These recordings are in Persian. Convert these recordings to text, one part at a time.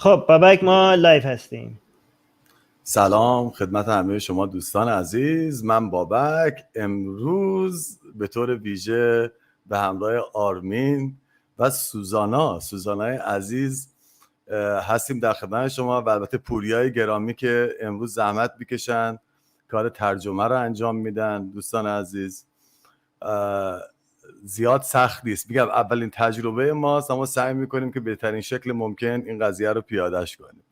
خب بابک ما لایف هستیم. سلام خدمت همه شما دوستان عزیز، من بابک امروز به طور ویژه به همراه آرمین و سوزانای عزیز هستیم در خدمت شما و البته پوریای گرامی که امروز زحمت میکشن کار ترجمه رو انجام میدن. دوستان عزیز زیاد سخت نیست، میگم اولین تجربه ماست اما سعی میکنیم که بهترین شکل ممکن این قضیه رو پیادهش کنیم.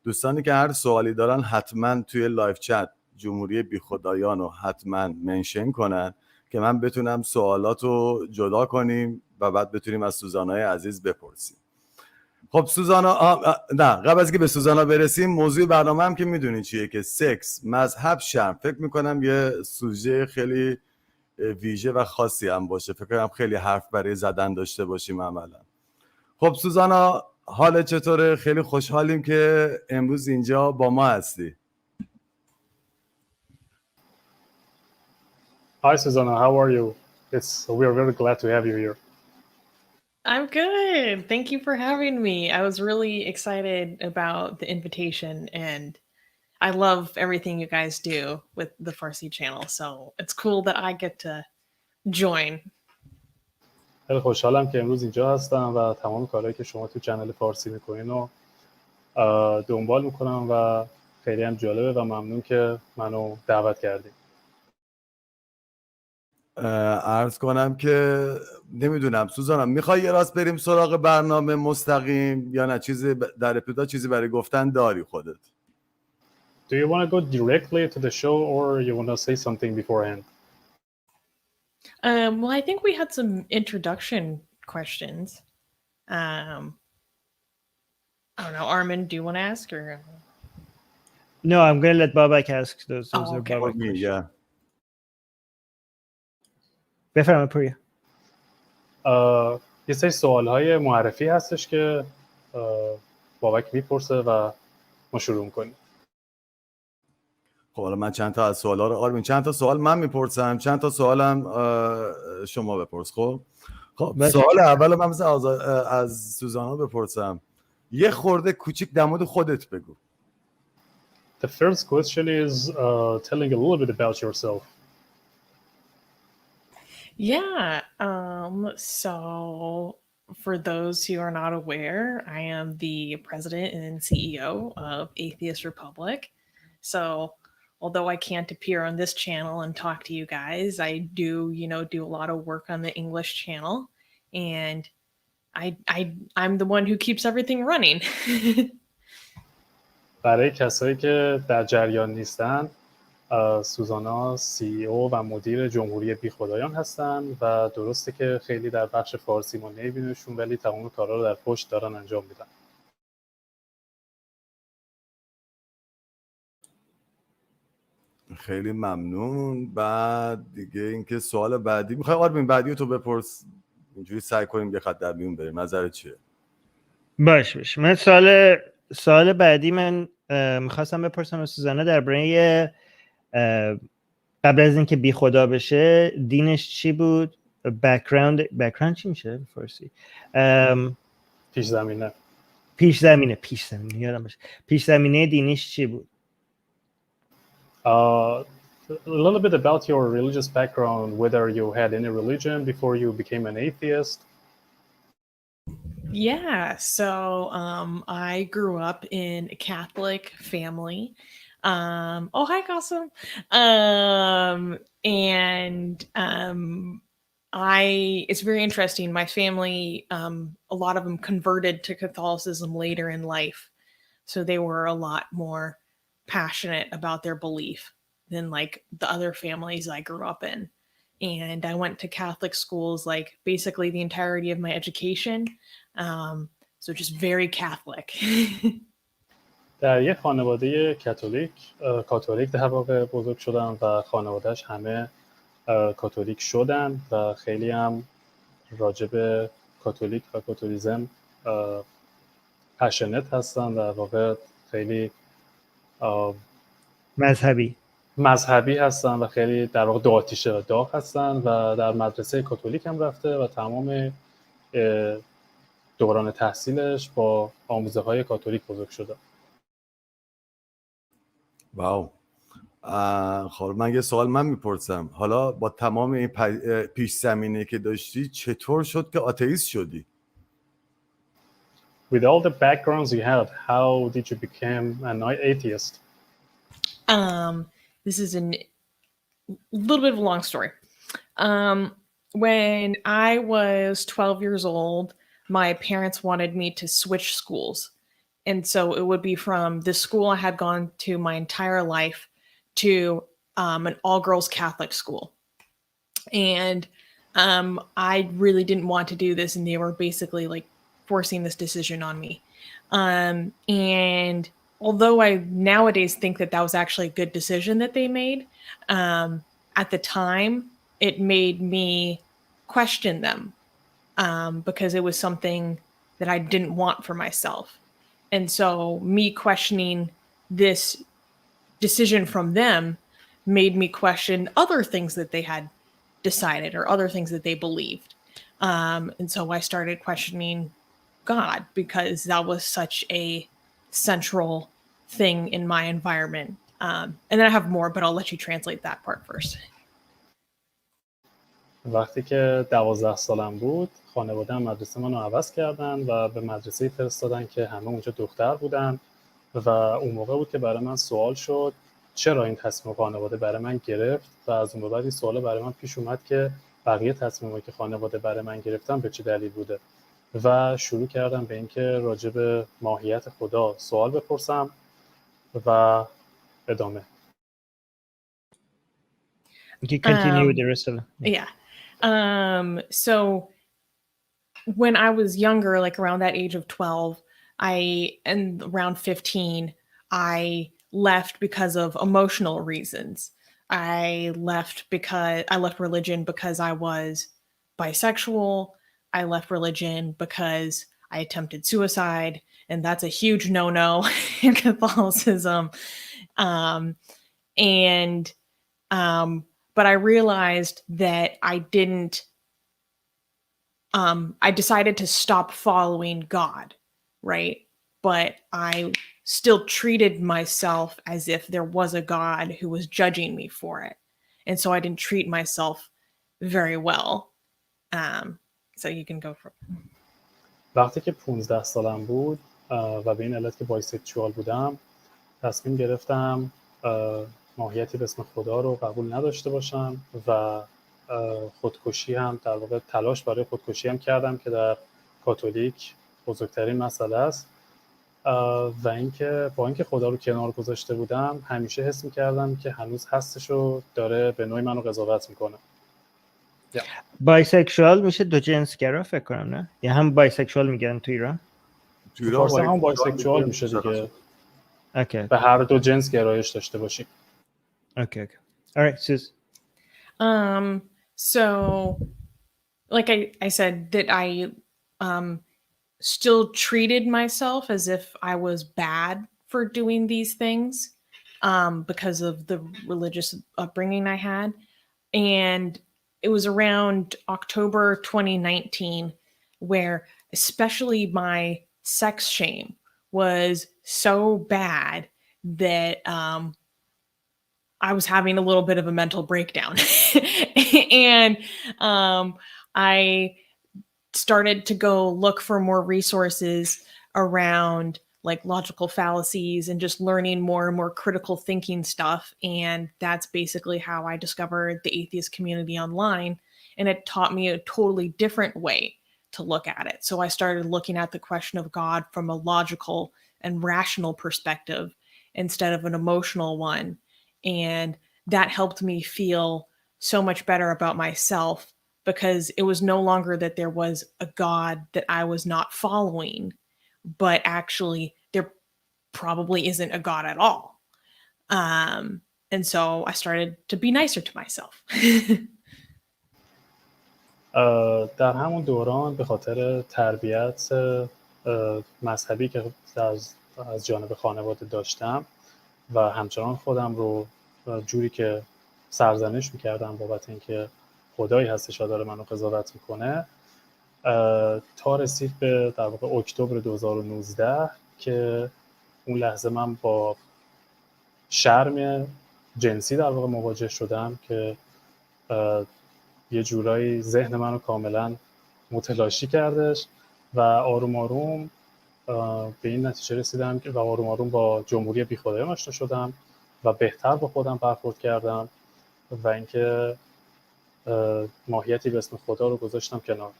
دوستانی که هر سوالی دارن حتما توی لایف چت جمهوری بیخدایان رو حتما منشن کنن که من بتونم سوالات رو جدا کنیم و بعد بتونیم از سوزانای عزیز بپرسیم. خب سوزانا نه قبل از که به سوزانا برسیم موضوع برنامه هم که میدونین چیه که سکس، مذهب، شرم فکر میکنم یه سوژه خیلی ویژه و خاصی هم باشه. فکر کنم خیلی حرف برای زدن داشته باشیم عملا. خب سوزانا حالت چطوره؟ خیلی خوشحالیم که امروز اینجا با ما هستی. Hi Susanna, how are you? We are very glad to have you here. I'm good. Thank you for having me. I was really excited about the invitation and I love everything you guys do with the Farsi channel. So it's cool that I get to join. خیلی خوشحالم که امروز اینجا هستم و تمام کارهایی که شما تو چنل فارسی میکنین رو دنبال میکنم و خیلی هم جالبه و ممنون که منو دعوت کردین. عرض کنم که نمیدونم سوزانا میخوای یه راست بریم سراغ برنامه مستقیم یا نه چیزی در ابتدا چیزی برای گفتن داری خودت؟ Do you want to go directly to the show or you want to say something beforehand? Well, I think we had some introduction questions. I don't know, Armin, do you want to ask or? No, I'm going to let Babak ask those Oh, are okay. Babak questions. Yeah. بفرمایید پوریا. یه سری سوال‌های معرفی هستش که بابک میپرسه و ما شروع می‌کنیم. خب حالا من چند تا از سوالا رو آرمین چند تا سوال من میپرسم چند تا سوالم شما بپرس. خب سوال اول من مثلا از سوزانا بپرسم، یه خورده کوچیک در مورد خودت بگو. The first question is telling a little bit about yourself. Yeah. So for those who are not aware, I am the president and CEO of Atheist Republic. So although I can't appear on this channel and talk to you guys, I do a lot of work on the English channel, and I'm the one who keeps everything running. برای کسایی که در جریان نیستن، سوزانا CEO و مدیر جمهوری بیخدایان هستن و درسته که خیلی در بخش فارسی ما نمیبینیشون ولی تمام کارا رو در پشت دارن انجام میدن. خیلی ممنون. بعد دیگه اینکه سوال بعدی میخوای آرمین بعدی تو بپرس، اینجوری سعی کنیم یه خط در میون بریم. نظرت چیه؟ باش من سوال بعدی من میخواستم بپرسم از سوزانا درباره قبل از اینکه بی خدا بشه دینش چی بود؟ بک‌گراند چی میشه فارسی؟ پیش زمینه یادم باشه. پیش زمینه دینیش چی بود؟ A little bit about your religious background, whether you had any religion before you became an atheist. Yeah, so I grew up in a Catholic family. Oh, hi, Qasim. It's very interesting. My family, a lot of them converted to Catholicism later in life. So they were a lot more passionate about their belief than like the other families I grew up in. And I went to Catholic schools like basically the entirety of my education. So just very Catholic. در یه خانواده کاتولیک در واقع بزرگ شدم و خانوادهش همه کاتولیک شدن و خیلی هم راجع به کاتولیک و کاتولیزم پشنت هستن، در واقع خیلی مذهبی هستن و خیلی در واقع دو آتیشه و داغ هستن و در مدرسه کاتولیک هم رفته و تمام دوران تحصیلش با آموزه‌های کاتولیک بزرگ شده. واو. خب من یه سوال من میپرسم، حالا با تمام این پیش زمینه که داشتی چطور شد که آتئیست شدی؟ With all the backgrounds you had, how did you become an atheist? This is a little bit of a long story. When I was 12 years old, my parents wanted me to switch schools. And so it would be from the school I had gone to my entire life to an all-girls Catholic school. And I really didn't want to do this, and they were basically like forcing this decision on me. And although I nowadays think that that was actually a good decision that they made, at the time it made me question them because it was something that I didn't want for myself. And so me questioning this decision from them made me question other things that they had decided or other things that they believed. And so I started questioning God because that was such a central thing in my environment. And then I have more, but I'll let you translate that part first. وقتی که 12 سالم بود، خانواده‌ام مدرسه منو عوض کردن و به مدرسه فرستادن که همه اونجا دختر بودن و اون موقع بود که برای من سوال شد چرا این تصمیم خانواده برای من گرفت و از اون به بعد این سوال برای من پیش اومد که بقیه تصمیمایی که خانواده برای من گرفتن به چه دلیل بوده و شروع کردم به اینکه راجع به ماهیت خدا سوال بپرسم و ادامه. You continue with the rest of it. Yeah. So when I was younger, like around that age of 12, and around 15, I left because of emotional reasons. I left religion because I was bisexual. I left religion because I attempted suicide, and that's a huge no-no in Catholicism. But I realized that I decided to stop following God, right? But I still treated myself as if there was a God who was judging me for it. And so I didn't treat myself very well. So you can go for it. وقتی که 15 سالم بود و به این علت که بایسکشوال بودم تصمیم گرفتم ماهیتی به اسم خدا رو قبول نداشته باشم و خودکشی هم در واقع تلاش برای خودکشی هم کردم که در کاتولیک بزرگترین مسئله است و اینکه با اینکه خدا رو کنار گذاشته بودم همیشه حس می‌کردم که هنوز هستش و داره به نوعی منو قضاوت میکنه. بایسکشوال میشه دو جنسگرا فکر کنم، نه؟ یا هم بایسکشوال میگن تو ایران؟ تو فارسی هم بایسکشوال میشه دیگه. اوکی. به هر دو جنس گرایش داشته باشیم. Okay. All right, Sus. So like I said that I still treated myself as if I was bad for doing these things because of the religious upbringing I had. And it was around October 2019 where especially my sex shame was so bad that I was having a little bit of a mental breakdown. And I started to go look for more resources around like logical fallacies and just learning more and more critical thinking stuff. And that's basically how I discovered the atheist community online. And it taught me a totally different way to look at it. So I started looking at the question of God from a logical and rational perspective instead of an emotional one. And that helped me feel so much better about myself because it was no longer that there was a God that I was not following, but actually there probably isn't a God at all. And so I started to be nicer to myself. در همون دوران به خاطر تربیت مذهبی که از جانب خانواده داشتم و همچنان خودم رو جوری که سرزنش میکردم بابت اینکه خدایی هستش و داره منو قضاوت میکنه تا رسید به در واقع اکتبر 2019 که اون لحظه من با شرم جنسی در واقع مواجه شدم که یه جورایی ذهن منو کاملا متلاشی کردش و آروم آروم به این نتیجه رسیدم که آروم آروم با جمهوری بیخدایان آشنا شدم و بهتر با خودم برخورد کردم و اینکه ماهیتی به اسم خدا رو گذاشتم کنار.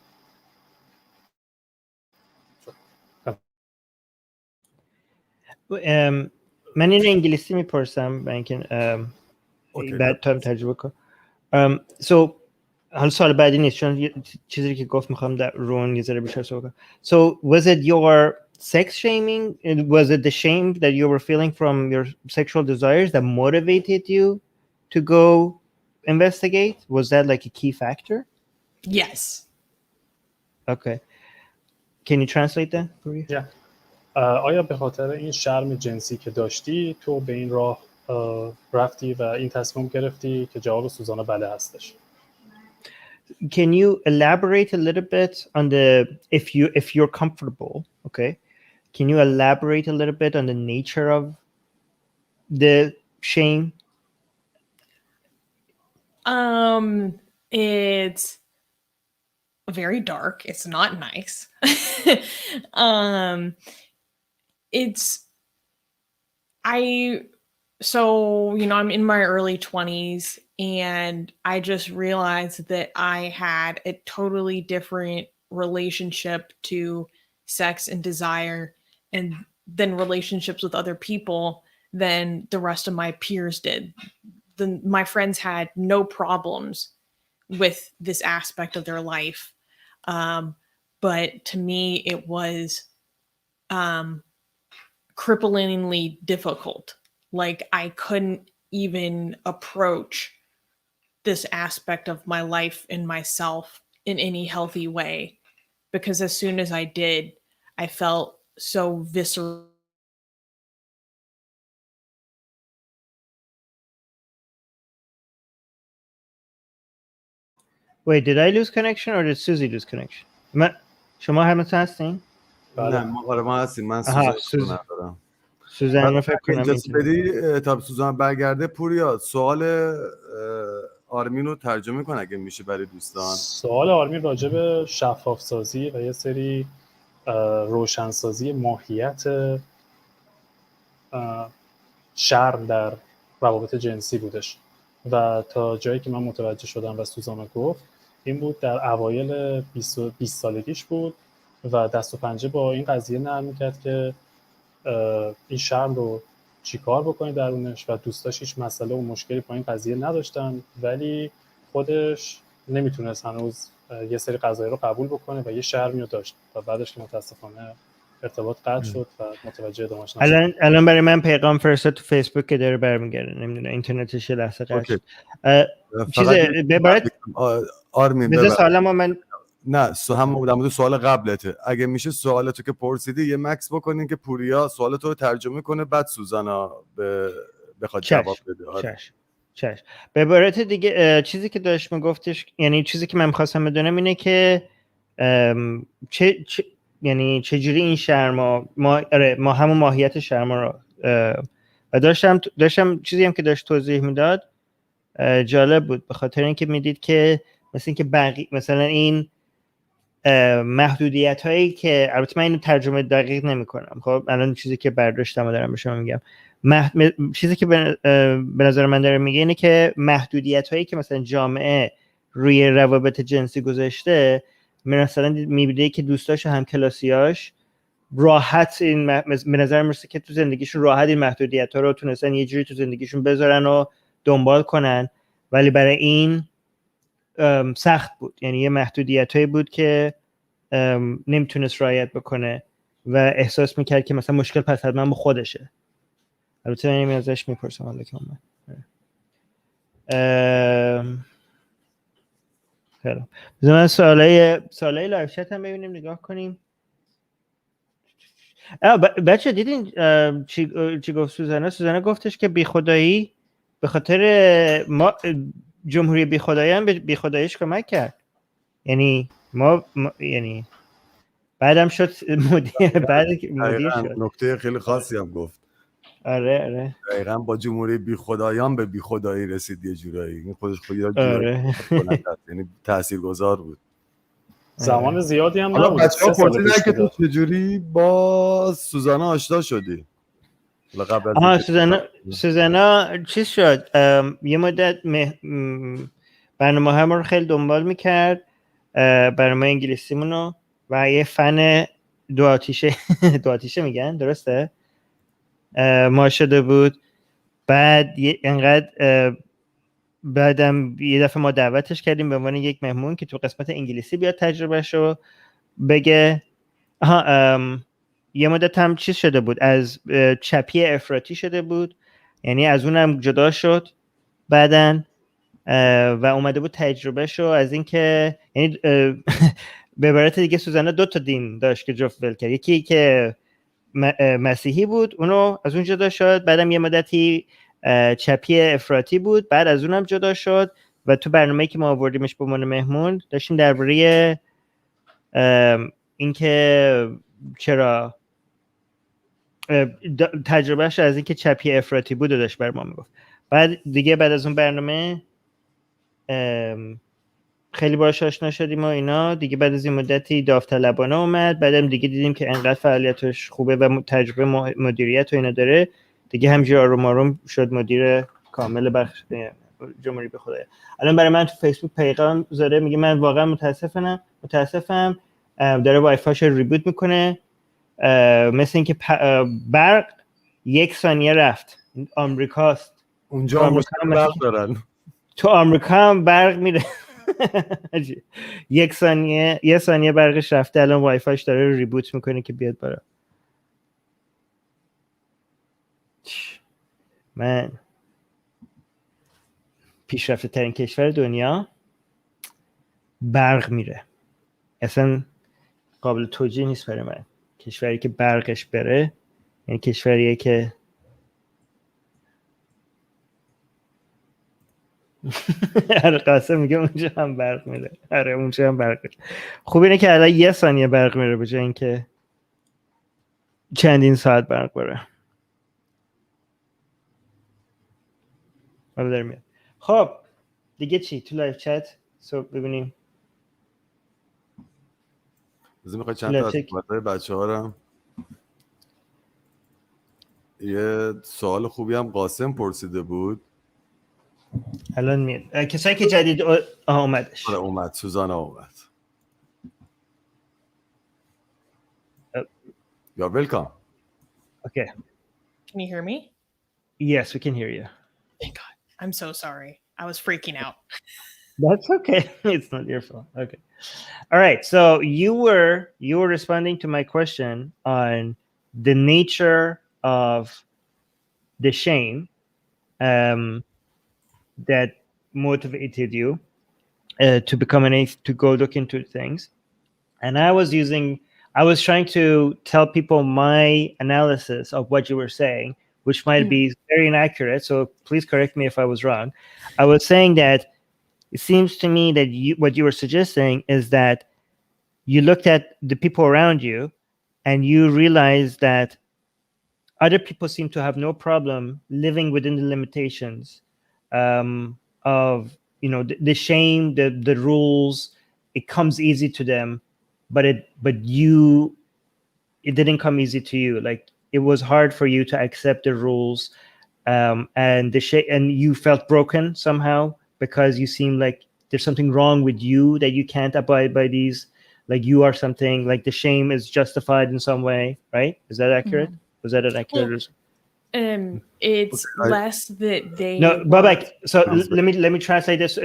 من این انگلیسی میپرسم و اینکه بعد تا ترجمه کنم. So حالا سوال بعدی نیست چون چیزی که گفت میخوام در رون یه ذره بیشتر صحبت کنم. So was it your sex shaming? Was it the shame that you were feeling from your sexual desires that motivated you to go investigate? Was that like a key factor? Yes. Okay. Can you translate that for you? Yeah. آیا به خاطر این شرم جنسی که داشتی تو به این راه رفتی و این تصمیم گرفتی که جواب سوزانا بله هستش؟ Can you elaborate a little bit on the if you're comfortable, okay? Can you elaborate a little bit on the nature of the shame? It's very dark. It's not nice. So, you know, I'm in my early 20s and I just realized that I had a totally different relationship to sex and desire and then relationships with other people than the rest of my peers did. My friends had no problems with this aspect of their life. But to me, it was cripplingly difficult. Like I couldn't even approach this aspect of my life and myself in any healthy way, because as soon as I did, I felt so visceral. Wait, did I lose connection or did Susie lose connection? شما همتون هستین؟ نه ما هستیم. من سوزانا ندارم. سوزانا فکر کنم اجازه بدی تا سوزانا برگرده. پوریا سوال آرمین رو ترجمه کن اگه میشه برای دوستان. سوال آرمین راجع به شفاف سازی و یه سری روشنسازی ماهیت شرم در روابط جنسی بودش و تا جایی که من متوجه شدم و سوزانا گفت این بود در اوایل 20 سالگیش بود و دست و پنجه با این قضیه نرم میکرد که این شرم رو چیکار بکنه درونش و دوستاش هیچ مسئله و مشکلی با این قضیه نداشتن ولی خودش نمیتونست هنوز یه سری قضایی رو قبول بکنه و یه شرمی رو داشت و بعدش که متاسفانه ارتباط قطع شد و متوجه ادامه‌اش نشد. الان برای من پیغام فرستاد تو فیسبوک که داره برمیگرده، نمیدونم اینترنتش یه لحظه قطع شد. چیز ببرد آرمین بذار سوالمو من نه هم در مورد سوال قبلته اگه میشه سوالتو که پرسیدی یه مکس بکنین که پوریا سوالتو رو ترجمه کنه بعد سوزانا بخواد جواب بده. چش. به عبارت دیگه چیزی که داشت میگفتش، یعنی چیزی که من می‌خواستم بدونم اینه که یعنی چجوری این شرما ما همون ماهیت شرما رو و داشتم چیزی هم که داشت توضیح میداد جالب بود به خاطر اینکه میدید که مثلا اینکه مثلا این محدودیت هایی که البته من اینو ترجمه دقیق نمی کنم، خب الان چیزی که برداشتم و دارم به شما میگم چیزی که به نظر من داره میگه اینه که محدودیت هایی که مثلا جامعه روی روابط جنسی گذاشته، مثلا میبینه که دوستاش و همکلاسیاش راحت این به نظر میرسه که تو زندگیشون راحت این محدودیت ها رو تونستن یه جوری تو زندگیشون بذارن و دنبال کنن، ولی برای این سخت بود. یعنی یه محدودیتایی بود که نمیتونست رعایت بکنه و احساس میکرد که مثلا مشکل پس حتما با خودشه. البته من ازش میپرسم حالا که اومد. خیلی بذار سوالای لایو چت هم ببینیم نگاه کنیم. بچه دیدین چی گفت سوزانا گفتش که بیخدایی به خاطر ما جمهوری بیخدایان به بیخداییش کمک کرد. یعنی ما یعنی بعدم شد مدیر بعد که مدیر دقیقاً شد. نکته خیلی خاصی هم گفت. آره دقیقاً با جمهوری بی خدایان به بی خدایی رسید یه جورایی. این خودش خود یه جورایی آره بلند است. یعنی تاثیرگذار بود. زمان زیادی هم حالا نبود، بچه‌ها 3 سال پرسیدن پیش که تو بوده. چجوری با سوزانا آشنا شدی؟ حالا قبل از آها اینکه سوزانا چیز شد، یه مدت برنامه ها رو خیلی دنبال میکرد، برنامه انگلیسیمونو، و یه فن دو آتیشه دو آتیشه میگن درسته ما شده بود. بعد انقدر بعدم یه دفعه ما دعوتش کردیم به عنوان یک مهمون که تو قسمت انگلیسی بیاد تجربهشو بگه. یه مدت هم چیز شده بود، از چپی افراطی شده بود، یعنی از اونم جدا شد بعدن، و اومده بود تجربهشو از اینکه یعنی به عبارت دیگه سوزانا 2 تا دین داشت که جفت ول کرد، یکی که مسیحی بود اونو از اون جدا شد، بعدم یه مدتی چپی افراطی بود، بعد از اونم جدا شد. و تو برنامه‌ای که ما آوردیمش به عنوان مهمون داشتیم درباره اینکه چرا تجربهش از اینکه چپی افراطی بود و داشت بر ما میگفت. بعد از اون برنامه خیلی باهاش آشنا شدیم و اینا دیگه. بعد از این مدتی داوطلبانه اومد، بعدم دیگه دیدیم که انقدر فعالیتش خوبه و تجربه مدیریت و اینا داره، دیگه همینجوری آروم آروم شد مدیر کامل بخش جمهوری به خدای. الان برای من تو فیسبوک پیغام زده میگه من واقعا متاسفم داره وای فایش ریبوت میکنه، مثل اینکه برق 1 ثانیه رفت. آمریکاست، اونجا هم برق دارن. تو آمریکا هم برق میره 1 ثانیه برقش رفته، الان وای فایش داره ریبوت میکنه که بیاد برا. من پیشرفته ترین کشور دنیا برق میره، اصلا قابل توجیه نیست برای من. کشوری که برقش بره یعنی کشوریه که آره قاسم میگه اونجا هم برق میره. آره اونجا هم برق میره. خوب اینه که الان 1 ثانیه برق میره به جای اینکه چندین ساعت برق بره. حالا داره میاد. خب دیگه چی تو لایف چت ببینیم. میخوای چند تا از صحبت‌های بچه‌ها رو. یه سوال خوبی هم قاسم پرسیده بود. الان میاد. کسایی که جدید اومدش. آره اومد، سوزانا اومد. You're welcome. Okay. Can you hear me? Yes, we can hear you. Thank God. I'm so sorry. I was freaking out. That's okay. It's not your fault. Okay. All right. So you were responding to my question on the nature of the shame that motivated you to become an atheist, to go look into things. And I was trying to tell people my analysis of what you were saying, which might be very inaccurate. So please correct me if I was wrong. I was saying that it seems to me that what you were suggesting is that you looked at the people around you and you realized that other people seem to have no problem living within the limitations of, the shame, the rules. It comes easy to them, but it didn't come easy to you. Like it was hard for you to accept the rules, and you felt broken somehow because you seem like there's something wrong with you, that you can't abide by these, like you are something, like the shame is justified in some way, right? Is that accurate? Was that an accurate? It's less that they no, Babek. So let me translate this.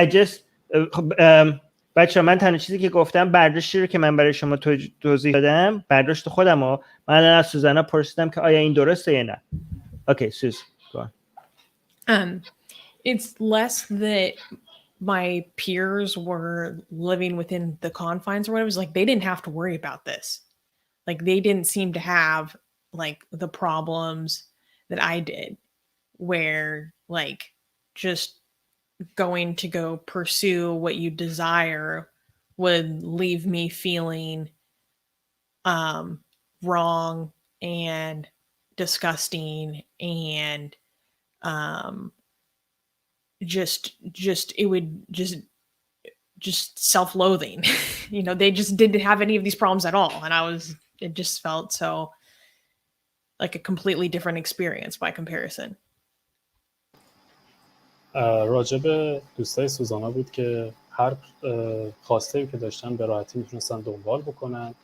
I just بچه من تنها چیزی که گفتم برداشتی رو که من برای شما توضیح دادم، برداشت خودم رو من الان از سوزانا پرسیدم که آیا این درسته یا نه. Okay, Suze, go on. It's less that my peers were living within the confines or whatever. It was like they didn't have to worry about this. Like they didn't seem to have like the problems that I did, where like just going to go pursue what you desire would leave me feeling wrong and disgusting and just it would just self-loathing. You know, they just didn't have any of these problems at all, and it just felt so like a completely different experience by comparison. راجب دوستای سوزانا بود که هر خواسته‌ای که داشتن به راحتی میتونستن دنبال بکنن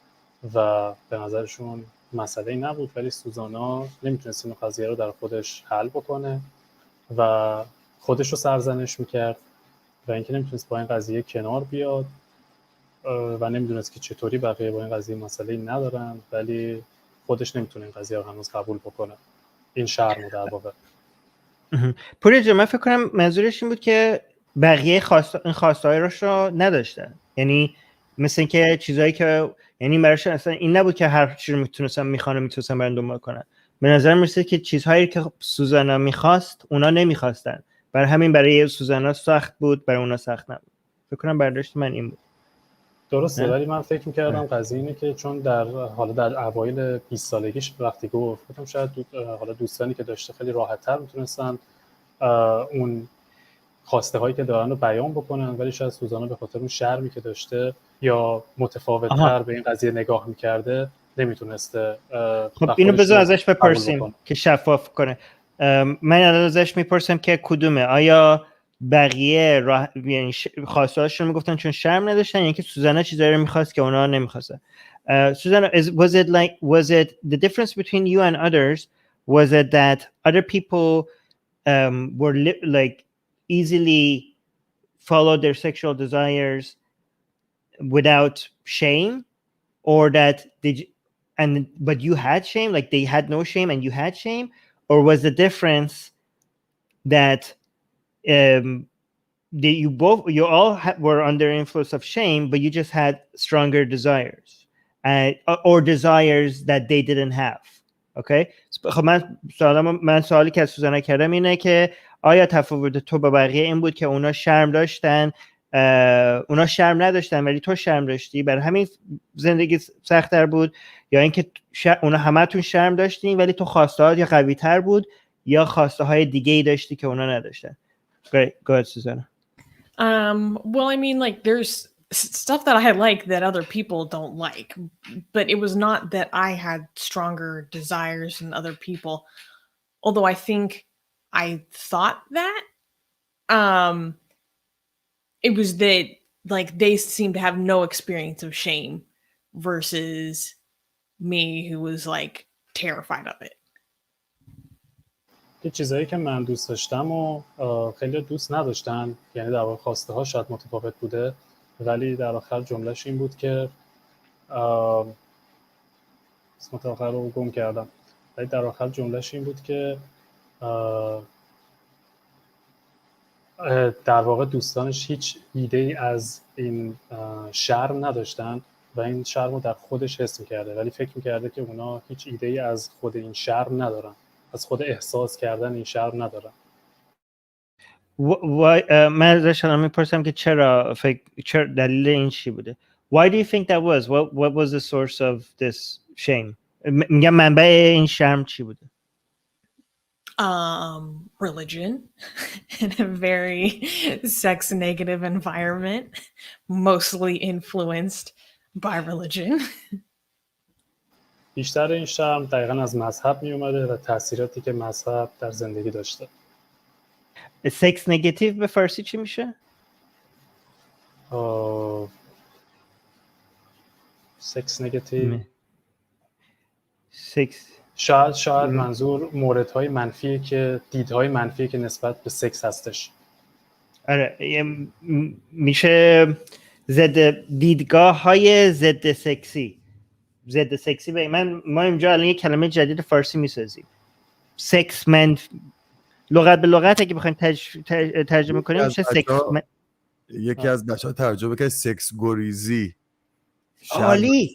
و به نظرشون مسئله‌ای نبود، ولی سوزانا نمیتونست این قضیه رو در خودش حل بکنه و خودش رو سرزنش میکرد و اینکه نمیتونست با این قضیه کنار بیاد و نمیدونست که چطوری بقیه با این قضیه مسئله‌ای ندارن، ولی خودش نمیتونه این قضیه رو هنوز قبول بکنه. این شرم رو در واقع. پوریا جان، من فکر کنم منظورش این بود که بقیه این خواسته‌هایش رو نداشتن، یعنی مثل اینکه چیزایی که یعنی براش اصلا این نبود که هر چیزی رو میتونستن برن دنبال کنن. به نظر میرسه که چیزهایی که سوزانا میخواست اونا نمیخواستن، برای همین برای سوزانا سخت بود، برای اونا سخت نبود. فکر کنم برداشت من این بود. درسته، ولی من فکر می‌کردم قضیه اینه که چون در اوایل 20 سالگیش وقتی گفتم شاید حالا دوستانی که داشته خیلی راحت‌تر میتونستن اون خواسته هایی که دارن رو بیان بکنن، ولی شاید سوزانا به خاطر اون شرمی که داشته یا متفاوت‌تر به این قضیه نگاه می‌کرده نمیتونسته. خب اینو بذار ازش بپرسیم که شفاف کنه. من ازش میپرسم که کدومه، آیا بقیه یعنی خواسته‌هاشون میگفتن چون شرم نداشتن، یعنی که سوزانا چیزایی رو می‌خواست که اونا نمی‌خواستن. Susanna, was it the difference between you and others, was it that other people were like easily follow their sexual desires without shame, or that but you had shame, like they had no shame and you had shame, or was the difference that you all were under influence of shame, but you just had stronger desires or desires that they didn't have? Okay, خب من سوالی که از سوزانا کردم اینه که آیا تفاوت تو با بقیه این بود که اونا شرم داشتن، اونا شرم نداشتن ولی تو شرم داشتی، برای همین زندگی سخت‌تر بود، یا اینکه اونا همتون شرم داشتین ولی تو خواسته‌هات یا قوی‌تر بود یا خواسته‌های دیگه‌ای داشتی که اونا نداشتن؟ Great, go ahead, Susanna. Well, I mean, like, there's stuff that I like that other people don't like, but it was not that I had stronger desires than other people, although I think I thought that. It was that, like, they seemed to have no experience of shame versus me, who was, like, terrified of it. که چیزایی که من دوست داشتم و خیلی دوست نداشتن، یعنی در واقع خواسته ها شاید متفاوت بوده، ولی در آخر جملهش این بود که قسمت آخر رو گم کردم، ولی در آخر جملهش این بود که در واقع دوستانش هیچ ایده‌ای از این شرم نداشتن و این شرم رو در خودش حس می‌کرده، ولی فکر می‌کرده که اونا هیچ ایده‌ای از خود این شرم ندارن، از خود احساس کردن این شرم ندارن. من ازش الان میپرسم که چرا دلیل این چی بوده. Why do you think that was? What was the source of this shame? میگم منبع این شرم چی بوده؟ Religion in a very sex negative environment, mostly influenced by religion. بیشتر این شرم دقیقاً از مذهب می اومده و تأثیراتی که مذهب در زندگی داشته. سکس نگاتیو به فارسی چی میشه؟ سکس نگاتیو سکس شاید منظور موردهای منفیه که دیدهای منفیه که نسبت به سکس هستش. آره میشه دیدگاه های ضد سکسی. ما اینجا الان یک کلمه جدید فارسی میسازیم. سکس من لغت به لغت اگه بخوایم ترجمه کنیم میشه سکس. یکی از بچه‌ها ترجمه کرد سکس گریزی. عالی.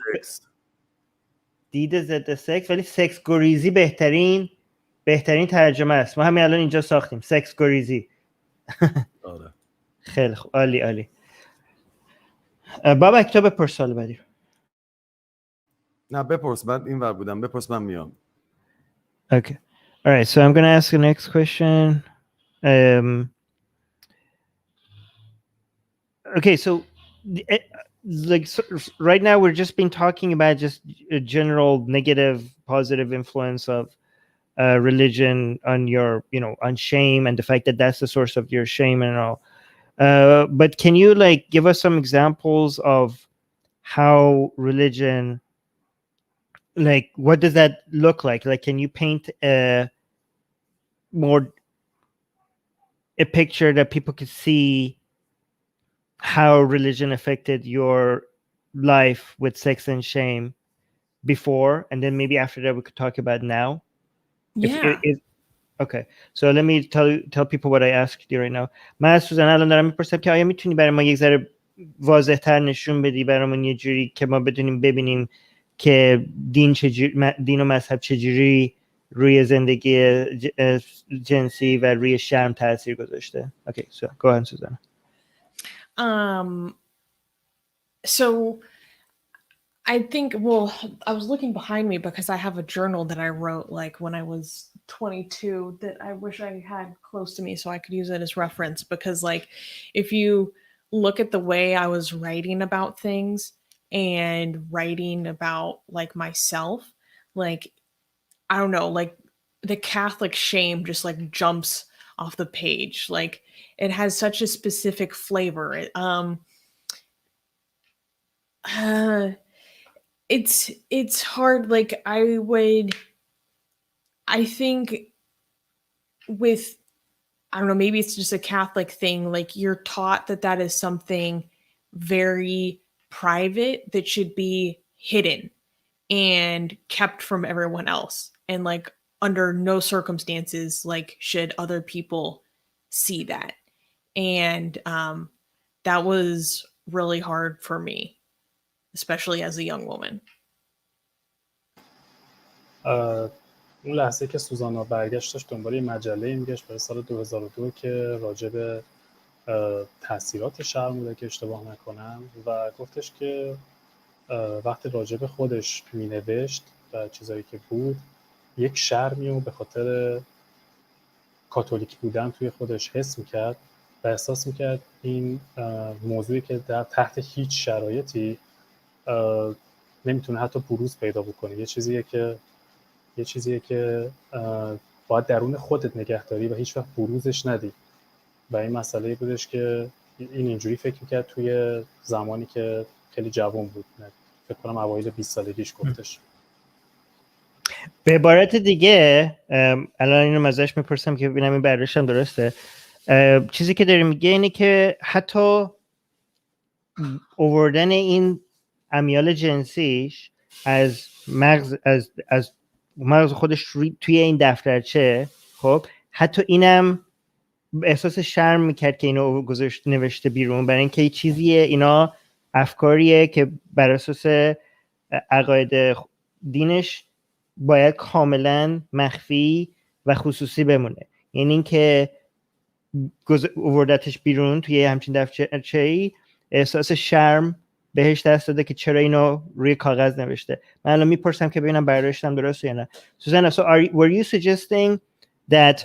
دید ضد سکس، ولی سکس گریزی بهترین ترجمه است. ما همین الان اینجا ساختیم سکس گریزی. آره. خیلی خوب، عالی. بابک تو بپرس سال بعدی. نه بپرس، بعد این ور بودم، بپرس من میام. Okay. All right. So I'm going to ask the next question. Okay. So, right now we're just been talking about just a general negative, positive influence of religion on your, on shame and the fact that that's the source of your shame and all. But can you give us some examples of how religion, what does that look like? Can you paint a picture that people could see how religion affected your life with sex and shame before, and then maybe after that we could talk about now? Yeah. Okay. So let me tell people what I asked you right now. من از سوزانا الان دارم میپرسم که آیا میتونی برای ما یک ذره واضح‌تر نشون بدی برامون یه جوری که ما بدونیم ببینیم که دین و مذهب چجوری روی زندگی جنسی و روی شرم تاثیر گذاشته. Okay, so go ahead, Susanna. So I think, well, I was looking behind me because I have a journal that I wrote when I was 22 that I wish I had close to me so I could use it as reference, because if you look at the way I was writing about things and writing about myself, I don't know, the Catholic shame just jumps off the page. It has such a specific flavor. It's hard. I think with, I don't know, maybe it's just a Catholic thing. You're taught that is something very private that should be hidden and kept from everyone else. And under no circumstances, should other people see that. And that was really hard for me, especially as a young woman. اون لحظه که سوزانا برگشتش دنبال مجله میگشت برای سال 2002 که راجع به تاثیرات شرم بوده که اشتباه نکنم، و گفتش که وقتی راجع به خودش مینوشت و چیزایی که بود، یک شرمی رو به خاطر کاتولیک بودن توی خودش حس میکرد و احساس میکرد این موضوعی که در تحت هیچ شرایطی نمیتونه حتی بروز پیدا بکنه، یه چیزیه که باید درون خودت نگهداری و هیچ وقت بروزش ندی. و این مسئله بودش که این اینجوری فکر میکرد توی زمانی که خیلی جوان بود، فکر کنم اوایل 20 سالگیش گفتش. به عبارت دیگه الان اینو ازش میپرسم که ببینم این برداشتم درسته. چیزی که داره میگه اینه که حتی آوردن این امیال جنسیش از مغز خودش توی این دفترچه، خب حتی اینم احساس شرم میکرد که اینو نوشته بیرون، برای اینکه چیزیه، اینا افکاریه که بر اساس عقاید دینش باید کاملا مخفی و خصوصی بمونه. یعنی اینکه آوردتش بیرون توی همچین دفترچه‌ای احساس شرم بهش دست داده که چرا اینو روی کاغذ نوشته. من الان میپرسم که ببینم برداشتم درسته یا نه. Susanna, so were you suggesting that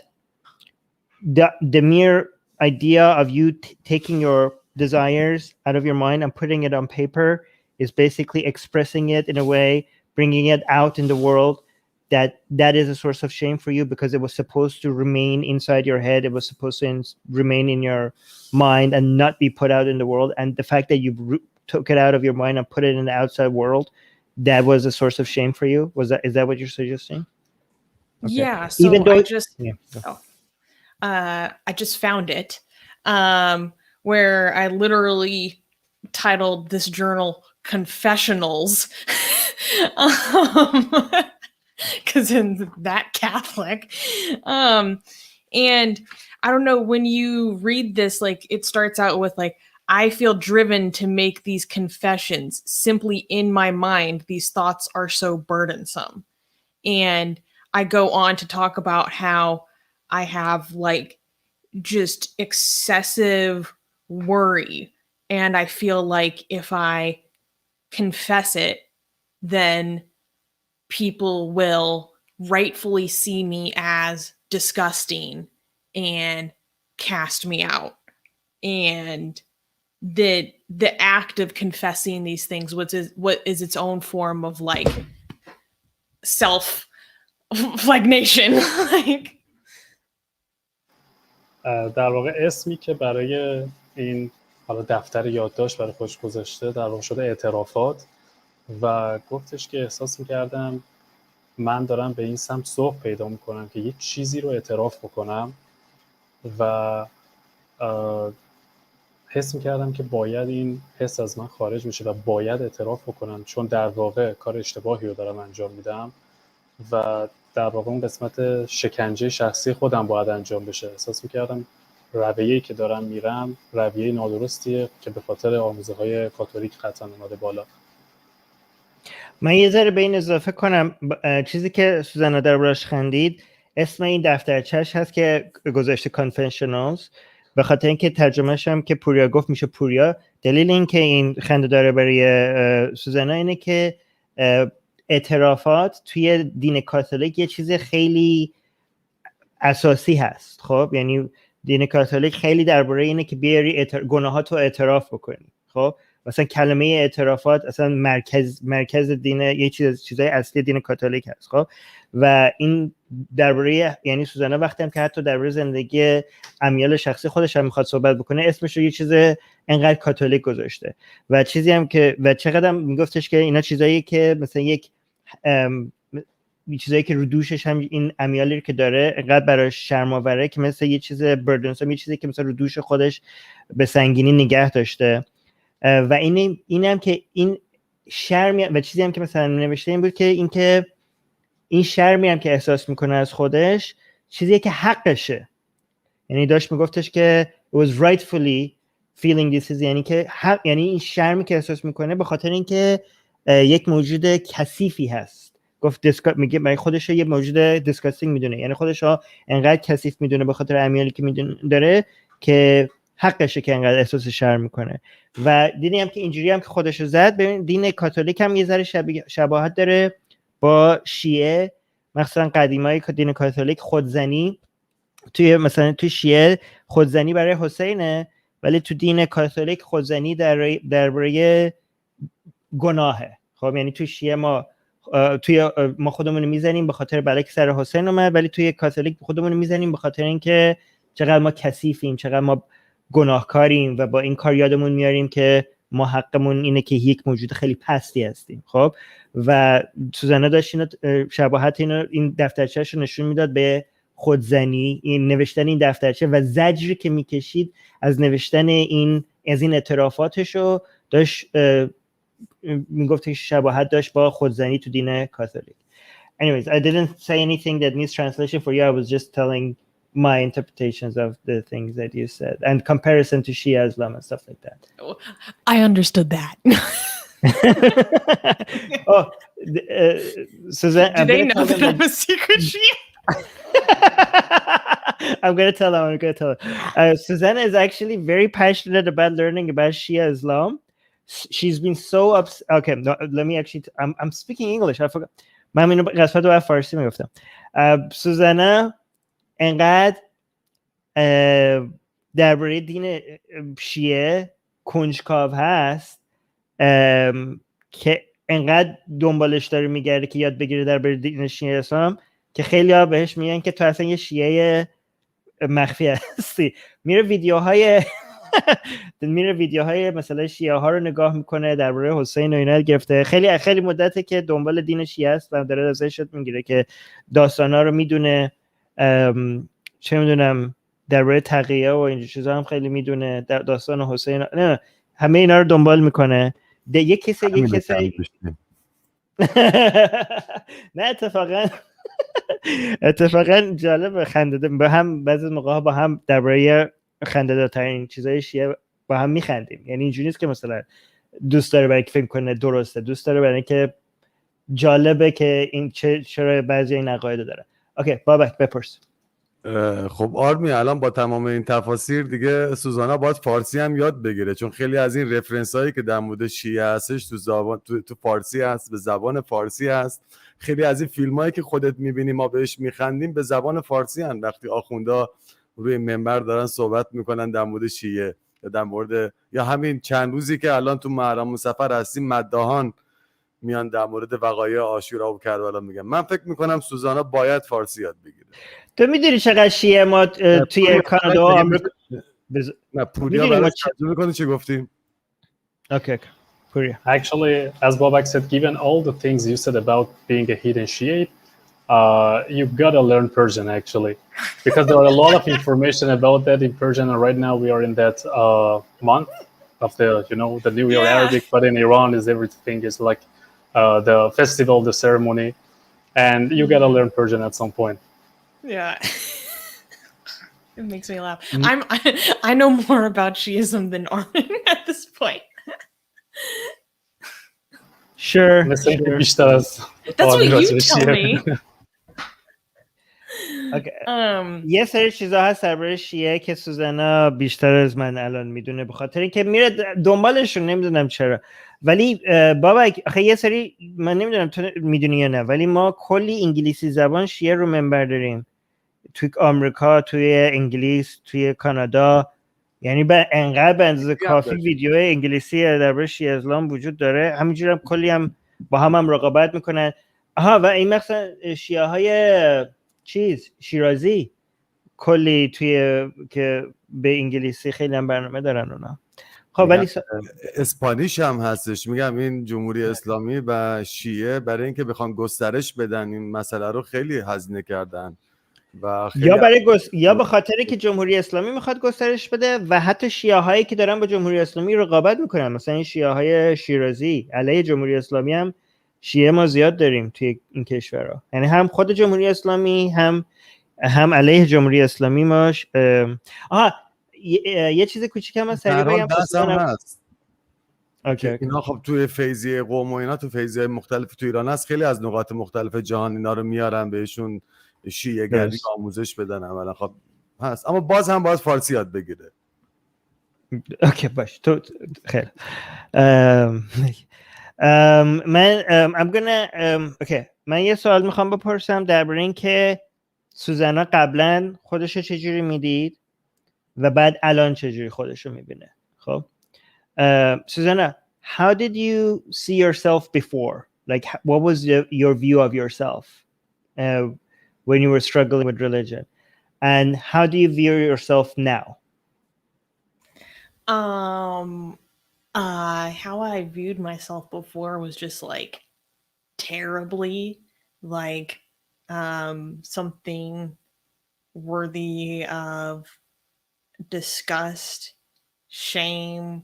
the mere idea of you taking your desires out of your mind and putting it on paper is basically expressing it in a way, bringing it out in the world, that is a source of shame for you because it was supposed to remain inside your head, it was supposed to remain in your mind and not be put out in the world, and the fact that you took it out of your mind and put it in the outside world, that was a source of shame for you? Is that what you're suggesting? Okay. Yeah, so even though I just found it where I literally titled this journal Confessionals because in that Catholic. And I don't know, when you read this, it starts out with I feel driven to make these confessions. Simply in my mind, these thoughts are so burdensome. And I go on to talk about how I have just excessive worry and I feel like if I confess it, then people will rightfully see me as disgusting and cast me out. And the act of confessing these things, what is its own form of like self-flagnation. Like در واقع اسمی که برای این حالا دفتر یادداشت برای خودش گذاشته در واقع شده اعترافات و گفتش که احساس می‌کردم من دارم به این سمت سوق پیدا می‌کنم که یک چیزی رو اعتراف بکنم و حس می‌کردم که باید این حس از من خارج بشه و باید اعتراف بکنم چون در واقع کار اشتباهی رو دارم انجام میدم و در واقع اون قسمت شکنجه شخصی خودم باید انجام بشه. احساس می‌کردم رویه‌ای که دارم میرم رویه نادرستیه که به خاطر آموزه‌های کاتولیک قطعاً اومده بالا. من یه ذره به این اضافه کنم، چیزی که سوزانا دربارش خندید اسم این دفترچه‌اش هست که گذاشته کانفنشنالز، به خاطر اینکه ترجمه‌ش هم که پوریا گفت میشه پوریا. دلیل این که این خنده داره برای سوزانا اینه که اعترافات توی دین کاتولیک یه چیز خیلی اساسی هست. خب یعنی دین کاتولیک خیلی درباره اینه که بیاری گناهاتو اعتراف بکنی. خب مثلا کلمه اعترافات اصلا مرکز دین، یه چیزای اصلی دین کاتولیک هست. خب و این درباره، یعنی سوزانا وقتی هم که حتی درباره زندگی امیال شخصی خودش هم میخواد صحبت بکنه اسمش رو یه چیز انقدر کاتولیک گذاشته و چیزی هم که و چقدر میگفتش که اینا چیزایی که مثلا یک چیزایی که رو دوشش هم این امیالی که داره انقدر براش شرم‌آوره که مثلا یه چیز بردنسام، یه چیزی که مثلا رو دوش خودش به سنگینی نگه داشته. و اینم که این شرمی و چیزی هم که مثلا نوشته این بود که این شرمی هم که احساس میکنه از خودش چیزیه که حقشه. یعنی داشت میگفتش که it was rightfully feeling this is، یعنی که یعنی این شرمی که احساس میکنه به خاطر اینکه یک موجود کثیفی هست. گفت میگه برای خودش یه موجود دیسکاستینگ میدونه، یعنی خودش ها انقدر کثیف میدونه به خاطر امیالی که میدونه داره که حقشه که انقدر احساس شرم میکنه. و دینی هم که اینجوری هم که خودشو زد، ببین دین کاتولیک هم یه ذره شباهت داره با شیعه، مثلا قدیمای دین کاتولیک خودزنی مثلا توی شیعه خودزنی برای حسینه، ولی تو دین کاتولیک خودزنی درباره گناهه. خب یعنی توی شیعه ما خودمون رو میزنیم به خاطر بلایی که سر حسین اومد، ولی توی کاتولیک خودمون رو میزنیم به خاطر اینکه چقدر ما کثیفیم، چقدر ما گناهکاریم و با این کار یادمون میاریم که ما حقمون اینه که یک موجود خیلی پستی هستیم. خب و سوزانا داشت شباهت این دفترچه‌اش رو نشون میداد به خودزنی، این نوشتن این دفترچه و زجری که میکشید از نوشتن این اعترافاتش رو داشت میگفت که شباهت داشت با خودزنی تو دین کاتولیک. Anyways, I didn't say anything that needs translation for you. I was just telling my interpretations of the things that you said and comparison to Shia Islam and stuff like that. I understood that. Oh, Suzanne, do they know that I'm a secret Shia? I'm going to tell her. Susanna is actually very passionate about learning about Shia Islam. She's been so upset. Okay, no, let me actually I'm speaking English. I forgot. من اینو قسمت رو فارسی میگفتم. سوزانا انقدر درباره دین شیعه کنجکاو هست که انقدر دنبالش داره میگرده که یاد بگیره درباره دین شیعه اسلام که خیلی ها بهش میگن که تو اصلا یه شیعه مخفی هستی. میره ویدیوهای مثلا شیعه ها رو نگاه میکنه، درباره حسین و اینا گرفته. خیلی مدته که دنبال دین شیعه است و داره ازش یاد میگیره که داستانا رو میدونه، چه میدونم درباره تقیه و این چیزا هم خیلی میدونه، داستان حسین نه همه اینا رو دنبال میکنه. یک کسی نه اتفاقا جالب خنده با هم بعضی موقع با هم درباره خنده‌دارترین چیزای شیعه با هم میخندیم. یعنی اینجوری نیست که مثلا دوست داره برای که فکر کنه درسته، دوست داره برای که جالبه که این چرا بعضی این عقاید داره. اوکی بابک بپرس. خب آرمی الان با تمام این تفاسیر دیگه سوزانا باید فارسی هم یاد بگیره، چون خیلی از این رفرنس هایی که در مورد شیعه هستش تو فارسی هست، به زبان فارسی هست. خیلی از این فیلم هایی که خودت میبینی ما بهش میخندیم به زبان فارسی هست، وقتی آخوندا روی منبر دارن صحبت میکنن در مورد شیعه یا در مورد، یا همین چند روزی که الان تو محرم سفر هستیم مداحان میان در مورد وقایع عاشورا و کربلا میگن. من فکر میکنم سوزانا باید فارسی یاد بگیره. تو میدونی چقدر شیعه ما توی کانادا و آمریکا نه پوریا براش ترجمه میکنه چی گفتیم؟ اوکی پوریا. Actually, as Bobak said, given all the things you said about being a hidden Shiite, you've got to learn Persian actually, because there are a lot of information about that in Persian, and right now we are in that month of the, you know, the New Year Arabic, but in Iran is everything is like the festival, the ceremony, and you got to learn Persian at some point. Yeah. It makes me laugh. I know more about Shiism than Armin at this point. Sure. That's what you tell me. یه سری چیزا هست درباره شیعه که سوزانا بیشتر از من الان میدونه، به خاطر اینکه میره دنبالشون، نمیدونم چرا. ولی بابک آخه یه سری من نمیدونم تو میدونی یا نه، ولی ما کلی انگلیسی زبان شیعه رو منبر داریم توی آمریکا، توی انگلیس، توی کانادا. یعنی به انقدر به اندازه کافی ویدیو انگلیسی درباره شیعه اسلام وجود داره. همینجوری هم کلی هم با هم رقابت میکنن. و این مثلا شیعه های شیرازی کلی توی که به انگلیسی خیلی هم برنامه دارن اونا. خب ولی اسپانیش هم هستش. میگم این جمهوری اسلامی و شیعه برای اینکه بخوان گسترش بدن این مسئله رو خیلی هزینه کردن و یا به خاطر که جمهوری اسلامی میخواد گسترش بده و حتی شیعه هایی که دارن با جمهوری اسلامی رقابت میکنن، مثلا این شیعه های شیرازی علیه جمهوری اسلامی هم شیعه ما زیاد داریم توی این کشورها. یعنی هم خود جمهوری اسلامی هم علیه جمهوری اسلامی ماش. یه چیز کوچیکم من سریع بگم هست. اینا خب توی فیضیه قوم و اینا تو فیضیه مختلف تو ایران هست، خیلی از نقاط مختلف جهان اینا رو میارن بهشون شیعه گری آموزش بدن اولا. خب هست، اما باز هم باید فارسی یاد بگیره. اوکی باش تو خیلی من یه سوال میخوام بپرسم درباره این که سوزانا قبلا خودشو چجوری میدید و بعد الان چجوری خودشو میبینه. خب Susanna, how did you see yourself before? Like what was your view of yourself when you were struggling with religion, and how do you view yourself now? How I viewed myself before was just like terribly, like something worthy of disgust, shame,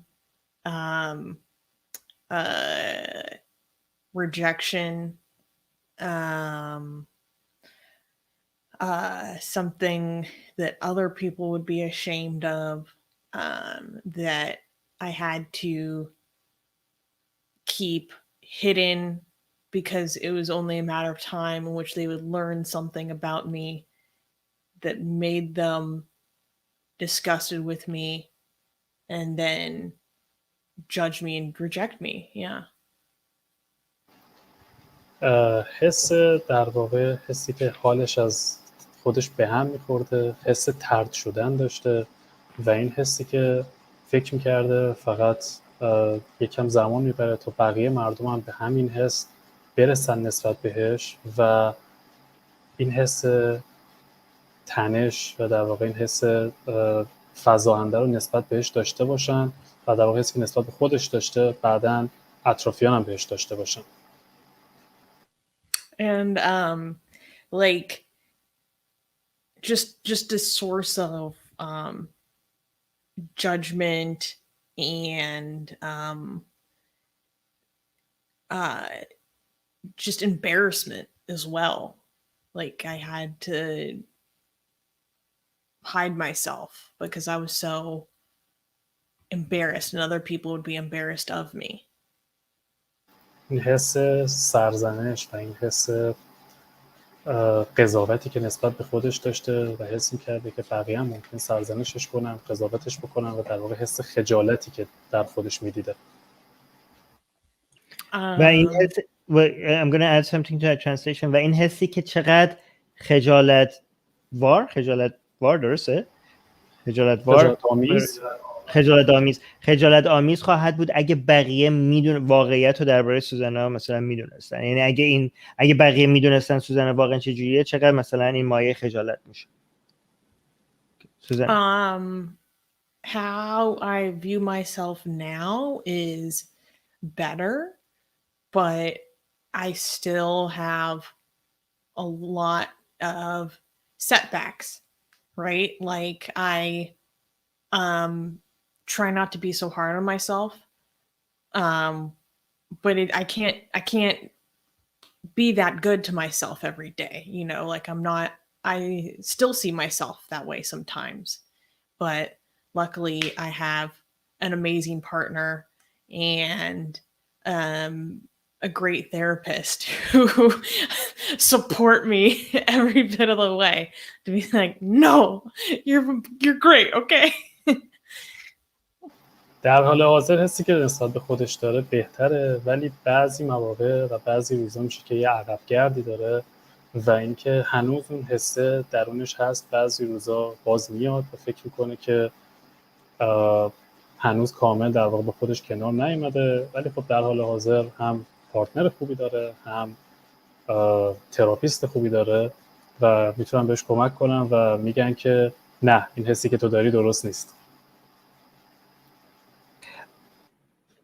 rejection, something that other people would be ashamed of, that I had to keep hidden because it was only a matter of time in which they would learn something about me that made them disgusted with me and then judge me and reject me. Yeah. حس در واقع حسی که حالش از خودش به هم میخورده، حس طرد شدن داشته و این حسی که فکر میکرده فقط یکم زمان میبره تا بقیه مردم هم به همین حس برسن نسبت بهش و این حس تنش و در واقع این حس فزاینده رو نسبت بهش داشته باشن و در واقع حسی که نسبت به خودش داشته بعداً اطرافیان هم بهش داشته باشن. And like just a source of judgment and just embarrassment as well. Like I had to hide myself because I was so embarrassed and other people would be embarrassed of me. این حس سرزنش و این حس قضاوتی که نسبت به خودش داشته و حس می‌کرده که بقیه هم ممکن سرزنشش کنن، قضاوتش بکنن و در واقع حس خجالتی که در خودش می‌دیده. و این حس I'm going to add something to that translation و این حسی که چقدر خجالت درسته؟ خجالت آمیز خواهد بود اگه بقیه واقعیت رو درباره سوزانا مثلا میدونستن. یعنی اگه بقیه میدونستن سوزانا واقعا چجوریه، چقدر مثلا این مایه خجالت میشه. سوزانا. How I view myself now is better, but I still have a lot of setbacks, right? Like I try not to be so hard on myself. But I can't be that good to myself every day, you know, like I still see myself that way sometimes, but luckily I have an amazing partner and a great therapist who support me every bit of the way to be like, no, you're great, okay? در حال حاضر حسی که نسبت به خودش داره بهتره، ولی بعضی مواقع و بعضی روزا میشه که یه عقبگردی داره و اینکه هنوز اون حسه درونش هست. بعضی روزا باز میاد و فکر میکنه که هنوز کامل در واقع با خودش کنار نیومده، ولی خب در حال حاضر هم پارتنر خوبی داره، هم تراپیست خوبی داره و میتونن بهش کمک کنن و میگن که نه، این حسی که تو داری درست نیست.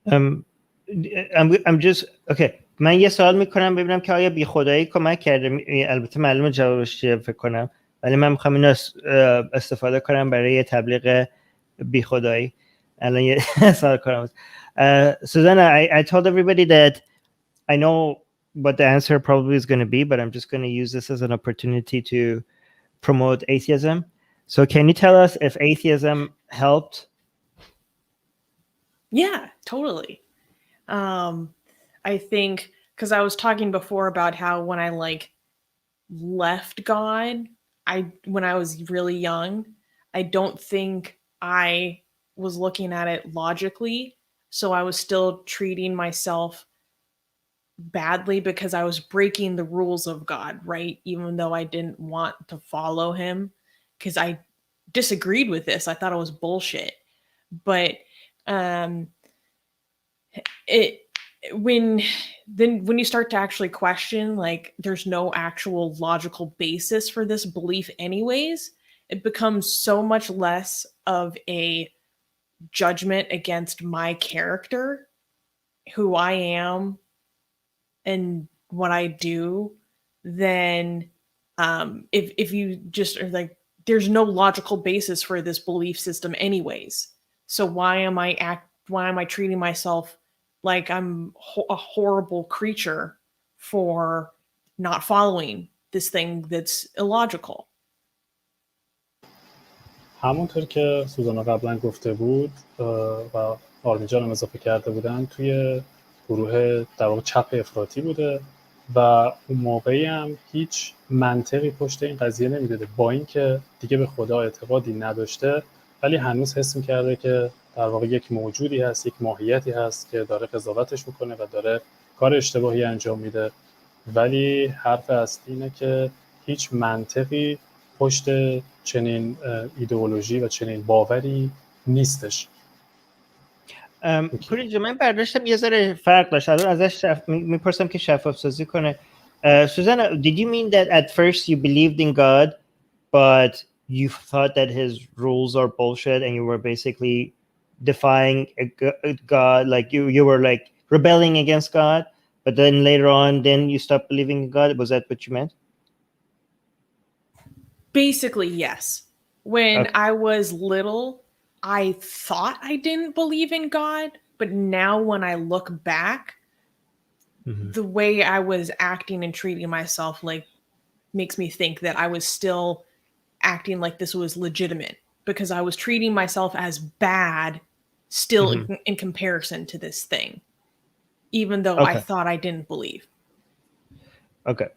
I'm just okay. من یه سوال میکنم ببینم که آیا بی خدایی کمک کرده. البته معلومه جوابش چیه فکر کنم، ولی من میخوام اینو استفاده کنم برای تبلیغ بی خدایی. الان یه سوال کنم. Susanna, I told everybody that I know what the answer probably is going to be, but I'm just going to use this as an opportunity to promote atheism. So can you tell us if atheism helped? Yeah, totally. I think because I was talking before about how when I left God, when I was really young, I don't think I was looking at it logically. So I was still treating myself badly because I was breaking the rules of God, right? Even though I didn't want to follow him because I disagreed with this. I thought it was bullshit. But when you start to actually question, like, there's no actual logical basis for this belief anyways, it becomes so much less of a judgment against my character, who I am and what I do, than if you just are like, there's no logical basis for this belief system anyways, so why am I treating myself like I'm a horrible creature for not following this thing that's illogical. همونطور که سوزانا قبلا گفته بود و آرمین جان هم اضافه کرده بودن، توی گروه در واقع چپ افراطی بوده و اون موقعی هم هیچ منطقی پشت این قضیه نمیداده، با اینکه دیگه به خدا اعتقادی نداشته، ولی هنوز حس میکرده که در واقع یک موجودی هست، یک ماهیتی هست که داره قضاوتش میکنه و داره کار اشتباهی انجام میده. ولی حرف اصلی اینه که هیچ منطقی پشت چنین ایدئولوژی و چنین باوری نیستش. پوری جو، من برداشتم یه ذره فرق داشت. الان ازش میپرسم که شفاف سازی کنه. Susanna, did you mean that at first you believed in God but you thought that his rules are bullshit and you were basically defying God, like you were like rebelling against God, but then later on then you stopped believing in God? Was that what you meant? Basically, yes. When I was little, I thought I didn't believe in God, but now when I look back, the way I was acting and treating myself like makes me think that I was still acting like this was legitimate, because I was treating myself as bad still in comparison to this thing, even though I thought I didn't believe. Okay.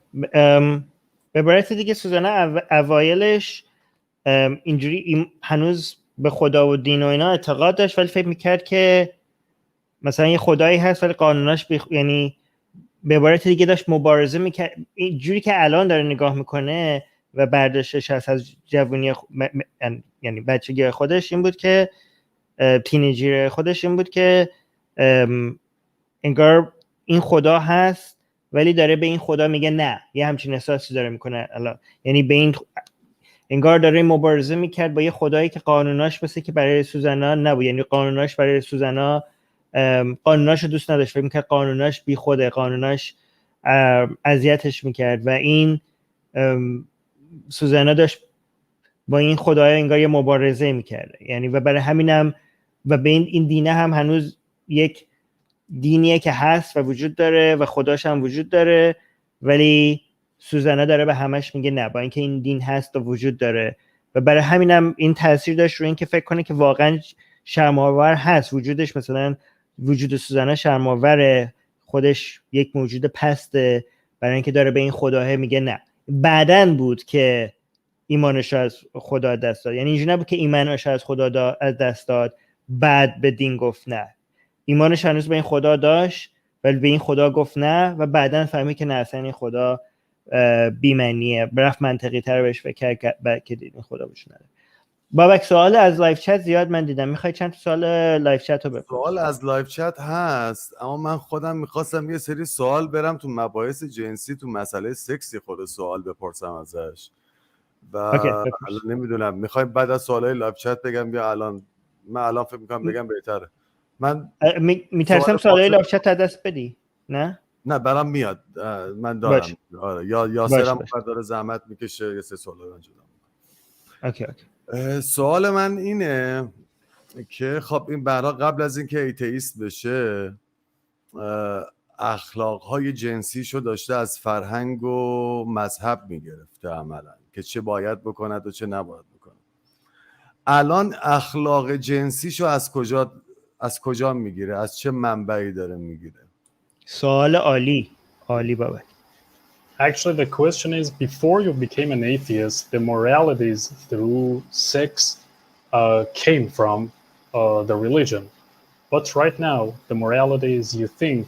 به عبارت دیگه سوزانا اوایلش اینجوری هنوز به خدا و دین و اینا اعتقاد داشت، ولی فکر میکرد که مثلا یه خدایی هست ولی قانوناش یعنی به عبارت دیگه داشت مبارزه میکرد. اینجوری که الان داره نگاه میکنه و برداشتش هست از جوونی یعنی بچگی خودش این بود که تینیجر خودش این بود که انگار این خدا هست ولی داره به این خدا میگه نه، یه همچین احساسی داره میکنه الان. یعنی به این انگار داره مبارزه میکرد با یه خدایی که قانوناش مثل که برای سوزانا نبود. یعنی قانوناش برای سوزانا قانوناش رو دوست نداشت، فکر میکرد قانوناش بی خوده، قانوناش اذیتش میکرد و این سوزانا داشت با این خدای انگار یه مبارزه میکرد. یعنی و برای همینم و به این دینه هم هنوز یک دینیه که هست و وجود داره و خداش هم وجود داره، ولی سوزانا داره به همش میگه نه، با اینکه این دین هست و وجود داره. و برای همینم این تاثیر داشت روی اینکه فکر کنه که واقعا شرم‌آور هست وجودش، مثلا وجود سوزانا شرم‌آوره، خودش یک موجود پسته، برای اینکه داره به این خداه میگه نه. بعدن بود که ایمانش از خدا دست داد. یعنی اینجوری نبود که ایمانش از خدا از دست داد بعد به دین گفت نه. ایمانش هنوز به این خدا داشت ولی به این خدا گفت نه و بعدن فهمید که نه، اصلا این خدا بی‌معنیه، رفت منطقی تر بهش فکر کرد که این خدا وجود نداره. بابک سوال از لایو چت زیاد من دیدم، میخوای چند سوال لایو چت رو بپرس؟ سوال از لایو چت هست، اما من خودم میخواستم یه سری سوال برم تو مباحث جنسی، تو مسئله سکسی خود سوال بپرسم ازش و الان نمیدونم میخوای بعد از سوالای لایو چت بگم یا الان؟ من الان فکر میکنم بگم بهتره. من میترسم سوالای لایو چت دست بدی. نه برام میاد، من دارم. آره یا یاسرم داره زحمت میکشه یه سه سوال رو انجام. اوکی. سوال من اینه که خب این برا قبل از اینکه ایتئیست بشه اخلاقهای جنسیشو داشته از فرهنگ و مذهب میگرفته عملا که چه باید بکند و چه نباید بکند. الان اخلاق جنسیشو از کجا میگیره؟ از چه منبعی داره میگیره؟ سوال عالی بابک. Actually, the question is, before you became an atheist, the moralities through sex came from the religion. But right now, the moralities you think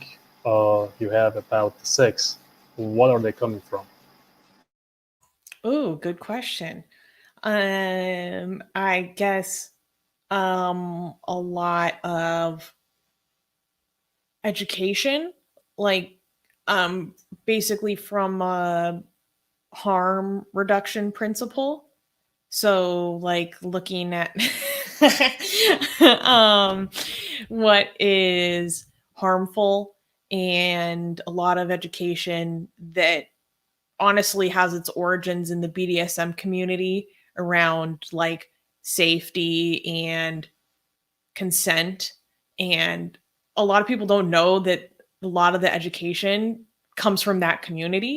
you have about the sex, what are they coming from? Oh, good question. I guess a lot of education, like basically from a harm reduction principle. So like looking at what is harmful, and a lot of education that honestly has its origins in the BDSM community around like safety and consent. And a lot of people don't know that a lot of the education comes from that community.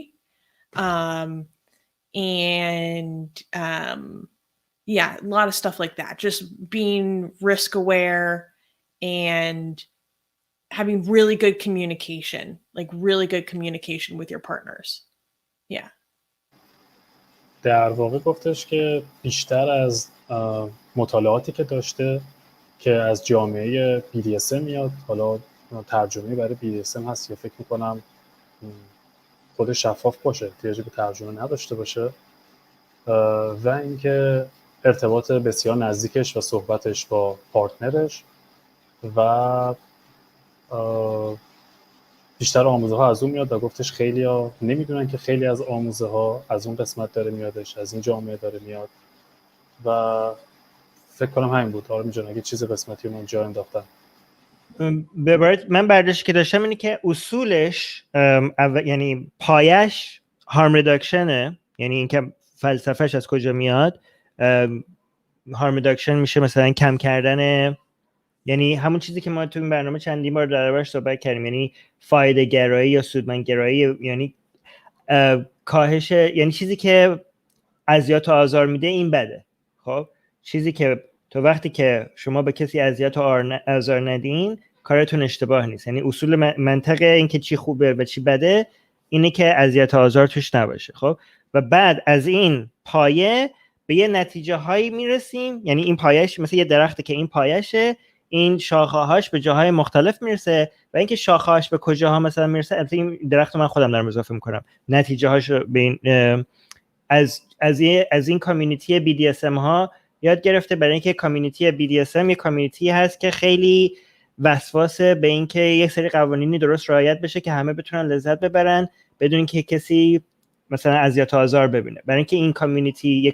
Yeah, a lot of stuff like that. Just being risk aware and having really good communication, like really good communication with your partners. Yeah. در واقع گفتش که بیشتر از مطالعاتی که داشته که از جامعه BDSM میاد، حالا ترجمه برای BDSM هست یا فکر میکنم خود شفاف باشه، احتیاجی به ترجمه نداشته باشه، و اینکه ارتباط بسیار نزدیکش و صحبتش با پارتنرش و بیشتر آموزه ها از اون میاد و گفتش خیلی ها نمیدونن که خیلی از آموزه ها از اون قسمت داره میادش، از این جامعه داره میاد و فکر کنم همین بود. آره میجون اگه چیز قسمتی من جا انداختم. من برداشتی که داشتم اینه که اصولش یعنی پایش هارم ریداکشنه، یعنی اینکه فلسفهش از کجا میاد. هارم ریداکشن میشه مثلا کم کردن، یعنی همون چیزی که ما تو این برنامه چندین بار دربارش صحبت کردیم، یعنی فایده گرایی یا سودمند گرایی، یعنی کاهش، یعنی چیزی که اذیت و آزار میده این بده. خب چیزی که تو وقتی که شما به کسی اذیت و آزار ندین کارتون اشتباه نیست. یعنی اصول منطقه این که چی خوبه و چی بده اینه که اذیت و آزار توش نباشه. خب و بعد از این پایه به یه نتیجه هایی میرسیم. یعنی این پایش مثل یه درخته که این پایشه، این شاخه هاش به جاهای مختلف میرسه و اینکه شاخه هاش به کجاها مثلا میرسه، البته این درخت من خودم دارم اضافه میکنم، نتیجه هاش به این از این کامیونیتی BDSM ها یاد گرفته، برای اینکه کامیونیتی BDSM یه کامیونیتی هست که خیلی وسواسه به اینکه یک سری قوانینی درست رعایت بشه که همه بتونن لذت ببرن بدون اینکه کسی مثلا اذیت و آزار ببینه. برای اینکه این کامیونیتی یه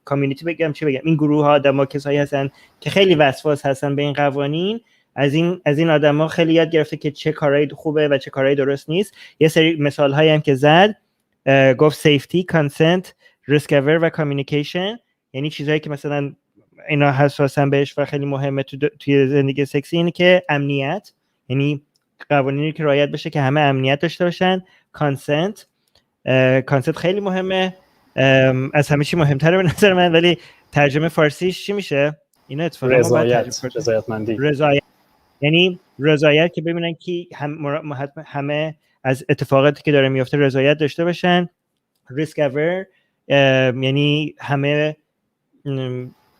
کامیونیتی بگم این گروه ها آدما کسایی هستن که خیلی وسواس هستن به این قوانین، از این آدما خیلی یاد گرفته که چه کارهایی خوبه و چه کارهایی درست نیست. یه سری مثال هایی هم که زد، گفت سیفتی، کانسنت، ریسک اور و کامیونیکیشن، یعنی چیزایی که مثلا اینا حساسن بهش و خیلی مهمه توی زندگی سکسی، اینه که امنیت، یعنی قوانینی که رعایت بشه که همه امنیت داشته باشن. کانسنت خیلی مهمه، از همه چی مهمتره به نظر من، ولی ترجمه فارسیش چی میشه؟ اینا اتفاقا رضایتمندی، رضایت، یعنی رضایت که ببینن که همه از اتفاقاتی که داره میفته رضایت داشته باشن. ریسک اور، یعنی همه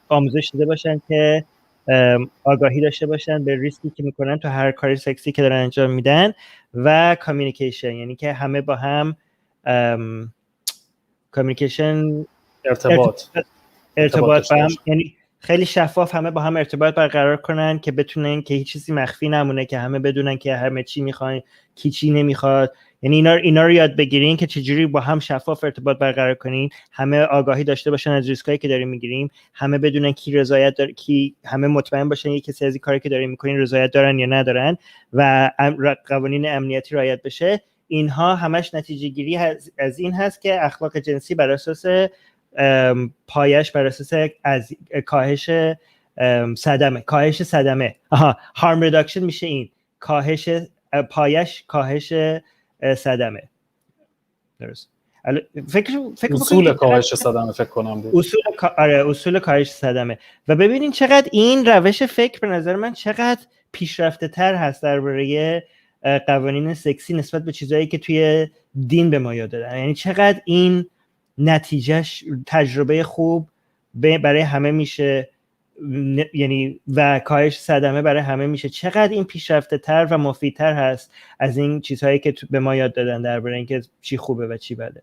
آموزش دیده باشن که آگاهی داشته باشن به ریسکی که میکنن تو هر کاری سکسی که دارن انجام میدن. و کامیونیکیشن، یعنی که همه با هم کامیونیکیشن، ارتباط با هم، یعنی خیلی شفاف همه با هم ارتباط برقرار کنن که بتونن که هیچ چیزی مخفی نمونه، که همه بدونن که همه چی میخوان، کی چی نمیخواد. یعنی اینا رو یاد بگیرین که چجوری با هم شفاف ارتباط برقرار کنین، همه آگاهی داشته باشن از ریسکایی که داریم میگیریم، همه بدونن کی رضایت داره، کی همه مطمئن باشن یک کسی از این کاری که داریم میکنین رضایت دارن یا ندارن و قوانین امنیتی رعایت بشه. اینها همش نتیجه گیری از این هست که اخلاق جنسی بر اساس پایش بر اساس از کاهش صدمه harm reduction میشه، این کاهش پایش کاهش صدمه. درست. فکر اصول کاهش صدمه فکر کنم بود. اصول کاهش صدمه. و ببینین چقدر این روش فکر به نظر من چقدر پیشرفته تر هست درباره قوانین سکسی نسبت به چیزایی که توی دین به ما یاد دادن. یعنی چقدر این نتیجهش تجربه خوب برای همه میشه، یعنی و کاهش صدمه برای همه میشه. چقدر این پیشرفته تر و مفیدتر هست از این چیزهایی که به ما یاد دادن درباره اینکه چی خوبه و چی بده.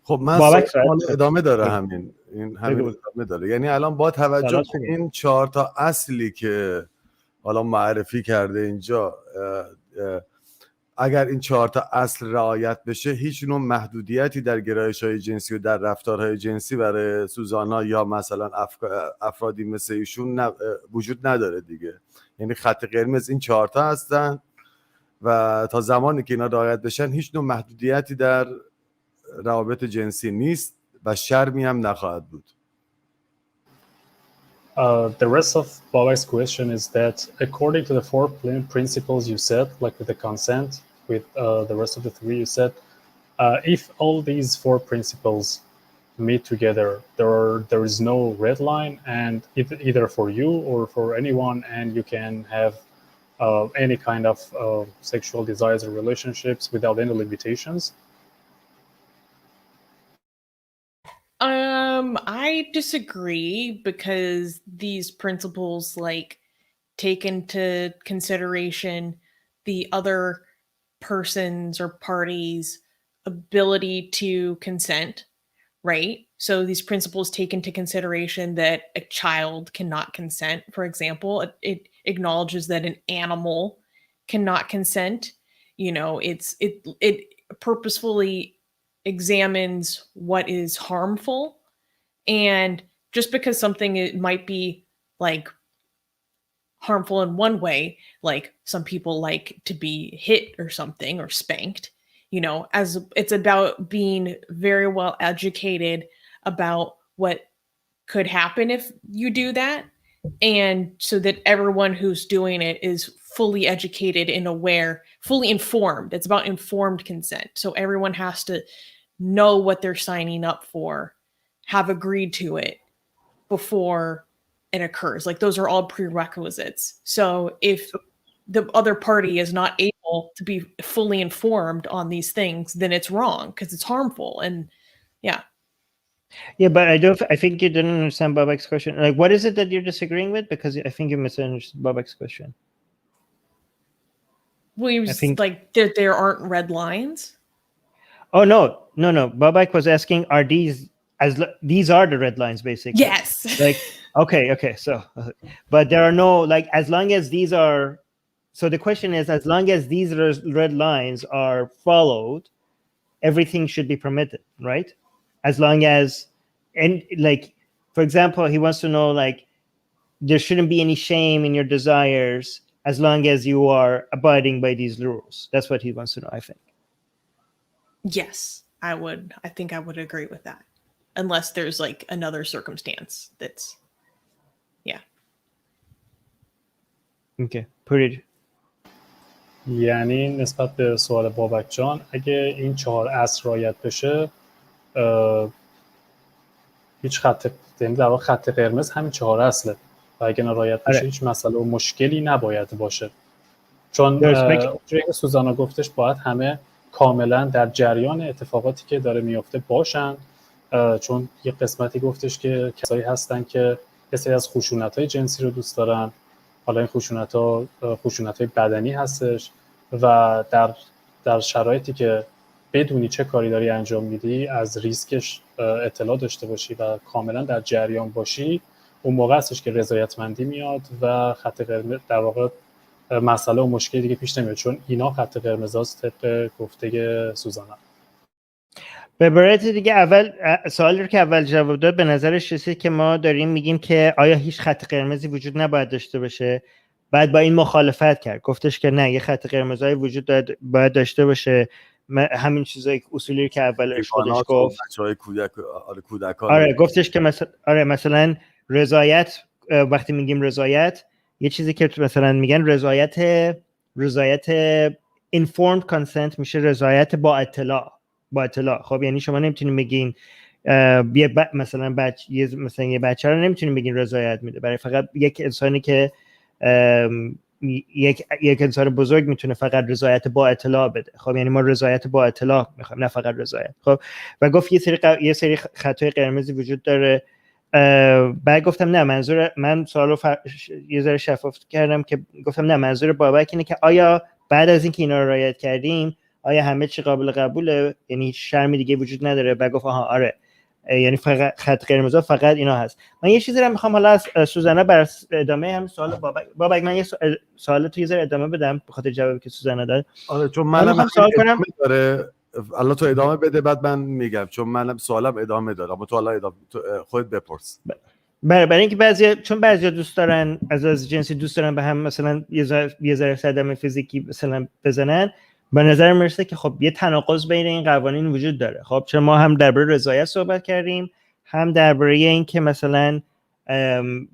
خب من بابک ادامه داره همین ادامه داره. یعنی الان با توجه به این 4 تا اصلی که حالا معرفی کرده اینجا، اگر این 4 تا اصل رعایت بشه هیچ نوع محدودیتی در گرایش‌های جنسی و در رفتارهای جنسی برای سوزانا یا مثلا افرادی مثل ایشون وجود نداره دیگه. یعنی خط قرمز این 4 تا هستن و تا زمانی که اینا رعایت بشن هیچ نوع محدودیتی در روابط جنسی نیست و شرمی هم نخواهد بود. The rest of Babak's question is that according to the 4 principles you said, like with the consent, with the rest of the 3 you said, if all these 4 principles meet together, there is no red line, and either for you or for anyone, and you can have any kind of sexual desires or relationships without any limitations. I disagree, because these principles like take into consideration the other person's or party's ability to consent, right? So these principles take into consideration that a child cannot consent. For example, it acknowledges that an animal cannot consent. You know, it purposefully examines what is harmful. And just because something might be like harmful in one way, like some people like to be hit or something or spanked, you know, as it's about being very well educated about what could happen if you do that, and so that everyone who's doing it is fully educated and aware, fully informed. It's about informed consent. So everyone has to know what they're signing up for, have agreed to it before it occurs. Like those are all prerequisites. So if the other party is not able to be fully informed on these things, then it's wrong because it's harmful. And Yeah. Yeah, but I think you didn't understand Babak's question. Like, what is it that you're disagreeing with? Because I think you misunderstood Babak's question. Well, you I was think. like there aren't red lines. Oh no. Babak was asking, are these these are the red lines basically? Yes. Like, okay. So, but there are no, like, as long as these are. So the question is, as long as these red lines are followed, everything should be permitted, right? As long as, and like, for example, he wants to know, like, there shouldn't be any shame in your desires as long as you are abiding by these rules. That's what he wants to know, I think. Yes, I would. I think I would agree with that, unless there's like another circumstance that's, yeah. Okay, put it. یعنی نسبت به سوال بابک جان، اگه این 4 اصل رعایت بشه هیچ خط، یعنی در واقع خط قرمز همین 4 اصله و اگه رعایت بشه هیچ مسئله و مشکلی نباید باشه. چون اونجوری که سوزانا گفتش باید همه کاملا در جریان اتفاقاتی که داره میفته باشن، چون یه قسمتی گفتش که کسایی هستن که یه سری از خشونت‌های جنسی رو دوست دارن، حالا این خشونت‌های بدنی هستش و در شرایطی که بدونی چه کاری داری انجام میدی از ریسکش اطلاع داشته باشی و کاملا در جریان باشی، اون موقع هستش که رضایتمندی میاد و خط قرمز در واقع مسئله و مشکلی دیگه پیش نمیاد، چون اینا خط قرمزاست طبق گفته سوزانا. به عبارت دیگه، اول سوالی رو که اول جواب داد به نظرش رسید که ما داریم میگیم که آیا هیچ خط قرمزی وجود نباید داشته باشه. بعد با این مخالفت کرد، گفتش که نه، یه خط قرمزایی وجود باید داشته باشه. همین چیزایی اصولی که اولش خودش گفت، بچهای کودکان. آره، گفتش که مثلا رضایت، وقتی میگیم رضایت، یه چیزی که مثلا میگن رضایت informed consent میشه رضایت با اطلاع. خب یعنی شما نمیتونید بگین مثلا یه بچه رو نمیتونید بگین رضایت میده، برای فقط یک انسانی که یک انسان بزرگ میتونه فقط رضایت با اطلاع بده. خب یعنی ما رضایت با اطلاع میخوایم، نه فقط رضایت. خب و گفت یه سری خطای قرمزی وجود داره. بعد گفتم نه، من سوالو یه ذره شفاف کردم که گفتم نه، منظور بابک اینه که آیا بعد از اینکه اینا رو رعایت کردیم آیا همه چی قابل قبوله، یعنی هیچ شرمی دیگه وجود نداره. بعد گفت آها آره، یعنی فقط خط قرمزا فقط اینا هست. من یه چیزی رو میخوام حالا از سوزانا برای ادامه هم سوال بابک من یه سوال تو یه ذره ادامه بدم به خاطر جوابی که سوزانا داد. آره، چون منم سوال کنم داره. الان تو ادامه بده بعد من میگم، چون منم سوالم ادامه داره. اما تو حالا خودت بپرس. برای اینکه بعضیا دوست دارن از جنسی دوست دارن به هم مثلا یه ذره صدمه فیزیکی مثلا بزنن. به نظر میرسه که خب یه تناقض بین این قوانین وجود داره. خب چون ما هم درباره رضایت صحبت کردیم، هم درباره این که مثلا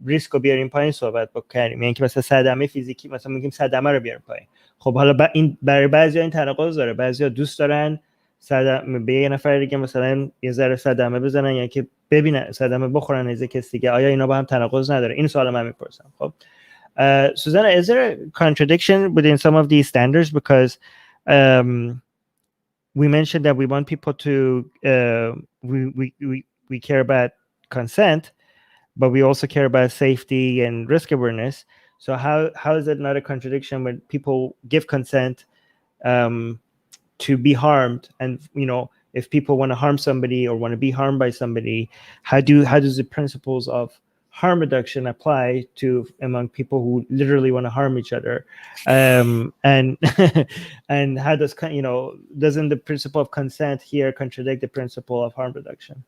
ریسک رو بیاریم پایین صحبت بکنیم، یعنی که مثلا صدمه فیزیکی، مثلا میگیم صدمه رو بیاریم پایین. خب حالا این برای بعضیا این تناقض داره. بعضیا دوست دارن به یه نفر دیگه مثلا یه ذره صدمه بزنن، یعنی که ببینن صدمه بخورن از کسی دیگه. آیا اینا با هم تناقض نداره؟ این سوال من میپرسم. خب Susanna, is there a contradiction within some of these standards? Because we mentioned that we want people to we care about consent, but we also care about safety and risk awareness. So how is it not a contradiction when people give consent to be harmed, and if people want to harm somebody or want to be harmed by somebody, how does the principles of harm reduction apply to among people who literally want to harm each other? And and how does doesn't the principle of consent here contradict the principle of harm reduction?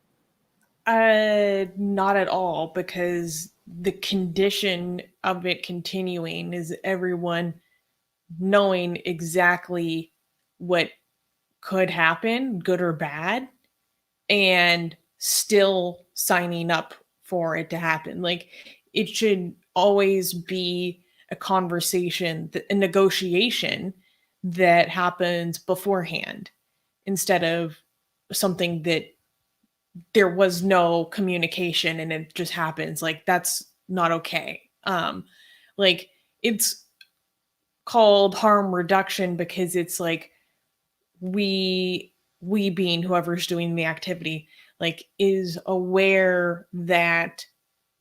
Not at all, because the condition of it continuing is everyone knowing exactly what could happen, good or bad, and still signing up for it to happen. Like, it should always be a conversation, a negotiation that happens beforehand, instead of something that there was no communication and it just happens. Like, that's not okay. Like, it's called harm reduction because it's like we being whoever's doing the activity, like is aware that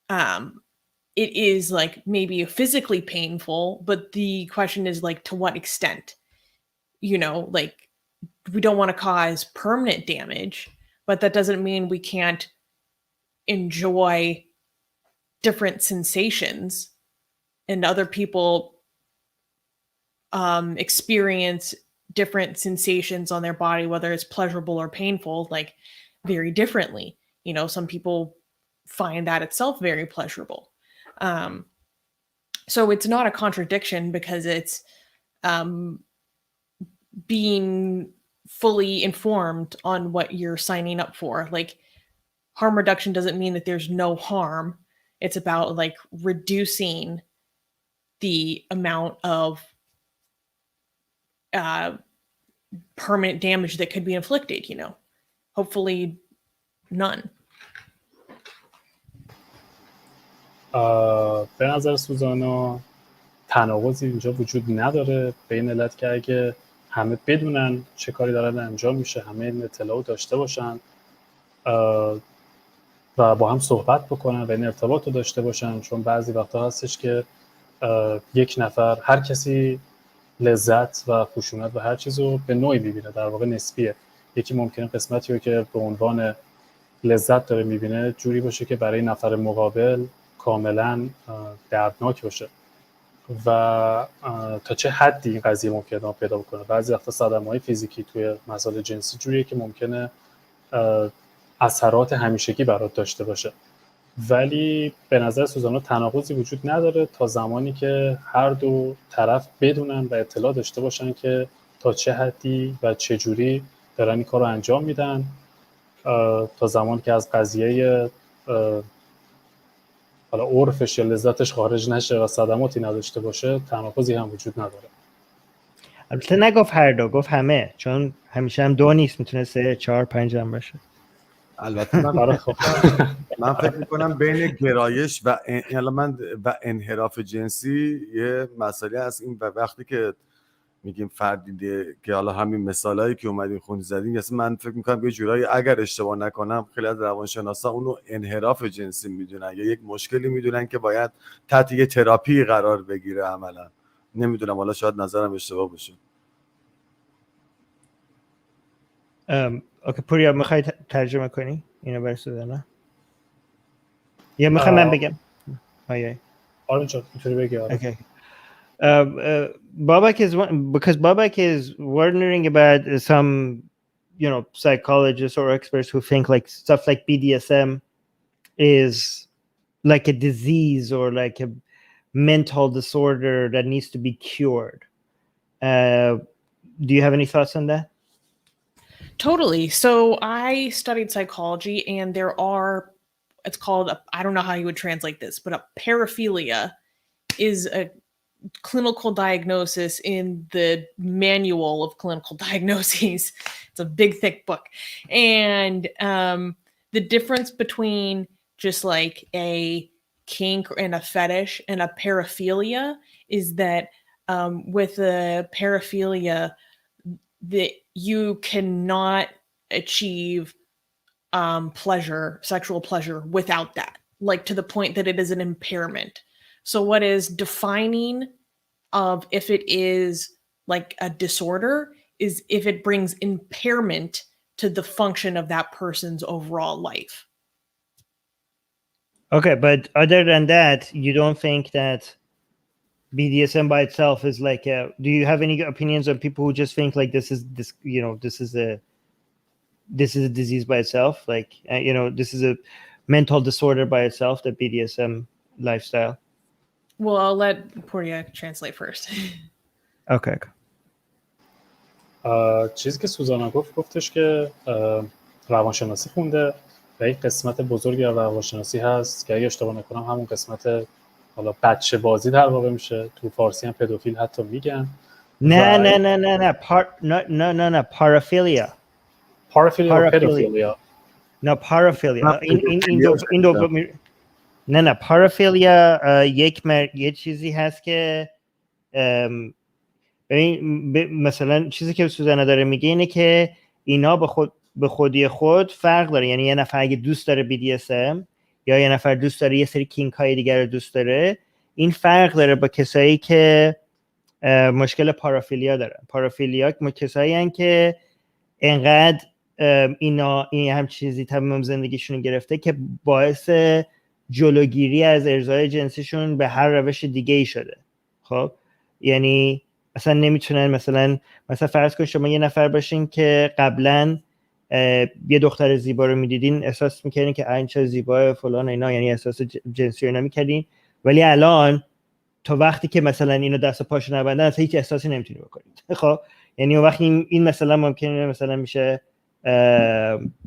it is like maybe physically painful, but the question is like to what extent, you know, like we don't want to cause permanent damage, but that doesn't mean we can't enjoy different sensations, and other people experience different sensations on their body, whether it's pleasurable or painful, like very differently. You know, some people find that itself very pleasurable. So it's not a contradiction because it's being fully informed on what you're signing up for. Like harm reduction doesn't mean that there's no harm. It's about like reducing the amount of permanent damage that could be inflicted, you know, hopefully none. به نظر سوزانا تناقضی اینجا وجود نداره به این علت که اگه همه بدونن چه کاری دارن انجام میشه، همه این اطلاع داشته باشن و با هم صحبت بکنن و این ارتباط رو داشته باشن، چون بعضی وقتا هستش که یک نفر، هر کسی لذت و خشونت و هر چیز رو به نوعی میبینه، در واقع نسبیه. یکی ممکنه قسمتی رو که به عنوان لذت داره میبینه جوری باشه که برای نفر مقابل کاملا دردناک باشه و تا چه حدی این قضیه ممکنه ادامه پیدا بکنه. بعضی وقتا صدمه‌های فیزیکی توی مسائل جنسی جوریه که ممکنه اثرات همیشگی برات داشته باشه. ولی به نظر سوزانا تناقضی وجود نداره تا زمانی که هر دو طرف بدونن و اطلاع داشته باشن که تا چه حدی و چه جوری دارن این کار رو انجام میدن، تا زمانی که از قضیه حالا عرفش یا لذتش خارج نشه و صدماتی نداشته باشه، تناقضی هم وجود نداره. البته نگفت هر دو، گفت همه، چون همیشه هم دو نیست، میتونه 3 4 5 هم باشه. البته من فکر میکنم بین گرایش و انحراف جنسی یه مسئله هست. این وقتی که میگیم فردی که حالا همین مثالایی که اومدین خون زدین، من فکر میکنم یه جورایی اگر اشتباه نکنم خیلی از روانشناسا اونو انحراف جنسی میدونن یا یک مشکلی میدونن که باید تحت یه تراپی قرار بگیره عملا. نمیدونم، حالا شاید نظرم اشتباه باشه. اوکی پوریا میخوای ترجمه کنی اینو برای سوزانا یا میخوای من بگم؟ آره چون میتونی بگی. Okay. Bobak is wondering about some, you know, psychologists or experts who think like stuff like BDSM is like a disease or like a mental disorder that needs to be cured. Do you have any thoughts on that? Totally. So I studied psychology, and there are, it's called, I don't know how you would translate this, but a paraphilia is a clinical diagnosis in the manual of clinical diagnoses. It's a big, thick book. And the difference between just like a kink and a fetish and a paraphilia is that with a paraphilia, that you cannot achieve pleasure, sexual pleasure without that, like to the point that it is an impairment. So what is defining of if it is like a disorder is if it brings impairment to the function of that person's overall life. Okay, but other than that, you don't think that BDSM by itself is like a, do you have any opinions on people who just think like this is a disease by itself, like you know, this is a mental disorder by itself, the BDSM lifestyle? Well, I'll let Portia translate first. Okay. چیزی که سوزانا گفتش که روانشناسی خونده و یک قسمت بزرگی از روانشناسی هست که اگه اشتباه نکنم همون قسمت حالا بچه بازی در واقع میشه، تو فارسی هم پدوفیل حتی میگن. نه paraphilia. Paraphilia. نه paraphilia. این دو نه paraphilia یه چیزی هست که مثلا چیزی که سوزانا داره میگه اینه که اینا به خود به خودی خود فرق داره. یعنی یه نفر اگه دوست داره BDSM یا یه نفر دوست داره یه سری کینک های دیگر رو دوست داره، این فرق داره با کسایی که مشکل پارافیلیا دارن. پارافیلیا کسایی هستن که انقدر این هم چیزی تمام زندگیشون گرفته که باعث جلوگیری از ارضای جنسیشون به هر روش دیگه ای شده. خب یعنی اصلا نمیتونن مثلا فرض کنید شما یه نفر باشین که قبلا یه دختر زیبا رو میدیدین احساس میکردین که این چه زیبا فلان اینا، یعنی احساس جنسی رو نمیکردین، ولی الان تا وقتی که مثلا اینو دست و پاشو نبندن اصلا هیچ احساسی نمیتونی بکنید. خب یعنی اون وقت این مثلا ممکنه مثلا میشه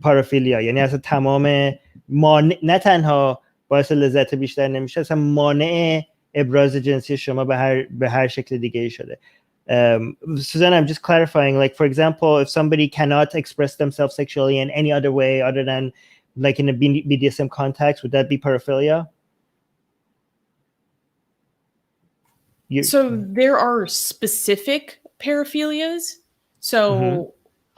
پارافیلیا، یعنی اصلا تمام نه تنها باعث لذت بیشتر نمیشه، اصلا مانع ابراز جنسی شما به هر شکل دیگه ای شده. Susanna, I'm just clarifying, like for example, if somebody cannot express themselves sexually in any other way other than like in a BDSM context, would that be paraphilia? So there are specific paraphilias. So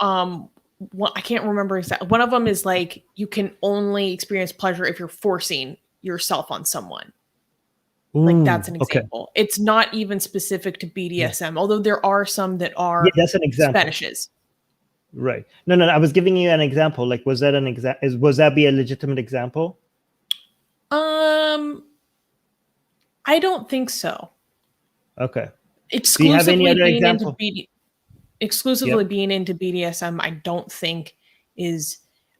I can't remember exactly. One of them is like you can only experience pleasure if you're forcing yourself on someone. Like that's an example. Okay. It's not even specific to BDSM, although there are some that are that's an example. fetishes. Right. No, I was giving you an example. Like, was that an example? Was that be a legitimate example? I don't think so. Okay. Exclusively being into BDSM, I don't think is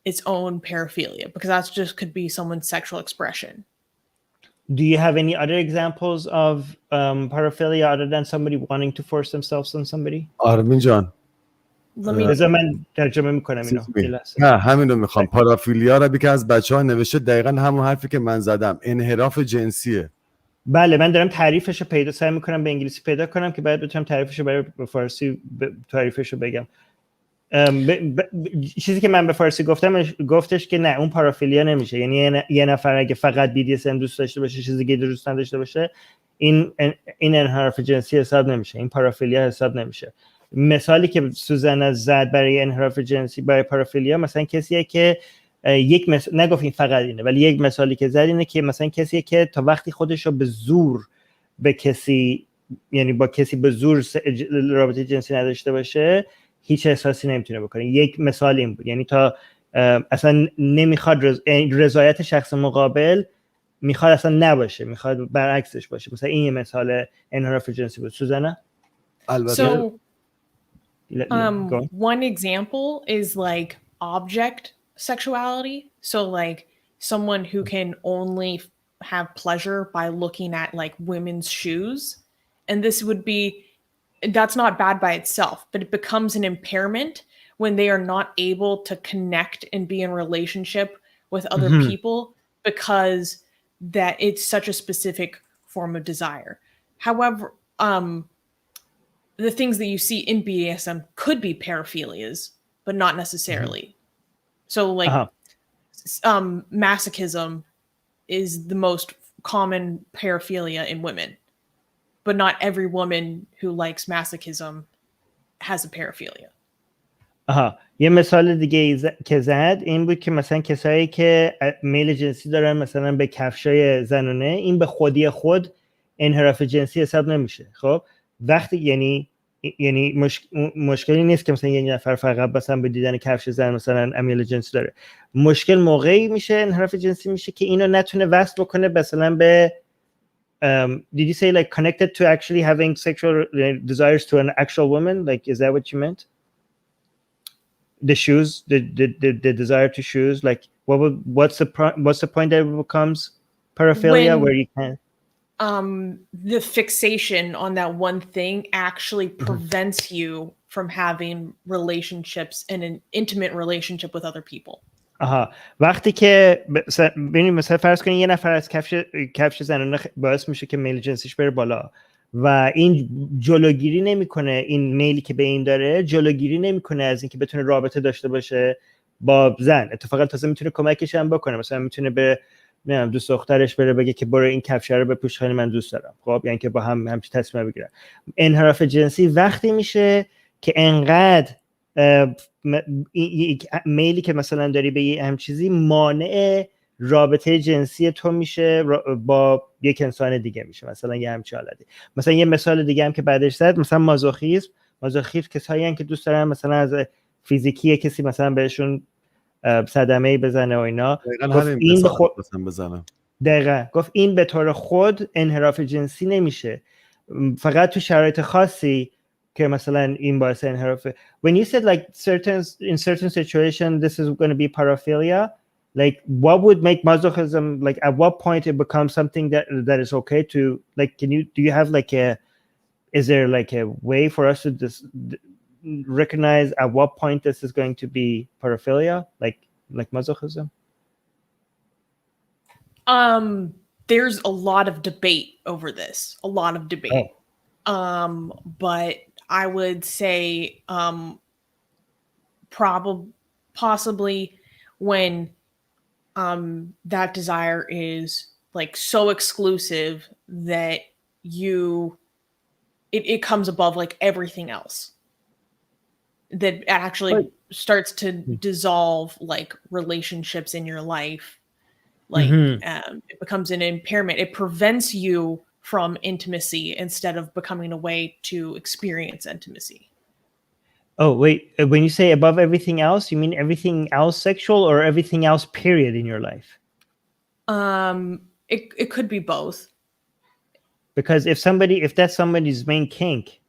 its own paraphilia, because that's just could be someone's sexual expression. Do you have any other examples of paraphilia other than somebody wanting to force themselves on somebody? آرمین جان بذار من ترجمه میکنم اینو. نه همینو میخوام. پارافیلیا رو که از بچه‌ها نوشته دقیقاً همون حرفی که من زدم، انحراف جنسیه. بله من دارم تعریفش رو سعی میکنم به انگلیسی پیدا کنم که بعد بتونم تعریفش رو برای فارسی تعریفش رو بگم. چیزی که من به فارسی گفتش که نه اون پارافیلیا نمیشه. یعنی یه نفر اگه فقط BDSM دوست داشته باشه چیزی دیگه دوست نداشته باشه این انحراف جنسی حساب نمیشه، این پارافیلیا حساب نمیشه. مثالی که سوزانا زد برای انحراف جنسی برای پارافیلیا مثلا کسیه که نگفت این فقط اینه، ولی یک مثالی که زد اینه که مثلا کسیه که تا وقتی خودش رو به زور به کسی، یعنی با کسی به زور رابطه جنسی نداشته باشه هیچ احساسی نمیتونه بکنه. یک مثال این بود، یعنی تا اصلا نمیخواد رضایت شخص مقابل میخواد اصلا نباشه، میخواد برعکسش باشه. مثلا این یه مثال انحراف جنسی بود. سوزانا؟ So one example is like object sexuality. So like someone who can only have pleasure by looking at like women's shoes, and this would be, that's not bad by itself, but it becomes an impairment when they are not able to connect and be in relationship with other people because that it's such a specific form of desire. However, the things that you see in BDSM could be paraphilias, but not necessarily. So like masochism is the most common paraphilia in women, but not every woman who likes masochism has a paraphilia. یه مثال دیگه که زد این بود که مثلا کسایی که میل جنسی دارن مثلا به کفشای زنانه، این به خودی خود انحراف جنسی حساب نمیشه. خب وقتی یعنی مشکلی نیست که مثلا یه نفر فقط مثلا به دیدن کفش زن مثلا میل جنسی داره. مشکل موقعی میشه انحراف جنسی میشه که اینو نتونه وصل بکنه مثلا به did you say like connected to actually having sexual desires to an actual woman? Like, is that what you meant? The shoes, the desire to shoes. Like, what's the point that it becomes paraphilia where you can? The fixation on that one thing actually prevents you from having relationships and an intimate relationship with other people. وقتی که ببینید مثلا فرض کنید یه نفر از کفش زنانه باعث میشه که میل جنسیش بره بالا و این جلوگیری نمیکنه، این میلی که به این داره جلوگیری نمیکنه از اینکه بتونه رابطه داشته باشه با زن. اتفاقا تازه میتونه کمکش هم بکنه. مثلا میتونه به دوست دخترش بره بگه که برو این کفش رو بپوش خیلی من دوست دارم. خب یعنی که با همچین تصمیم بگیرن. انحراف جنسی وقتی میشه که انقدر میلی که مثلا داری به یه هم چیزی مانع رابطه جنسی تو میشه با یک انسان دیگه میشه، مثلا یه همچین حالتی. مثلا یه مثال دیگه هم که بعدش زد، مثلا مازوخیسم کسایی هستن که دوست دارن مثلا از فیزیکی کسی مثلا بهشون صدمه‌ای بزنه و اینا. گفت این بزنم. دقیقاً گفت این به طور خود انحراف جنسی نمیشه، فقط تو شرایط خاصی که مثلا این باعث انحرافه. When you said like in certain situation this is going to be paraphilia, like what would make masochism, like at what point it becomes something that is okay to, like, do you have like is there like a way for us to recognize at what point this is going to be paraphilia, like masochism? There's a lot of debate over this, but I would say possibly when that desire is like so exclusive that it comes above like everything else, that actually starts to dissolve like relationships in your life. Like it becomes an impairment. It prevents you from intimacy instead of becoming a way to experience intimacy. Oh, wait. When you say above everything else, you mean everything else sexual or everything else period in your life? It could be both. Because if that's somebody's main kink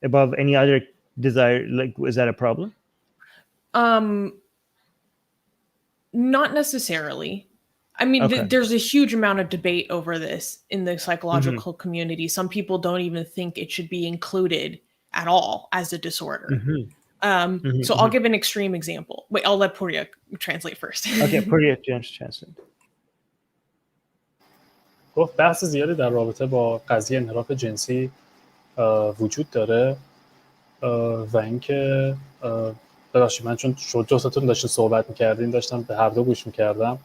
above any other desire, like, is that a problem? Not necessarily. I mean, there's a huge amount of debate over this in the psychological community. Some people don't even think it should be included at all as a disorder. So I'll give an extreme example. Wait, I'll let Purya translate first. Okay, Purya, translate. گفت بحث زیادی در رابطه با قضیه انحراف جنسی وجود داره و اینکه ببخشید من چون جفتتون داشتین صحبت می‌کردین داشتم به هر دو گوش می‌کردم.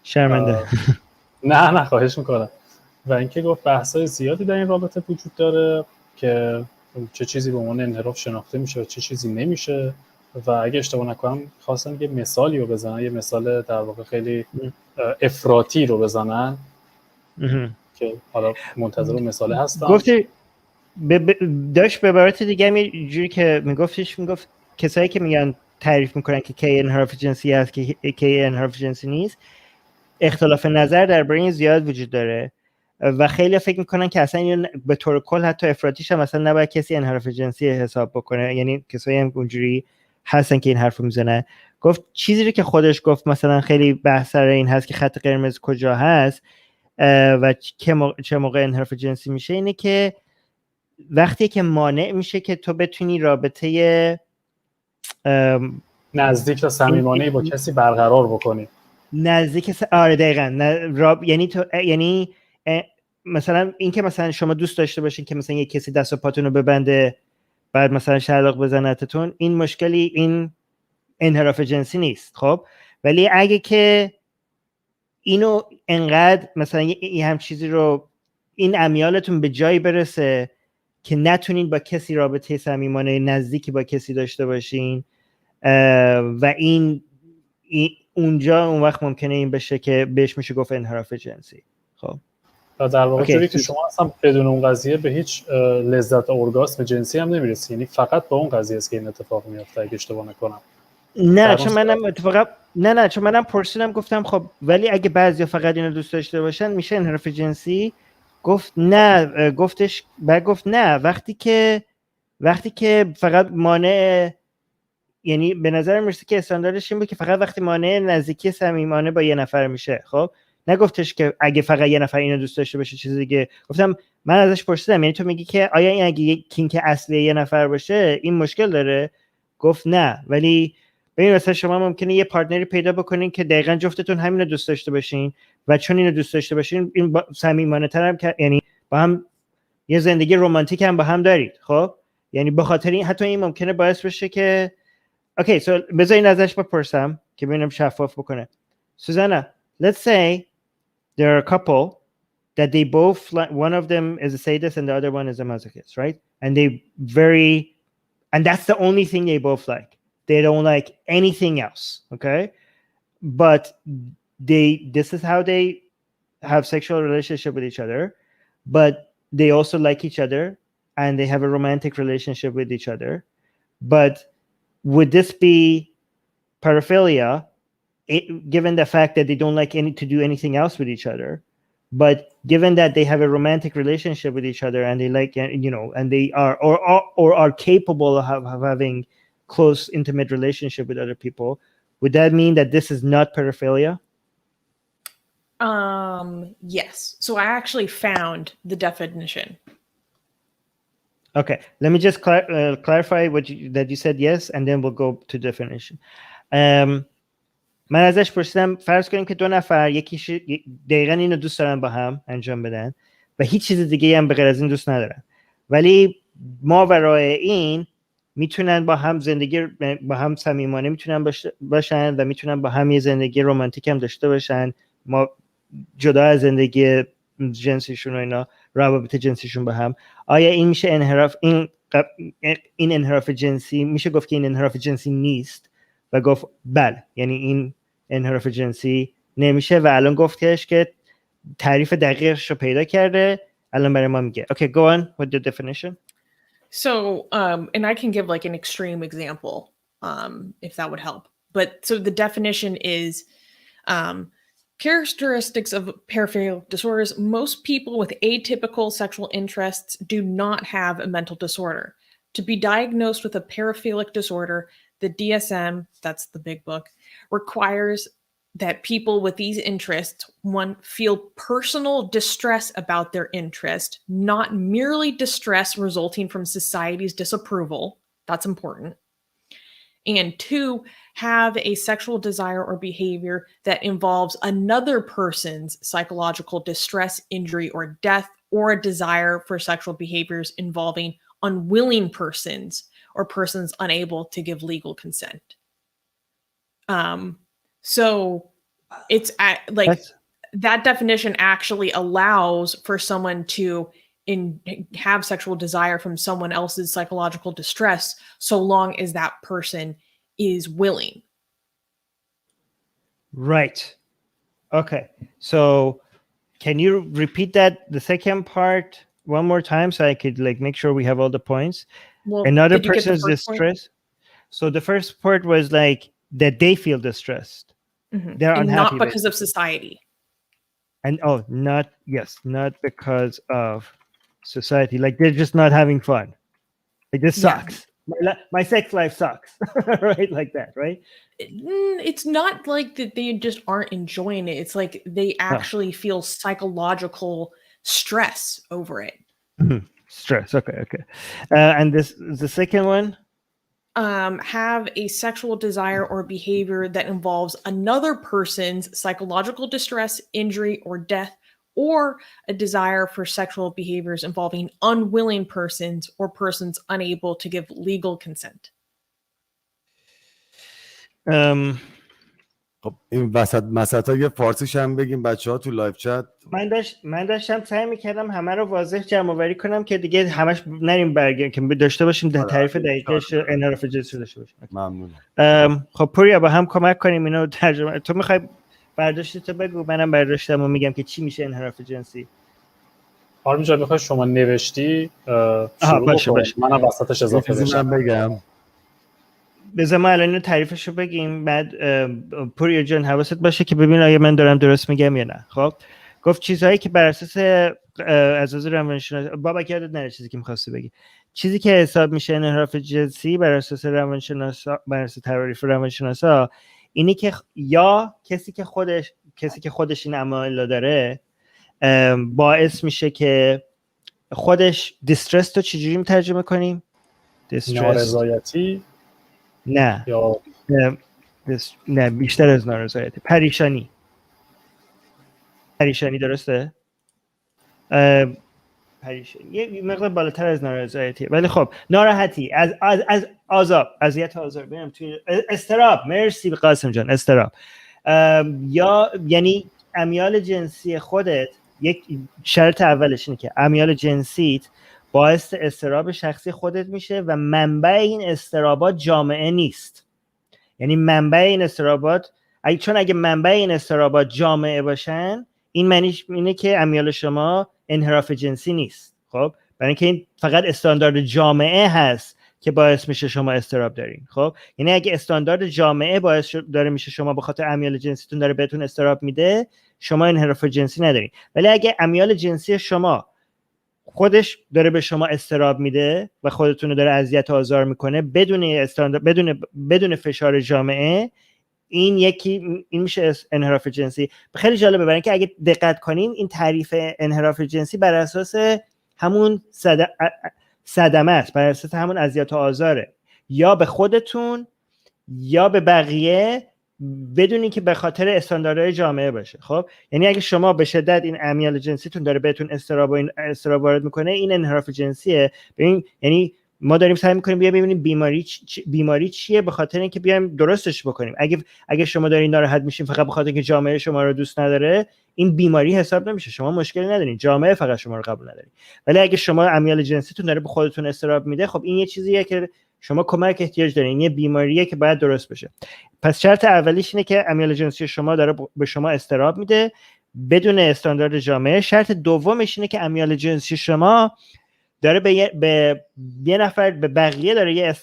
شرمنده. نه خواهش میکنم. و اینکه گفت بحث‌های زیادی در این رابطه وجود داره که چه چیزی به عنوان انحراف شناخته میشه و چه چیزی نمیشه. و اگه اشتباه نکنم خواستم یه مثالی رو بزنن، یه مثال در واقع خیلی افراطی رو بزنن که حالا منتظر مثال هستم. گفتی داشت به عبارت دیگه یه جوری که میگفت کسایی که میگن تعریف میکنن که کی انحراف جنسی هست که کی انحراف جنسی نیست، اختلاف نظر درباره زیاد وجود داره و خیلی فکر میکنن که اصلا اینو به طور کل حتی افراطیش هم اصلا نباید کسی انحراف جنسی حساب بکنه. یعنی کسایی هم اونجوری هستن که این حرفو میزنن. گفت چیزی رو که خودش گفت مثلا خیلی بحث سر این هست که خط قرمز کجا هست و چه موقع انحراف جنسی میشه، اینه که وقتی که مانع میشه که تو بتونی رابطه نزدیک و صمیمانه با کسی برقرار بکنی. آره دقیقاً. یعنی مثلا این که مثلا شما دوست داشته باشین که مثلا یه کسی دست و پاتون رو ببنده بعد مثلا شلاق بزنتتون، این مشکلی، این انحراف جنسی نیست. خب ولی اگه که اینو انقدر مثلا یه هم چیزی رو این امیالتون به جایی برسه که نتونین با کسی رابطه صمیمانه نزدیکی با کسی داشته باشین و این اونجا اون وقت ممکنه این بشه که بهش میشه گفت انحراف جنسی. خب و در واقع جوری که شما اصلا بدون اون قضیه به هیچ لذت ارگاسم جنسی هم نمیرسی، یعنی فقط با اون قضیه است که این اتفاق میفته اگه اشتباه نکنم. نه چون منم اتفاقا نه چون منم پرسیدم گفتم خب ولی اگه بعضیا فقط اینو دوست داشته باشن میشه انحراف جنسی؟ گفت نه. گفت نه وقتی که فقط مانع، یعنی به نظر میرسه که استانداردش این بود که فقط وقتی مانع نزدیکی صمیمانه با یه نفر میشه. خب نگفتش که اگه فقط یه نفر اینو دوست داشته باشه چیز دیگه. گفتم من ازش پرسیدم یعنی تو میگی که آیا این اگه کینک اصلی یه نفر باشه این مشکل داره؟ گفت نه. ولی ببین مثلا شما ممکنه یه پارتنری پیدا بکنین که دقیقاً جفتتون همینو دوست داشته باشین و چون اینو دوست داشته باشین این صمیمانه‌تر هم که یعنی با هم یه زندگی رمانتیک هم با هم دارید. خب یعنی به خاطر این حتی این ممکنه باعث بشه که اوکی بذارین ازش بپرسم که ببینم شفاف بکنه. سوزانا, let's say there are a couple that they both, one of them is a sadist and the other one is a masochist, right? And they very and that's the only thing they both like. They don't like anything else, okay? But this is how they have sexual relationship with each other, but they also like each other and they have a romantic relationship with each other. But would this be paraphilia, given the fact that they don't like to do anything else with each other, but given that they have a romantic relationship with each other and they like, and they are or are capable of having close, intimate relationship with other people, would that mean that this is not paraphilia? Yes. So I actually found the definition. Okay, let me just clarify that you said yes, and then we'll go to definition. من ازش پرسیدم فرض کنیم که دو نفر یکیش دقیقاً اینو دوست دارن با هم انجام بدن و هیچ چیز دیگه هم به غیر از این دوست ندارن، ولی ماورای این میتونن با هم زندگی با هم صمیمانه میتونن باشن و میتونن با هم یه زندگی رمانتیک هم داشته باشن، ما جدا از زندگی جنسیشون و اینا، روابط جنسیشون با هم. آیا این میشه انحراف؟ این انحراف جنسی میشه گفت که این انحراف جنسی نیست؟ و گفت بله، یعنی این انحراف جنسی نمیشه و الان گفتش که تعریف دقیقش رو پیدا کرده، الان برای ما میگه. Okay, go on with the definition. So, and I can give like an extreme example, if that would help. But so the definition is characteristics of peripheral disorders. Most people with atypical sexual interests do not have a mental disorder. To be diagnosed with a paraphilic disorder, the DSM, that's the big book, requires that people with these interests, one, feel personal distress about their interest, not merely distress resulting from society's disapproval. That's important. And two, have a sexual desire or behavior that involves another person's psychological distress, injury, or death, or a desire for sexual behaviors involving unwilling persons or persons unable to give legal consent. So it's that definition actually allows for someone to have sexual desire from someone else's psychological distress, so long as that person is willing. Right. Okay. So can you repeat the second part one more time so I could make sure we have all the points? Well, another person's distress. So the first part was that they feel distressed. Mm-hmm. They're and unhappy. Not because of society. And not because of society. They're just not having fun. This sucks. My sex life sucks. Right? Like that, right? It's not like that they just aren't enjoying it. It's like they actually feel psychological stress over it. Mm-hmm. Stress. Okay. And this is the second one. Have a sexual desire or behavior that involves another person's psychological distress, injury, or death, or a desire for sexual behaviors involving unwilling persons or persons unable to give legal consent. خب این وسطا یه فارسیش هم بگیم بچه‌ها تو لایو چت. من داشتم سعی می‌کردم همه رو واضح جمع‌آوری کنم که دیگه همش نریم برگردیم که داشته باشیم تعریف دقیقش انحراف جنسی داشته باشیم. ممنونم. خب پوریا با هم کمک کنیم اینو ترجمه. تو می‌خوای برداشتتو بگو، منم برداشتم و میگم که چی میشه انحراف جنسی. آرمین جان می‌خوای شما نوشتی باشه. منم وسطش اضافه بشم. بگم. بذار ما الان تعریفشو بگیم، بعد پوریا جان حواست باشه که ببین آیا من دارم درست میگم یا نه. خب گفت چیزهایی که بر اساس اساس روانشناسی، بابک یادت نره چیزی که می‌خواستی بگی، چیزی که حساب میشه انحراف جنسی بر اساس روانشناسا، بر اساس تعریف روانشناسا، اینی که یا کسی که خودش این عوامل داره باعث میشه که خودش دیسترس رو چجوری ترجمه کنیم؟ نارضایتی؟ نه یا نه بیشتر از نارضایتی، پریشانی درسته؟ پریشانی یه مقدار بالاتر از نارضایتی، ولی خب ناراحتی، از عذاب، اذیت، آزار، ببینم توی اضطراب. مرسی قاسم جان. اضطراب یا یعنی امیال جنسی خودت، یک شرط اولش اینه که امیال جنسیت باعث اضطراب شخصی خودت میشه و منبع این اضطرابات جامعه نیست. یعنی منبع این اضطرابات چون اگه منبع این اضطرابات جامعه باشن، این معنیش اینه که امیال شما انحراف جنسی نیست. خب برای اینکه این فقط استاندارد جامعه هست که باعث میشه شما اضطراب دارین. خب یعنی اگه استاندارد جامعه باعث داره میشه شما به خاطر امیال جنسیتون داره بهتون اضطراب میده، شما انحراف جنسی ندارین. ولی اگه امیال جنسی شما خودش داره به شما اضطراب میده و خودتون رو داره اذیت و آزار میکنه بدون فشار جامعه، این میشه انحراف جنسی. خیلی جالبه برای اینکه اگه دقت کنیم این تعریف انحراف جنسی بر اساس همون صدمه است، بر اساس همون اذیت و آزاره، یا به خودتون یا به بقیه، بدون اینکه به خاطر استانداردهای جامعه باشه. خب یعنی اگه شما به شدت این امیال جنسیتون داره بهتون استراب وارد میکنه، این انحراف جنسیه. ببین یعنی ما داریم سعی میکنیم ببینیم بیماری چیه، به خاطر اینکه بیایم درستش بکنیم. اگه شما دارین ناراحت میشین فقط به خاطر اینکه جامعه شما رو دوست نداره، این بیماری حساب نمیشه. شما مشکلی ندارین، جامعه فقط شما رو قبول نداره. ولی اگه شما امیال جنسیتون داره به خودتون استراب میده، خب این یه چیزیه که شما کمک احتیاج دارین، این یه بیماریه که باید درست بشه. پس شرط اولیش اینه که امیال جنسی شما داره به شما استراب میده بدون استاندارد جامعه. شرط دومش اینه که امیال جنسی شما داره به یه نفر، به بقیه داره یه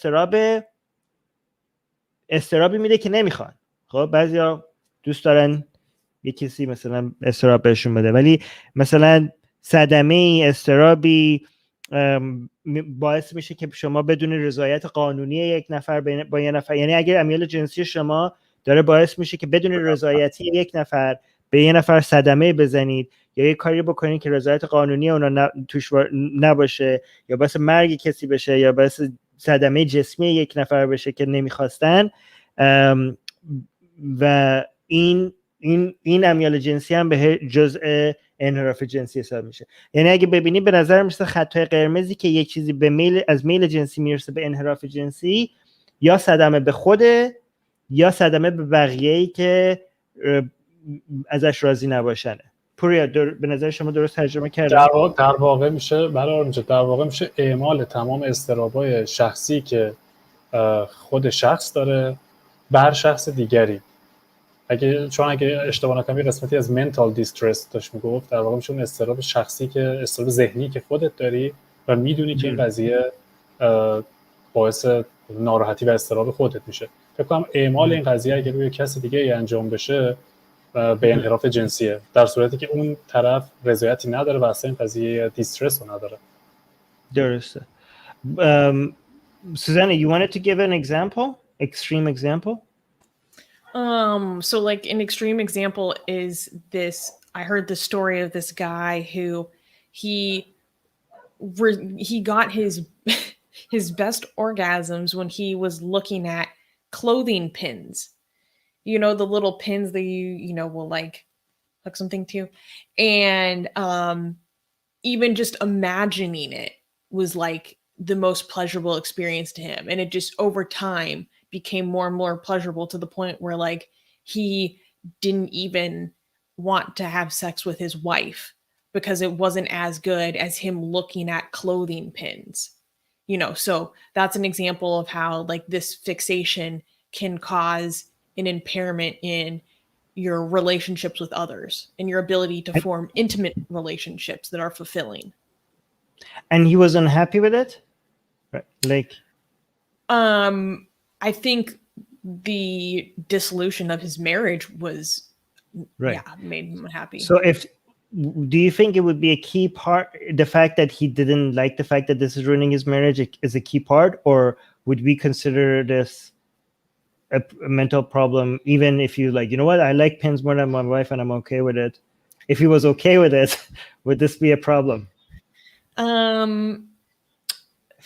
استرابی میده که نمیخوان. خب بعضیا دوست دارن یه کسی مثلا استراب بهشون بده، ولی مثلا صدمه استرابی باعث میشه که شما بدون رضایت قانونی یک نفر با یه نفر، یعنی اگر امیال جنسی شما داره باعث میشه که بدون رضایتی یک نفر به یه نفر صدمه بزنید یا یه کاری بکنید که رضایت قانونی اونا توش نباشه، یا باعث مرگ کسی بشه، یا باعث صدمه جسمی یک نفر بشه که نمیخواستن، و این امیال جنسی هم به جزء انحراف جنسی حساب میشه. یعنی اگه ببینید به نظر میاد خطای قرمزی که یک چیزی از میل جنسی میرسه به انحراف جنسی، یا صدمه به خوده یا صدمه به بقیه‌ای که ازش راضی نباشنه. پوریا به نظر شما درست ترجمه کردم؟ در واقع میشه اعمال تمام اضطرابای شخصی که خود شخص داره بر شخص دیگری. چون اگه اشتباه نکنم قسمتی از mental distress داشت میگفت، در واقع میشه اون اضطراب شخصی که اضطراب ذهنی که خودت داری و میدونی که این قضیه باعث ناراحتی و اضطراب خودت میشه. فکر کنم اعمال این قضیه اگه روی کسی دیگه انجام بشه به انحراف جنسیه، در صورتی که اون طرف رضایتی نداره و اصلا این قضیه دیسترس رو نداره. درسته. Susanna, you wanted to give an example? Extreme example? So like an extreme example is this, I heard the story of this guy who he got his best orgasms when he was looking at clothing pins. You know, the little pins that you know will like hook something to, and even just imagining it was like the most pleasurable experience to him, and it just over time became more and more pleasurable to the point where like he didn't even want to have sex with his wife because it wasn't as good as him looking at clothing pins, you know. So that's an example of how like this fixation can cause an impairment in your relationships with others and your ability to form intimate relationships that are fulfilling. And he was unhappy with it? Right. Like I think the dissolution of his marriage was made him unhappy. So do you think it would be a key part, the fact that he didn't like the fact that this is ruining his marriage is a key part, or would we consider this a mental problem even if you like, you know what, I like pins more than my wife and I'm okay with it? If he was okay with it, would this be a problem?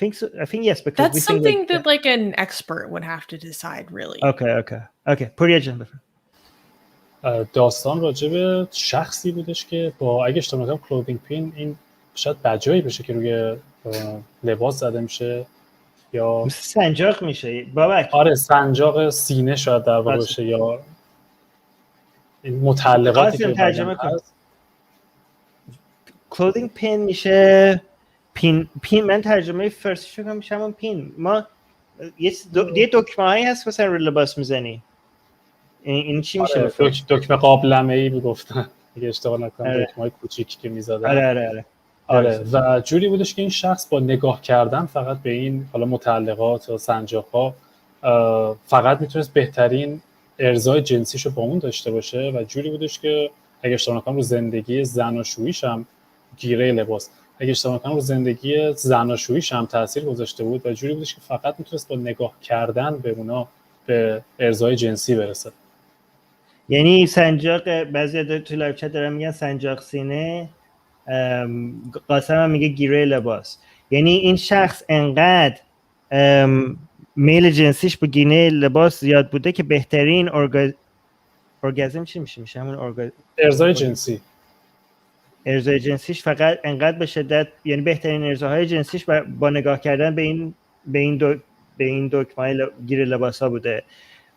I think yes, because that's something that like an expert would have to decide, really. Okay. Puriya Jan. داستان راجع به شخصی بودش که با اگه اشتباه نکنم کلودینگ پین این شاید بجایی بشه که روی لباس زده میشه یا سنجاق میشه بابک. آره سنجاق سینه شاید در واقع باشه، یا این متعلقاتی که ترجمه کن. کلودینگ پین میشه پین من ترجمه فارسی شو میشه همون پین. ما یه دکمه هایی هست مثلا رو لباس میزنی، این چی میشه؟ آره، دکمه قابلمه‌ای میگفتن اگه اشتباه نکنم. آره. دکمه‌های کوچیکی که میزدن. آره. و جوری بودش که این شخص با نگاه کردن فقط به این حالا متعلقات یا سنجاق‌ها فقط میتونست بهترین ارضای جنسیشو با اون داشته باشه و جوری بودش که اگه اشتباه نکنم رو زندگی زناشوییش هم گیره لباس اگه اشتباه نکنم رو زندگی زناشوییش هم تاثیر گذاشته بود و جوری بودش که فقط میتونست با نگاه کردن به اونا به ارضای جنسی برسه. یعنی سنجاق، بعضی تو لایو چت دارن میگن سنجاق سینه، قاسم هم میگه گیره لباس. یعنی این شخص انقدر میل جنسیش به گیره لباس زیاد بوده که بهترین ارگازم چی میشه همون ارضای جنسی، ارضای جنسیش فقط انقدر به شدت، یعنی بهترین ارضاهای جنسیش با نگاه کردن به این دکمه گیره لباس ها بوده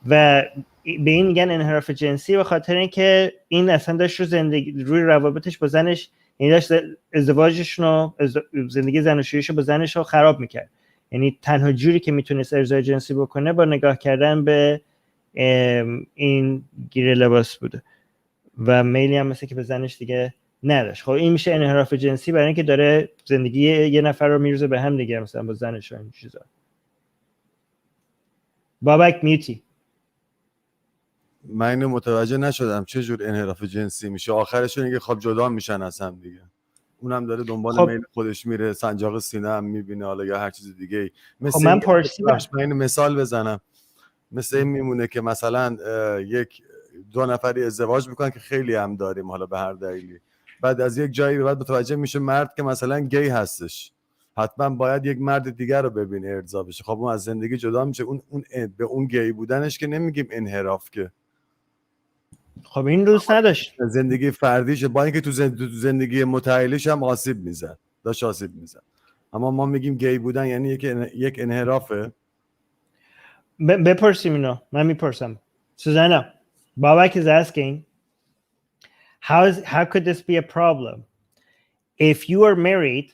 و به این میگن انحراف جنسی، به خاطر اینکه این اصلا داشت روی روابطش با زنش، یعنی داشت ازدواجشون زندگی زناشوییشو با زنش رو خراب میکرد. یعنی تنها جوری که میتونست ارضای جنسی بکنه با نگاه کردن به این گیره لباس بوده و میلی هم مثل که به زنش دیگه نداشت. خب این میشه انحراف جنسی، برای اینکه داره زندگی یه نفر رو میرزه به هم دیگه، مثلا با زنش و این چیزا. بابک میوتی. من اینو متوجه نشدم چه جور انحراف جنسی میشه. آخرش اینه که خب جدا میشن از هم دیگه. اونم داره دنبال میل خودش میره، سنجاق سینه هم میبینه حالا یا هر چیز دیگه. خب من پرسیدم، من اینو مثال بزنم، مثل این میمونه که مثلا دو نفری ازدواج میکنن که خیلی هم داریم حالا به هر دلیلی، بعد از یک جایی به بعد متوجه میشه مرد که مثلا گی هستش، حتما باید یک مرد دیگر رو ببینه ارضا بشه. خب اون از زندگی جدا میشه. اون به اون گی بودنش که نمیگیم انحراف، که خب این دوست نداشت زندگی فردیشه، با اینکه تو زندگی متعهلش هم آسیب میزد، داشت آسیب میزد، اما ما میگیم گی بودن یعنی یک انحرافه. بپرسیم اینو، من میپرسم. سوزانا, Bobak is asking, how could this be a problem? If you are married,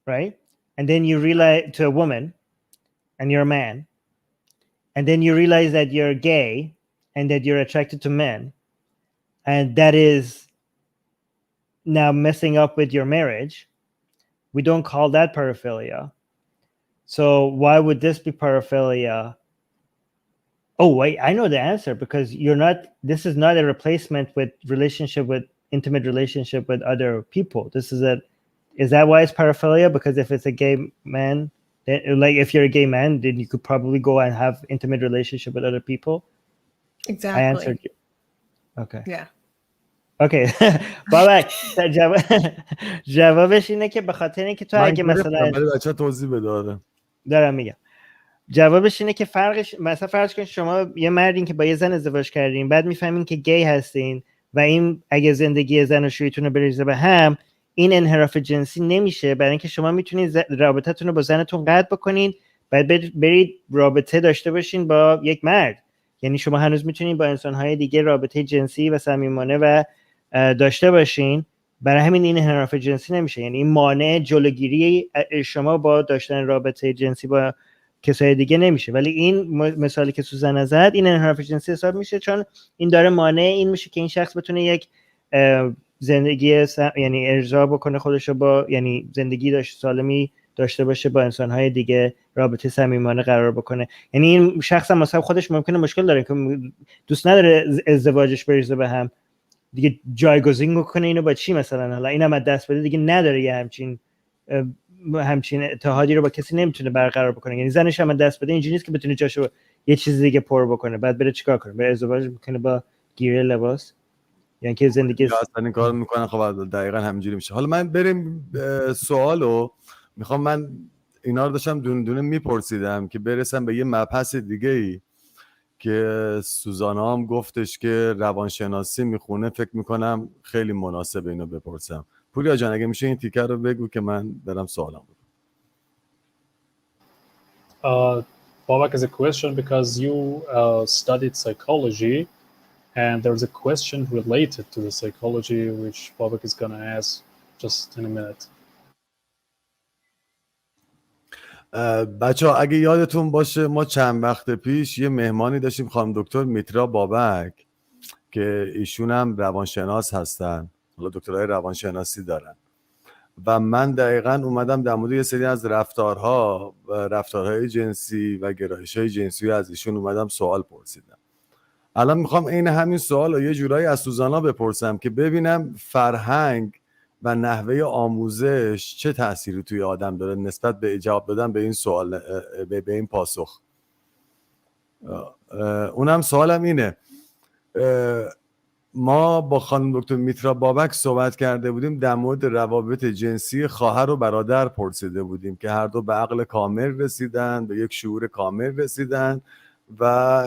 right, and then you realize to a woman, and you're a man, and then you realize that you're gay and that you're attracted to men, and that is now messing up with your marriage, we don't call that paraphilia. So why would this be paraphilia? Oh, wait, I know the answer, because this is not a replacement with intimate relationship with other people. Is that why it's paraphilia? Because if it's a gay man, then, like if you're a gay man, then you could probably go and have intimate relationship with other people. Exactly. I answered you. Okay. Yeah. Okay. بابک جوابش اینه که به خاطر اینکه تو اگه مثلا بچه توضیح بده. دارم میگم، جوابش اینه که مثلا فرض کن شما یه مردین که با یه زن ازدواج کردین، بعد میفهمین که گی هستین و این اگه زندگی زناشوییتون رو بریزه به هم، این انحراف جنسی نمیشه، برای اینکه شما میتونید رابطتون رو با زنتون قطع بکنین، بعد برید رابطه داشته باشین با یک مرد. یعنی شما هنوز میتونید با انسان‌های دیگه رابطه جنسی و صمیمانه و داشته باشین، برای همین این انحراف جنسی نمیشه. یعنی این مانع جلوگیری شما با داشتن رابطه جنسی با کسای دیگه نمیشه. ولی این مثالی که سوزانا زد، این انحراف جنسی حساب میشه، چون این داره مانع این میشه که این شخص بتونه یک زندگی یعنی ارضا بکنه خودش رو با، یعنی زندگی سالمی داشته باشه با انسان‌های دیگه، رابطه صمیمانه قرار بکنه. یعنی این شخص هم مثلا خودش ممکنه مشکل داره که دوست نداره ازدواجش بریزه به هم دیگه، جایگزین کنه اینو با چی مثلا، حالا اینم از دست بده دیگه، نداره یه همچین اتحادی رو با کسی نمیتونه برقرار بکنه. یعنی زنش هم دست بده اینجوری نیست که بتونه جاشو یه چیز دیگه پر بکنه، بعد بره چیکار کنه؟ بره ازدواج بکنه با گیره لباس؟ یعنی که زندگی اصلا این کارو میکنن. خب دقیقاً همینجوری میشه. حالا من بریم سوالو میخوام، من اینا رو داشتم دونه دونه میپرسیدم که برسم به یه مبحث دیگه ای که سوزانا هم گفتش که روانشناسی میخونه. فکر میکنم خیلی مناسبه اینو بپرسم. پوریا جان اگه میشه این تیکر رو بگو که من برم سوالم بود. Bobak has a question because you studied psychology, and there's a question related to the psychology which Bobak is going to ask just in a minute. بچه ها اگه یادتون باشه ما چند وقت پیش یه مهمانی داشتیم، خانم دکتر میترا بابک، که ایشون هم روانشناس هستن، حالا دکترای روانشناسی دارن و من دقیقاً اومدم در مورد یه سری از رفتارهای جنسی و گرایش‌های جنسی از ایشون اومدم سوال پرسیدم. الان میخوام عین همین سوال رو یه جورایی از سوزانا بپرسم که ببینم فرهنگ و نحوه آموزش چه تأثیری توی آدم داره نسبت به جواب دادن به این سوال، به این پاسخ. اونم سوالم اینه، ما با خانم دکتر میترا بابک صحبت کرده بودیم در مورد روابط جنسی خواهر و برادر پرسیده بودیم که هر دو به عقل کامل رسیدن، به یک شعور کامل رسیدن و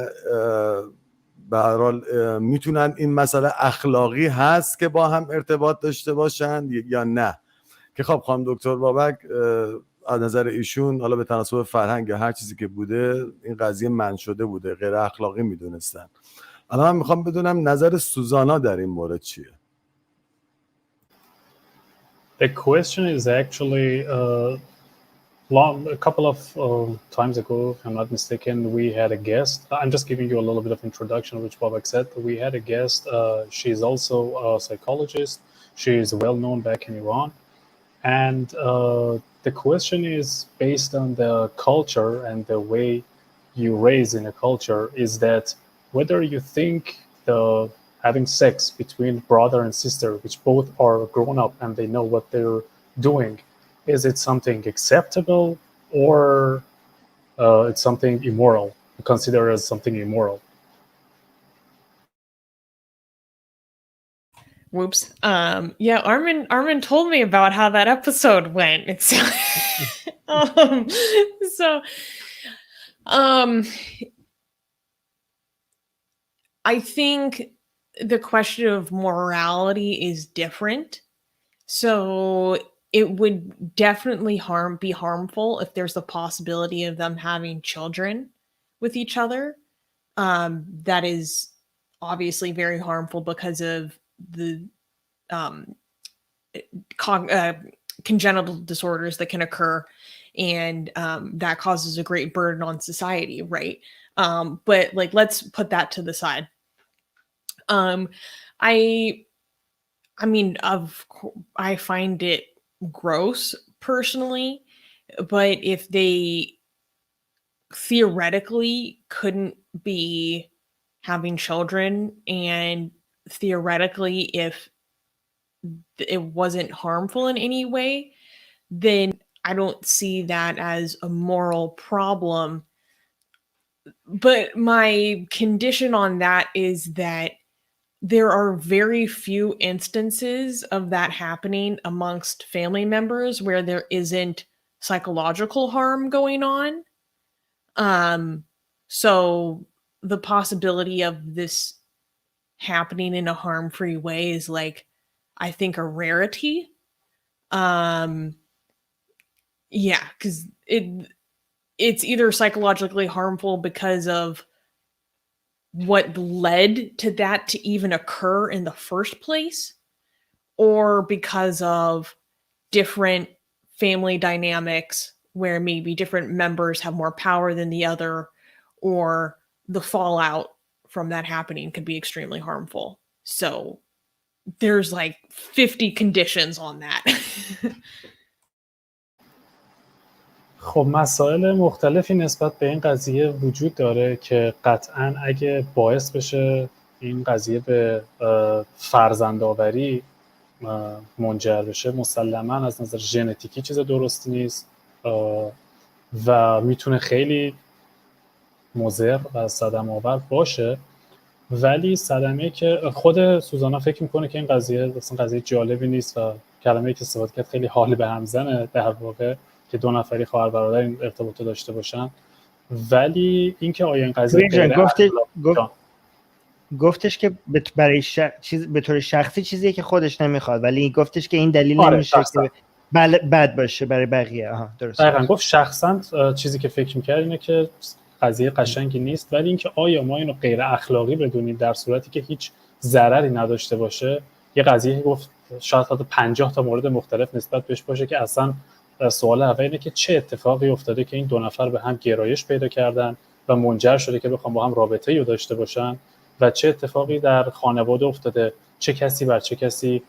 به هر حال میتونن، این مسئله اخلاقی هست که با هم ارتباط داشته باشن یا نه. که خب خانم دکتر بابک از نظر ایشون حالا به تناسب فرهنگ یا هر چیزی که بوده این قضیه منع شده بوده، غیر اخلاقی میدونستن. الان من میخوام بدونم نظر سوزانا در این مورد چیه. The question is actually a couple of times ago, if I'm not mistaken, we had a guest. I'm just giving you a little bit of introduction, which Bobak said. We had a guest. She's also a psychologist. She is well known back in Iran. And the question is based on the culture and the way you raise in a culture, is that whether you think having sex between brother and sister, which both are grown up and they know what they're doing, is it something acceptable or it's something immoral, considered as something immoral? Whoops. Yeah, Armin told me about how that episode went. It's I think the question of morality is different. So it would definitely be harmful if there's the possibility of them having children with each other. That is obviously very harmful because of the congenital disorders that can occur, and that causes a great burden on society, right? But like, let's put that to the side. I mean, I find it gross personally, but if they theoretically couldn't be having children, and theoretically if it wasn't harmful in any way, then I don't see that as a moral problem. But my condition on that is that there are very few instances of that happening amongst family members where there isn't psychological harm going on. So the possibility of this happening in a harm-free way is, like, I think a rarity. Yeah, because it's either psychologically harmful because of what led to that to even occur in the first place, or because of different family dynamics where maybe different members have more power than the other, or the fallout from that happening could be extremely harmful. So there's like 50 conditions on that. خب مسائل مختلفی نسبت به این قضیه وجود داره که قطعاً اگه باعث بشه این قضیه به فرزندآوری منجر بشه، مسلماً از نظر ژنتیکی چیز درستی نیست و میتونه خیلی مضر و صدمه‌آور باشه. ولی صدمه که خود سوزانا فکر میکنه که این قضیه اصلا قضیه جالبی نیست و کلمه‌ای که استفاده کرد خیلی حال به هم زنه، در واقع که دو نفری خواهر برادر این ارتباط داشته باشن. ولی اینکه آیا این قضیه گفتش که برای به طور شخصی چیزیه که خودش نمیخواد، ولی گفتش که این دلیل نمیشه که بد باشه برای بقیه. درست. دقیقاً گفت شخصا چیزی که فکر می‌کرد اینه که قضیه قشنگی نیست، ولی اینکه آیا ما اینو غیر اخلاقی بدونیم در صورتی که هیچ ضرری نداشته باشه، یه قضیه گفت شاید حتی 50 تا مورد مختلف نسبت بهش باشه که اصلا سوال اول اینه که چه اتفاقی افتاده که این دو نفر به هم گرایش پیدا کردن و منجر شده که بخوام با هم رابطه‌ای رو داشته باشن و چه اتفاقی در خانواده افتاده، چه کسی بر چه کسی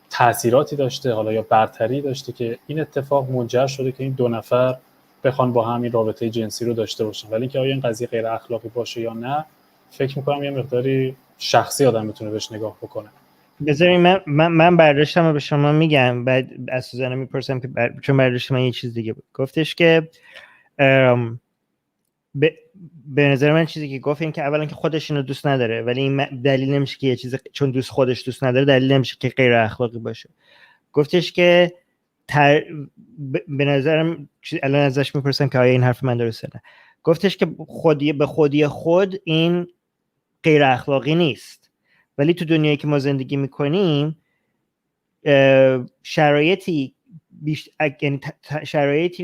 تأثیراتی داشته، حالا یا برتری داشته که این اتفاق منجر شده که این دو نفر بخوان با هم این رابطه جنسی رو داشته باشن. ولی اینکه آیا این قضیه غیر اخلاقی باشه یا نه، فکر می‌کنم یه مقداری شخصی آدم میتونه بهش نگاه بکنه. بذارید من برداشتم رو به شما میگم، بعد از سوزانا میپرسم که چون برداشت من یه چیز دیگه بود. گفتش که به نظر من چیزی که گفت این که اولا که خودش اینو دوست نداره، ولی این دلیل نمیشه که یه چیز چون خودش دوست نداره دلیل نمیشه که غیر اخلاقی باشه. گفتش که به نظرم الان ازش میپرسم که آیا این حرف من درسته نه. گفتش که به خودی خود این غیر اخلاقی نیست، ولی تو دنیایی که ما زندگی میکنیم شرایطی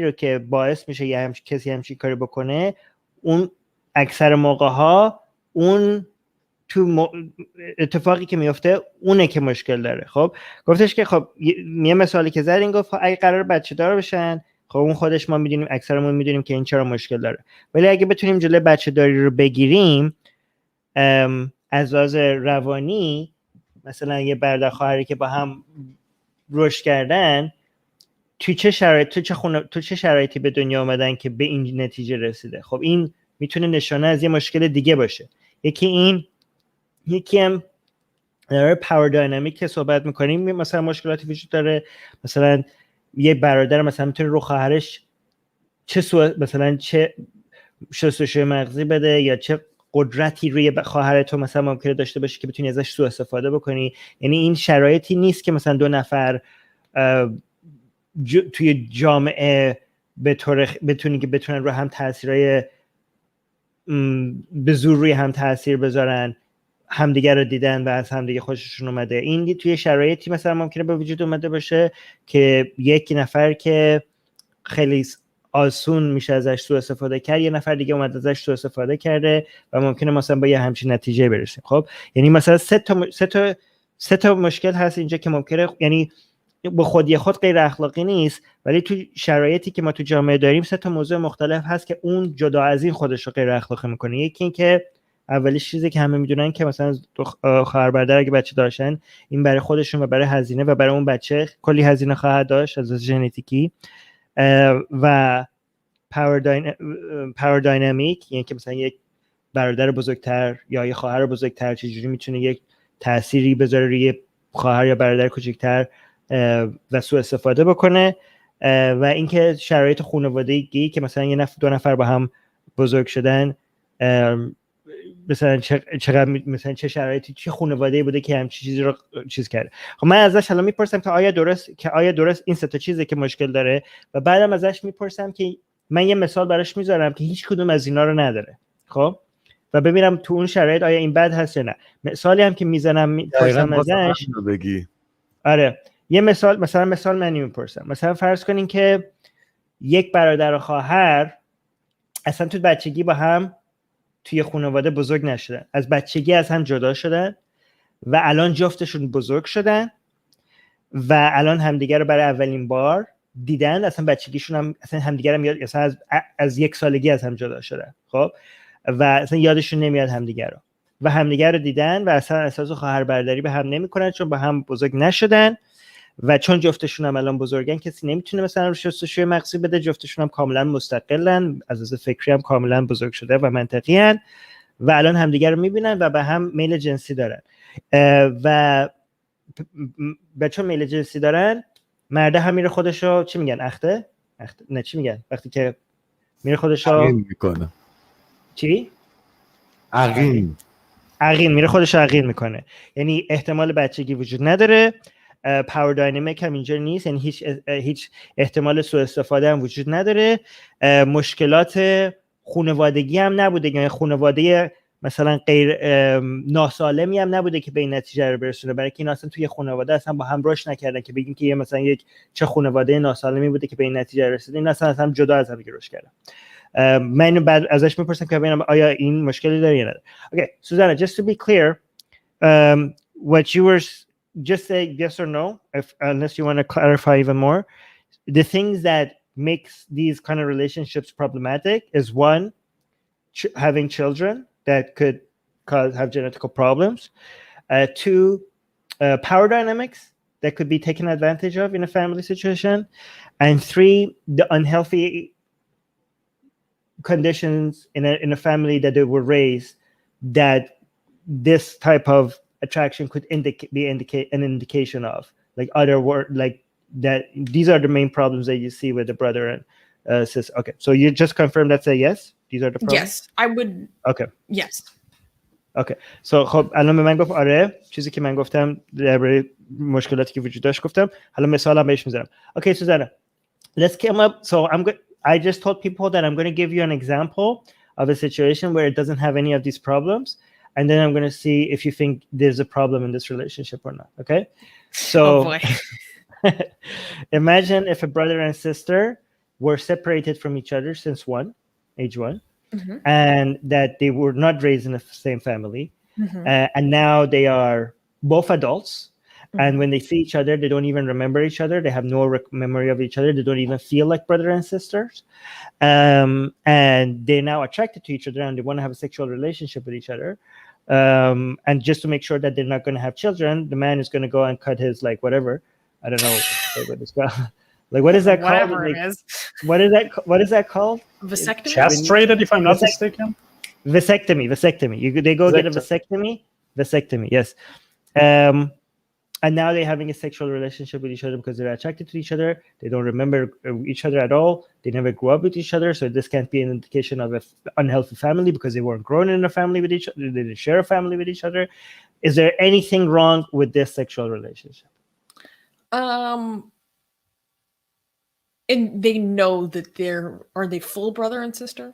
رو که باعث میشه یه کسی همچین کاری بکنه، اون اکثر موقع ها اون تو اتفاقی که میفته اونه که مشکل داره. خب گفتش که خب یه مثالی که زد این گفت اگه قرار بچه دار بشن، خب اون خودش ما میدونیم اکثرمون میدونیم که این چرا مشکل داره، ولی اگه بتونیم جلوی بچه داری رو بگیریم از لحاظ روانی، مثلا یه برادر خواهری که با هم رشد کردن تو چه شرایطی به دنیا آمدن که به این نتیجه رسیده، خب این میتونه نشانه از یه مشکل دیگه باشه. یکی هم در پاور داینامیک که صحبت میکنیم، مثلا مشکلاتی وجود داره، مثلا یه برادر مثلا میتونه رو خواهرش مثلا چه شستشوی مغزی بده یا چه قدرتی روی خواهر تو مثلا ممکنه داشته باشه که بتونی ازش سوء استفاده بکنی. یعنی این شرایطی نیست که مثلا دو نفر توی جامعه بتونن رو هم تاثیرای به زور روی هم تاثیر بذارن، همدیگه رو دیدن و از همدیگه خوششون اومده. این توی شرایطی مثلا ممکنه به وجود اومده باشه که یک نفر که خیلی آسون میشه ازش سوء استفاده کرد، یه نفر دیگه اومده ازش سوء استفاده کرده و ممکنه مثلا با یه همچین نتیجه برسیم. خب یعنی مثلا سه تا مشکل هست اینجا که ممکنه، یعنی به خودی خود غیر اخلاقی نیست، ولی تو شرایطی که ما تو جامعه داریم سه تا موضوع مختلف هست که اون جدا از این خودش رو غیر اخلاقی میکنه. یکی این که اولیش چیزی که همه میدونن که مثلا خواهر برادر اگه بچه داشتن، این برای خودشون و برای هزینه و برای اون بچه کلی هزینه خواهد داشت از ژنتیکی. و پاور داینامیک، یعنی که مثلا یک برادر بزرگتر یا یه خواهر بزرگتر چجوری میتونه یک تأثیری بذاره روی خواهر یا برادر کوچکتر و سوء استفاده بکنه. و اینکه شرایط خانوادگی که مثلا دو نفر با هم بزرگ شدن، مثلا چه شرایطی، چه خانواده‌ای بوده که همچین چیزی رو چیز کرده. خب من ازش الان میپرسم که آیا درست این سه تا چیزی که مشکل داره، و بعدم ازش میپرسم که من یه مثال براش میذارم که هیچ کدوم از اینا رو نداره، خب و ببینم تو اون شرایط آیا این بد هست یا نه. مثالی هم که میزنم میپرسم ازش بگی. آره یه مثال من میپرسم، مثلا فرض کنین که یک برادر و خواهر اصلا تو بچگی با هم توی خانواده بزرگ نشدن، از بچگی از هم جدا شدن و الان جفتشون بزرگ شدن و الان همدیگه رو برای اولین بار دیدن، اصلا بچگیشون هم اصلا همدیگه رو یاد، اصلا از 1 سالگی از هم جدا شدن، خب و اصلا یادشون نمیاد همدیگه رو، و همدیگه رو دیدن و اصلا اساس خواهر برادری به هم نمیکنن چون با هم بزرگ نشدن، و چون جفتشون هم الان بزرگن کسی نمیتونه مثلا شستشوی مغزی بده، جفتشون هم کاملا مستقلن، از لحاظ فکری هم کاملا بزرگ شده و منطقی هن و الان همدیگه رو میبینن و به هم میل جنسی دارن. و چون میل جنسی دارن، مرده هم میره خودشو چی میگن، اخته نه چی میگن وقتی که میره خودشو عقیم میکنه، چی؟ عقیم میره خودشو عقیم میکنه، یعنی احتمال بچگی وجود نداره. پاور داینامیک هم اینجا نیست، یعنی هیچ احتمال سوء استفاده هم وجود نداره. مشکلات خانوادگی هم نبوده، یعنی خانواده مثلا غیر ناسالمی هم نبوده که به این نتیجه رو برسونه، برای که این اصلا توی خانواده اصلا با هم رشد نکردن که بگیم که مثلا چه خانواده ناسالمی بوده که به این نتیجه رسیده، این اصلا جدا از هم رشد کردن. من بعد ازش میپرسم که ببینم آیا این مشکلی داره یا نداره. Okay, Susanna, just to be clear, what you were just say yes or no, unless you want to clarify even more. the things that makes these kind of relationships problematic is one, having children that could have genetical problems. Two, power dynamics that could be taken advantage of in a family situation. And three, the unhealthy conditions in a family that they were raised that this type of attraction could be an indication of, like like that. These are the main problems that you see with the brother and sister. Okay, so you just confirmed that's a yes. These are the problems. Yes, I would. Okay. Yes. اوکی سو خب الان به من گفت آره چیزی که من گفتم درباره مشکلاتی که وجود داشت گفتم حالا مثالم بهش میذارم. Okay, Susanna, let's come up. So I just told people that I'm going to give you an example of a situation where it doesn't have any of these problems, and then I'm going to see if you think there's a problem in this relationship or not. Okay, so Oh boy. imagine if a brother and sister were separated from each other since age one. Mm-hmm. And that they were not raised in the same family. Mm-hmm. And now they are both adults. Mm-hmm. And when they see each other, they don't even remember each other. They have no memory of each other. They don't even feel like brother and sisters. And they're now attracted to each other and they want to have a sexual relationship with each other. And just to make sure that they're not going to have children, the man is going to go and cut his, like, whatever. I don't know what it's called. Like, what is that called? Whatever like, it is. What is that called? Vasectomy? Castrated, if I'm not mistaken. Vasectomy. They go get a vasectomy. Yes. And now they're having a sexual relationship with each other because they're attracted to each other. They don't remember each other at all. They never grew up with each other. So this can't be an indication of an unhealthy family because they weren't grown in a family with each other. They didn't share a family with each other. Is there anything wrong with this sexual relationship? And they know that are they full brother and sister?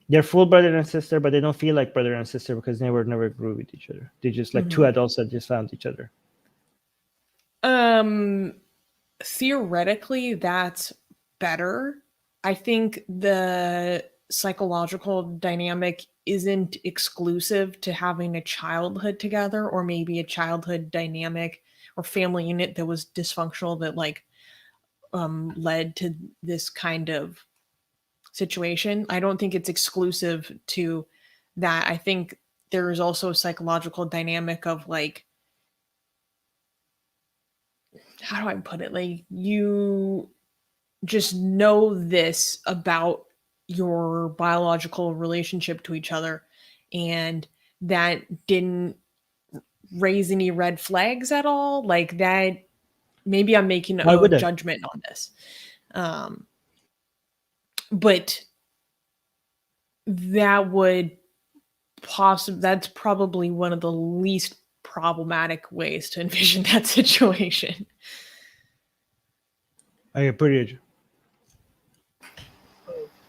They're full brother and sister, but they don't feel like brother and sister because they never grew with each other. They're just like two adults that just found each other. Theoretically, that's better. I think the psychological dynamic isn't exclusive to having a childhood together, or maybe a childhood dynamic or family unit that was dysfunctional that like led to this kind of situation. I don't think it's exclusive to that. I think there is also a psychological dynamic of like, how do I put it? Like, you just know this about your biological relationship to each other, and that didn't raise any red flags at all. Like that, maybe I'm making a judgment on this. But that's probably one of the least problematic ways to envision that situation. I agree.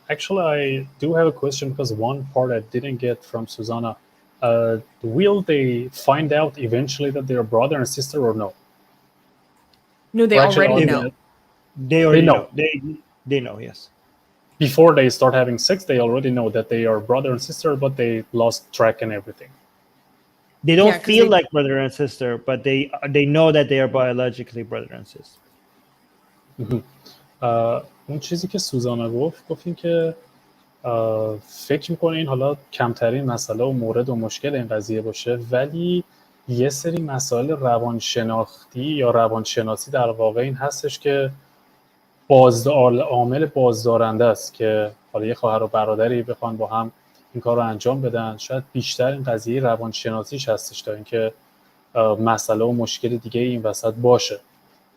Actually, I do have a question because one part I didn't get from Susanna. Will they find out eventually that they're brother and sister or no? No, they already know. They already know. They know, yes. Before they start having sex, they already know that they are brother and sister, but they lost track and everything. They don't feel like brother and sister, but they know that they are biologically brother and sister. اون چیزی که سوزانا گفتیم که فکر میکنه این حالا کمترین مسئله و مورد و مشکل این قضیه باشه، ولی یه سری مسائل روانشناختی یا روانشناسی در واقع این هستش که عامل بازدارنده است که حالا یه خواهر و برادری بخوان با هم این کار رو انجام بدن. شاید بیشتر این قضیه روانشناسیش هستش تا اینکه مسئله و مشکل دیگه این وسط باشه.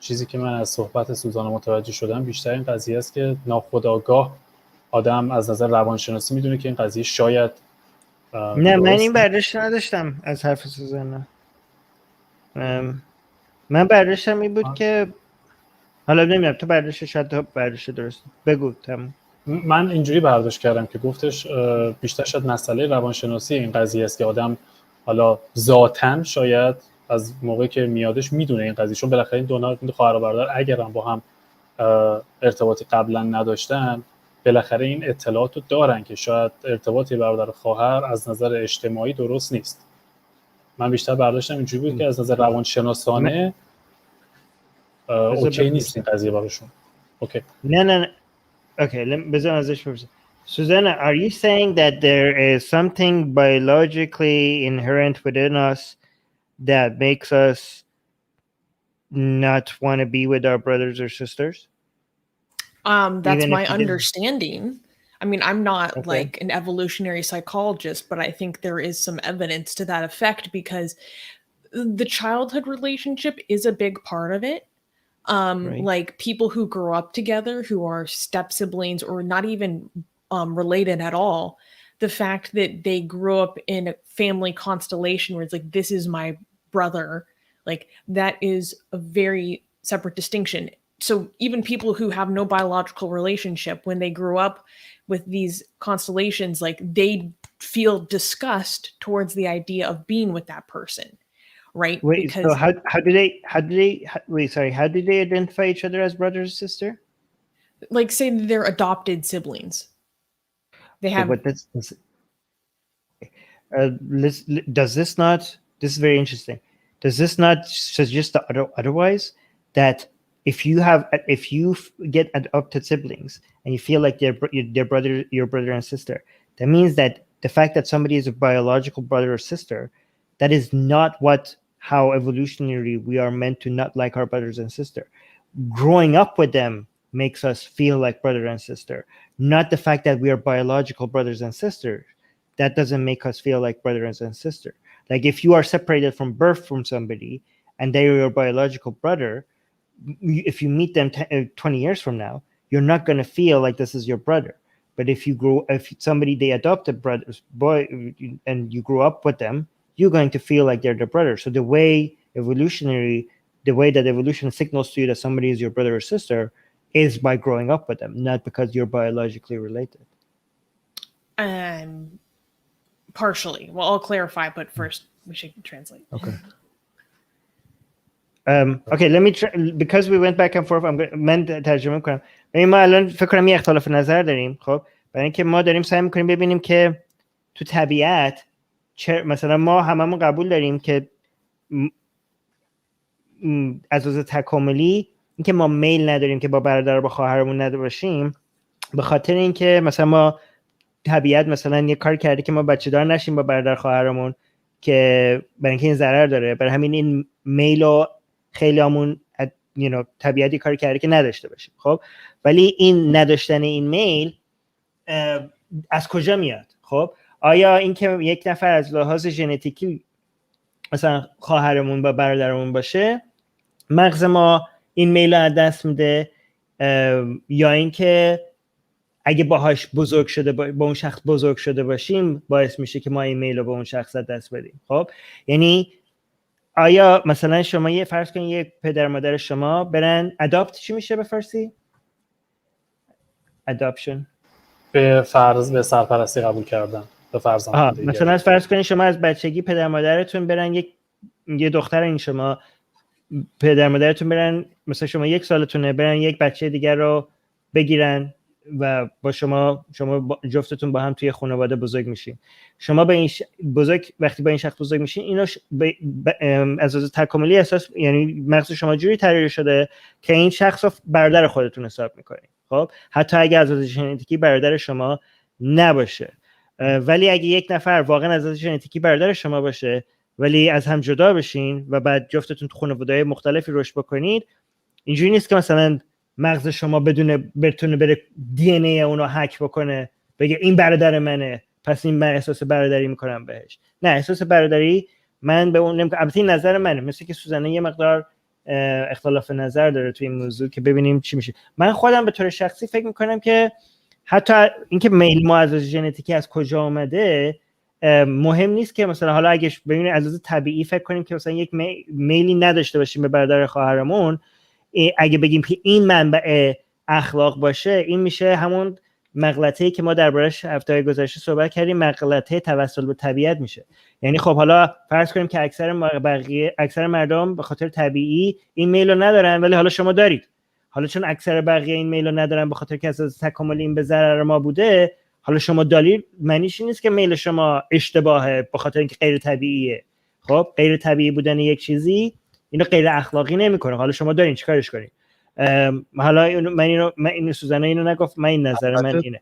چیزی که من از صحبت سوزانا متوجه شدم بیشتر این قضیه است که ناخودآگاه آدم از نظر روانشناسی میدونه که این قضیه شاید نه، من این برداشت نداشتم از حرف سوزانا. من برداشتم این بود که حالا نمیدونم تو برداشت، شاید تو برداشت درست بگو. تمام. من اینجوری برداشت کردم که گفتش بیشتر شاید مسئله روانشناسی این قضیه است که آدم حالا ذاتاً شاید از موقعی که میادش میدونه این قضیه، چون بالاخره این دو خواهر و برادر اگر هم با هم ارتباطی قبلا نداشتن بالاخره این اطلاعاتو دارن که شاید ارتباطی برادر خواهر از نظر اجتماعی درست نیست. من بیشتر برداشتم اینجوری بود که از نظر روانشناسانه اوکی نیست این قضیه براشون. اوکی. نه. Okay, بذار ازش بپرسم. Susanna, are you saying that there is something biologically inherent within us that makes us not want to be with our brothers or sisters? That's Even if my we didn't- understanding. I mean, I'm not Okay. like an evolutionary psychologist, but I think there is some evidence to that effect because the childhood relationship is a big part of it. Right. Like people who grow up together who are step siblings or not even related at all, the fact that they grew up in a family constellation where it's like, this is my brother, like that is a very separate distinction. So even people who have no biological relationship, when they grew up with these constellations, like they feel disgust towards the idea of being with that person. Right? Wait, Because so how do they identify each other as brother or sister? like say they're adopted siblings. They have But does this not, this is very interesting, does this not suggest otherwise, that if you get adopted siblings and you feel like they're your brother and sister, that means that the fact that somebody is a biological brother or sister, that is not how evolutionary we are meant to not like our brothers and sister. Growing up with them makes us feel like brother and sister, not the fact that we are biological brothers and sisters. That doesn't make us feel like brothers and sister. Like if you are separated from birth from somebody and they are your biological brother, if you meet them 20 years from now, you're not going to feel like this is your brother. But if somebody they adopted brothers boy and you grew up with them, you're going to feel like they're the brother. So the way that evolution signals to you that somebody is your brother or sister is by growing up with them, not because you're biologically related. Partially. Well, I'll clarify, but first we should translate. Okay. Okay, let me try, because we went back and forth. من ترجمه کنم. ما الان فکر کنم یه اختلاف نظر داریم. خب برای اینکه ما داریم سعی می‌کنیم ببینیم که تو طبیعت مثلا ما هممون قبول داریم که از لحاظ تکاملی اینکه ما میل نداریم که با برادر با خواهرمون نداشیم، به خاطر اینکه مثلا ما طبیعت مثلا یه کار کرده که ما بچه دار نشیم با برادر خواهرمون، که برای اینکه این ضرر داره. برای همین این میل خیلیامون طبیعتی کار کرده که نداشته باشیم. خب ولی این نداشتن این میل از کجا میاد؟ خب آیا اینکه یک نفر از لحاظ ژنتیکی مثلا خواهرمون با برادرمون باشه مغز ما این میل رو از دست میده، یا اینکه اگه باهاش بزرگ شده با اون شخص بزرگ شده باشیم باعث میشه که ما این میل رو به اون شخص از دست بدیم؟ خب یعنی آیا مثلا شما یه فرض کنید یک پدر مادر شما برن اداپت، چی میشه به فارسی؟ اداپشن به سرپرستی قبول کردن به فرزند دیگه. مثلا فرض کنید شما از بچگی پدر مادرتون برن یه دختر، این شما پدر مادرتون برن مثلا شما 1 سالتونه برن یک بچه دیگر رو بگیرن و با شما جفتتون با هم توی خانواده بزرگ میشین. شما به این وقتی با این شخص بزرگ میشین، اینو از لحاظ تکاملی احساس، یعنی مغز شما جوری طراحی شده که این شخص رو برادر خودتون حساب میکنین. خب حتی اگه از لحاظ ژنتیکی برادر شما نباشه، ولی اگه یک نفر واقعا از لحاظ ژنتیکی برادر شما باشه ولی از هم جدا بشین و بعد جفتتون تو خانواده‌های مختلفی رشد بکنید، اینجوری نیست که مثلا مغز شما بتونه بره دی ان ای اونو هک بکنه بگه این برادر منه پس این من احساس برادری میکنم بهش. نه، احساس برادری من به اون نمیکنم. البته این نظر منه، مثل که سوزانه یه مقدار اختلاف نظر داره توی این موضوع که ببینیم چی میشه. من خودم به طور شخصی فکر میکنم که حتی اینکه میل ما از ژنتیکی از کجا اومده مهم نیست، که مثلا حالا اگه ببینید از لحاظ طبیعی فکر کنیم که مثلا یک میلی نداشته باشیم به برادر خواهرمون، اگه بگیم که این منبع اخلاق باشه، این میشه همون مغلطه‌ای که ما دربارش هفته گذشته صحبت کردیم، مغلطه توسل به طبیعت میشه. یعنی خب حالا فرض کنیم که اکثر مردم به خاطر طبیعی این میل رو ندارن، ولی حالا شما دارید. حالا چون اکثر بقیه این میل رو ندارن به خاطر که از تکامل این به ضرر ما بوده، حالا شما دارید، معنیش نیست که میل شما اشتباهه به خاطر اینکه غیر طبیعیه. خب غیر طبیعی بودن یک چیزی اینو غیر اخلاقی نمیکنه. حالا شما دارین چیکارش کنین؟ حالا من اینو سوزانا اینو نگفت، من این نظر من اینه.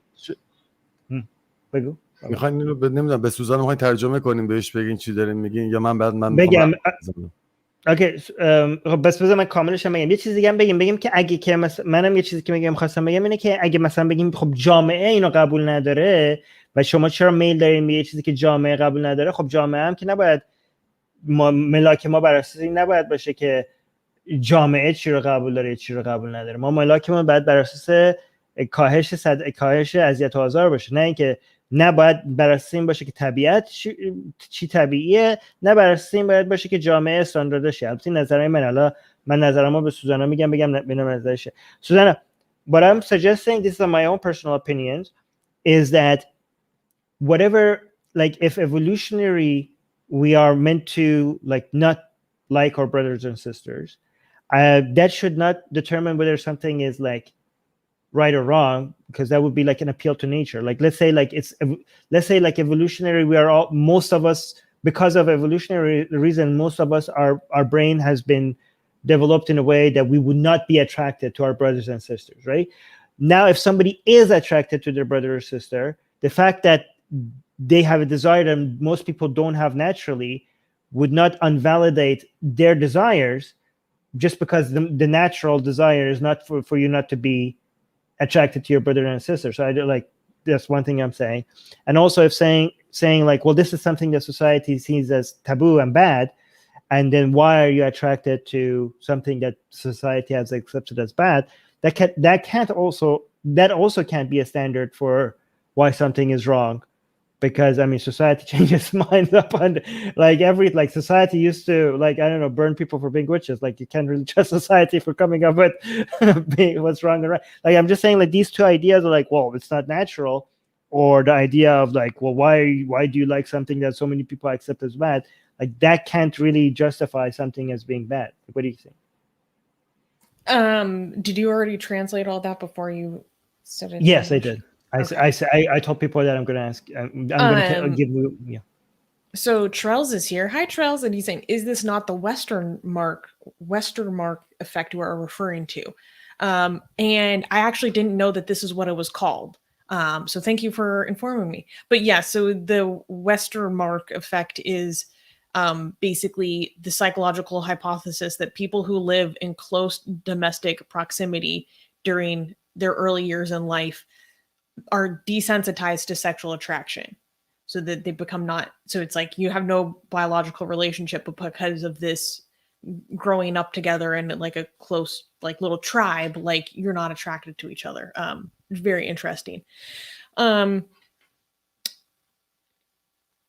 بگو. میخواین اینو نمیدونم به سوزانا میخواین ترجمه کنیم بهش بگین چی دارین میگین یا من بعد من بگم؟ اوکی خب بس بذار من کاملش بگم. یه چیز دیگه هم بگیم که اگه که منم یه چیزی که میگم خواستم بگم اینه که اگه مثلا بگیم خب جامعه اینو قبول نداره و شما چرا میل دارین به یه چیزی که جامعه قبول نداره، خب جامعه هم که نباید ملاک ما بر اساس این نباید باشه که جامعه چی رو قبول داره چی رو قبول نداره. ما ملاکمون باید بر اساس کاهش اذیت و آزار باشه، نه اینکه نباید بر اساس این باشه که طبیعت چی طبیعیه، نه بر اساس این باید باشه که جامعه استانداردشه. البته نظرای من، حالا من نظرمو به سوزانا میگم ببینم نظرشه. Susanna, what I'm suggesting, this is my own personal opinions, is that whatever, like if evolutionary we are meant to like not like our brothers and sisters, that should not determine whether something is like right or wrong, because that would be like an appeal to nature. Like let's say like evolutionary, we are all, most of us, because of evolutionary reason, most of us, our brain has been developed in a way that we would not be attracted to our brothers and sisters, right? Now if somebody is attracted to their brother or sister, the fact that they have a desire that most people don't have naturally would not invalidate their desires, just because the natural desire is not for you not to be attracted to your brother and sister. So I do, like, that's one thing I'm saying. And also if saying like, well, this is something that society sees as taboo and bad, and then why are you attracted to something that society has accepted as bad, that also can't be a standard for why something is wrong. Because I mean, society changes minds up on like society used to, like, I don't know, burn people for being witches. Like you can't really trust society for coming up with what's wrong and right. Like I'm just saying, like these two ideas are like, well, it's not natural, or the idea of like, well, why do you like something that so many people accept as bad? Like that can't really justify something as being bad. What do you think? Did you already translate all that before you said it? Yes, I did. I told people that I'm going to ask. I'm going to give you. Yeah. So Trells is here. Hi, Trells, and he's saying, "Is this not the Westermark effect you are referring to?" And I actually didn't know that this is what it was called. So thank you for informing me. But yeah, so the Westermark effect is basically the psychological hypothesis that people who live in close domestic proximity during their early years in life are desensitized to sexual attraction, so that they become not, so it's like you have no biological relationship, but because of this growing up together in like a close, like little tribe, like you're not attracted to each other. Very interesting.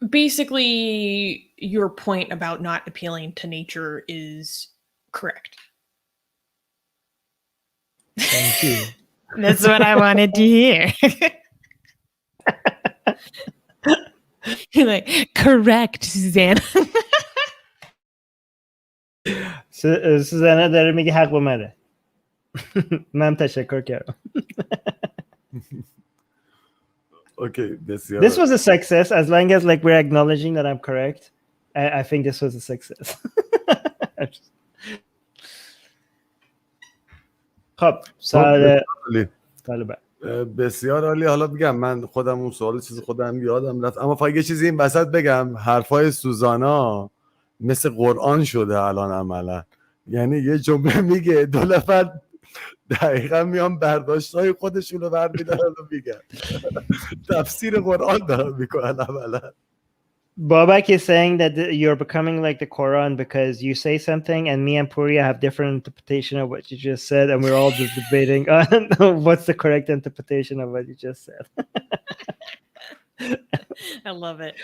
Basically your point about not appealing to nature is correct. Thank you. That's what I wanted to hear. Like, correct, Susanna. سوزانا داره میگه حق با منه. من تشکر کردم. Okay, this was a success as long as like we're acknowledging that I'm correct. I think this was a success. خب سال بسیار عالی. حالا میگم من خودم اون سوال چیز خودم یادم رفت، اما فقط یه چیزی این وسط بگم، حرفای سوزانا مثل قرآن شده الان عملا. یعنی یه جمله میگه، دو نفر دقیقا میان برداشتهای خودشون رو برمیدارن و میگن تفسیر قرآن دارن میکنن عملا. Bobak is saying that you're becoming like the Quran because you say something and me and Puria have different interpretation of what you just said, and we're all just debating on what's the correct interpretation of what you just said. I love it.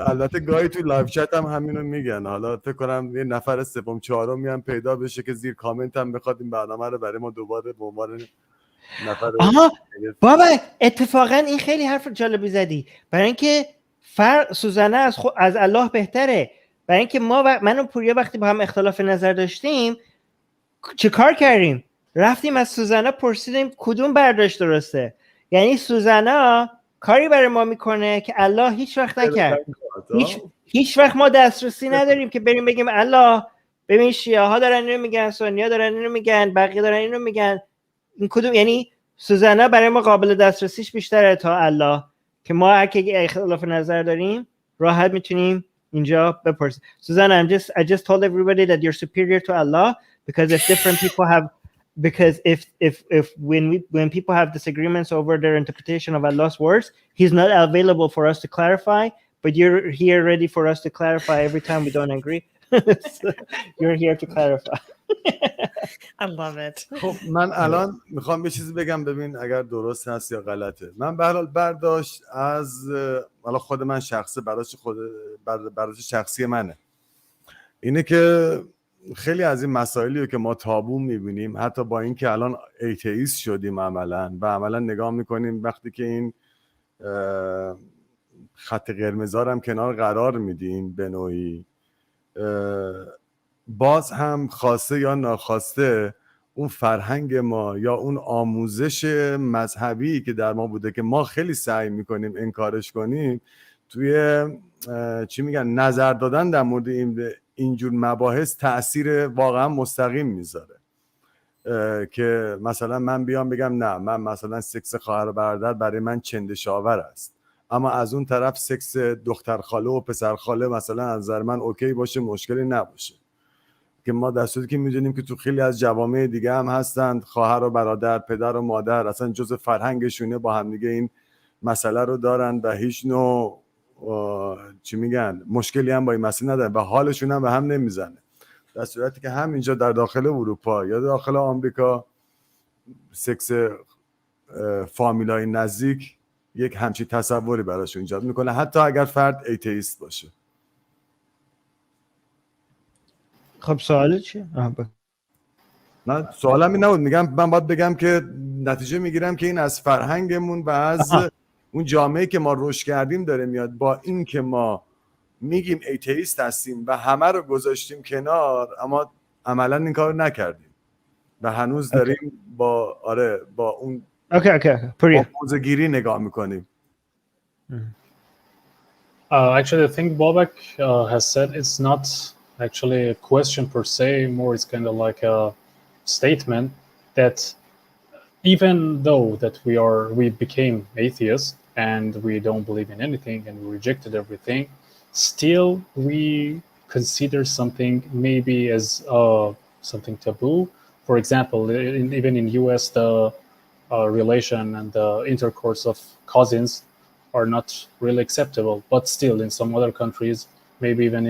البته گاهی تو لایو چت هم همینو میگن. حالا فکر کنم یه نفر سوم چهارم میام پیدا بشه که زیر کامنت هم بخواد این برنامه رو برای ما دوباره به عنوان نفر. بابک اتفاقا این خیلی حرف جالبی زدی، برای اینکه سوزانا از الله بهتره. برای اینکه من و پوریا وقتی با هم اختلاف نظر داشتیم چه کار کردیم؟ رفتیم از سوزانا پرسیدیم کدوم برداشت درسته. یعنی سوزانا کاری برای ما میکنه که الله هیچ وقت نکرد. هیچ وقت ما دسترسی نداریم که بریم بگیم الله ببین شیعه ها دارن اینو میگن، سنی ها دارن اینو میگن، بقیه دارن اینو میگن. این کدوم؟ یعنی سوزانا برای ما قابل دسترسیش بیشتره تا الله، که ما هر کی اختلاف نظر داریم راحت میتونیم اینجا بپرسیم. سوزانا, I just told everybody that you're superior to Allah because if different people have because if when people have disagreements over their interpretation of Allah's words, he's not available for us to clarify, but you're here ready for us to clarify every time we don't agree. So you're here to clarify. I love it. خب من الان میخوام یه چیزی بگم، ببین اگر درست هست یا غلطه. من به هر حال برداشت از حالا خود من شخصه، برداشت شخصی منه اینه که خیلی از این مسائلی رو که ما تابو میبینیم، حتی با این که الان ایتئیست شدیم عملا نگاه میکنیم، وقتی که این خط قرمزا رو هم کنار قرار میدیم به نوعی، باز هم خواسته یا ناخواسته اون فرهنگ ما یا اون آموزش مذهبی که در ما بوده که ما خیلی سعی میکنیم انکارش کنیم، توی چی میگن نظر دادن در مورد اینجور مباحث تأثیر واقعا مستقیم میذاره. که مثلا من بیام بگم نه، من مثلا سکس خواهر و برادر برای من چندشاور است، اما از اون طرف سکس دختر خاله و پسر خاله مثلا از نظر من اوکی باشه، مشکلی نباشه. که ما در صورتی که میدونیم که تو خیلی از جوامع دیگه هم هستند خواهر و برادر، پدر و مادر اصلا جز فرهنگشونه با هم دیگه این مسئله رو دارن و هیچ نوع چی میگن مشکلی هم با این مسئله ندارن و حالشون هم به هم نمیزنه. در صورتی که همینجا در داخل اروپا یا داخل آمریکا سکس فامیلای نزدیک یک همچین تصوری براشون ایجاد میکنه، حتی اگر فرد ایتئیست باشه. خب سوال چیه؟ نه سوالم این نبود، میگم من باید بگم که نتیجه میگیرم که این از فرهنگمون و از اون جامعه که ما رشد کردیم داره میاد، با این که ما میگیم ایتئیست هستیم و همه رو گذاشتیم کنار، اما عملا این کار رو نکردیم و هنوز داریم با اون موزه‌گیری نگاه میکنیم. Actually, I think Bobek has said it's not actually a question per se, more it's kind of like a statement that even though that we became atheists and we don't believe in anything and we rejected everything, still we consider something maybe as something taboo. For example, even in US, the relation and the intercourse of cousins are not really acceptable, but still in some other countries, maybe even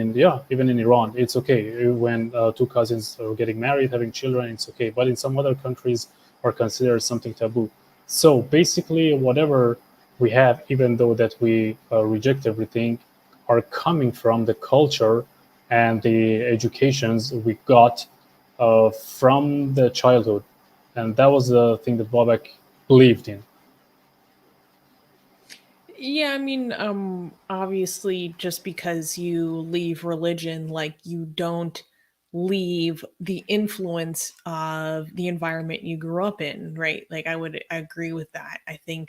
in Iran, it's okay when two cousins are getting married, having children, it's okay, but in some other countries are considered something taboo. So basically whatever we have, even though that we reject everything, are coming from the culture and the educations we got from the childhood, and that was the thing that Bobek believed in. Yeah, I mean, obviously, just because you leave religion, like you don't leave the influence of the environment you grew up in, right? Like I agree with that. I think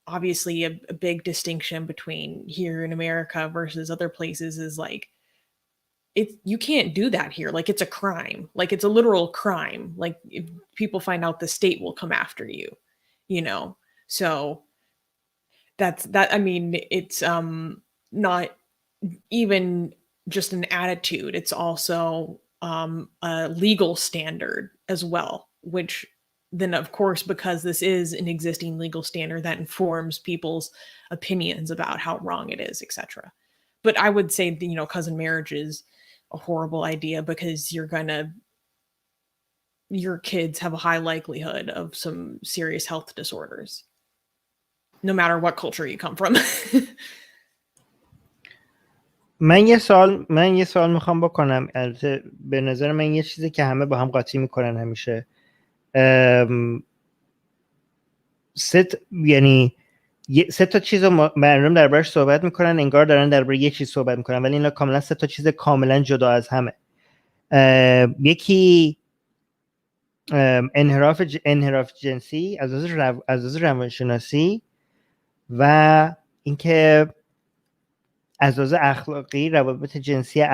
obviously a big distinction between here in America versus other places is like you can't do that here. Like it's a crime. Like it's a literal crime. Like if people find out, the state will come after you, you know? So that I mean, it's not even just an attitude, it's also a legal standard as well, which then of course, because this is an existing legal standard, that informs people's opinions about how wrong it is, etc. But I would say that, you know, cousin marriage is a horrible idea because your kids have a high likelihood of some serious health disorders, no matter what culture you come from. من یه سوال میخوام بکنم. البته به نظر من یه چیزی که همه با هم قاطی میکنن همیشه، یعنی سه تا چیز رو مردم دربارش صحبت میکنن، انگار دارن درباره یه چیز صحبت میکنن، ولی اینا کاملا سه تا چیز کاملا جدا از همه. یکی انحراف جنسی از لحاظ روانشناسی و اینکه از لحاظ اخلاقی روابط جنسی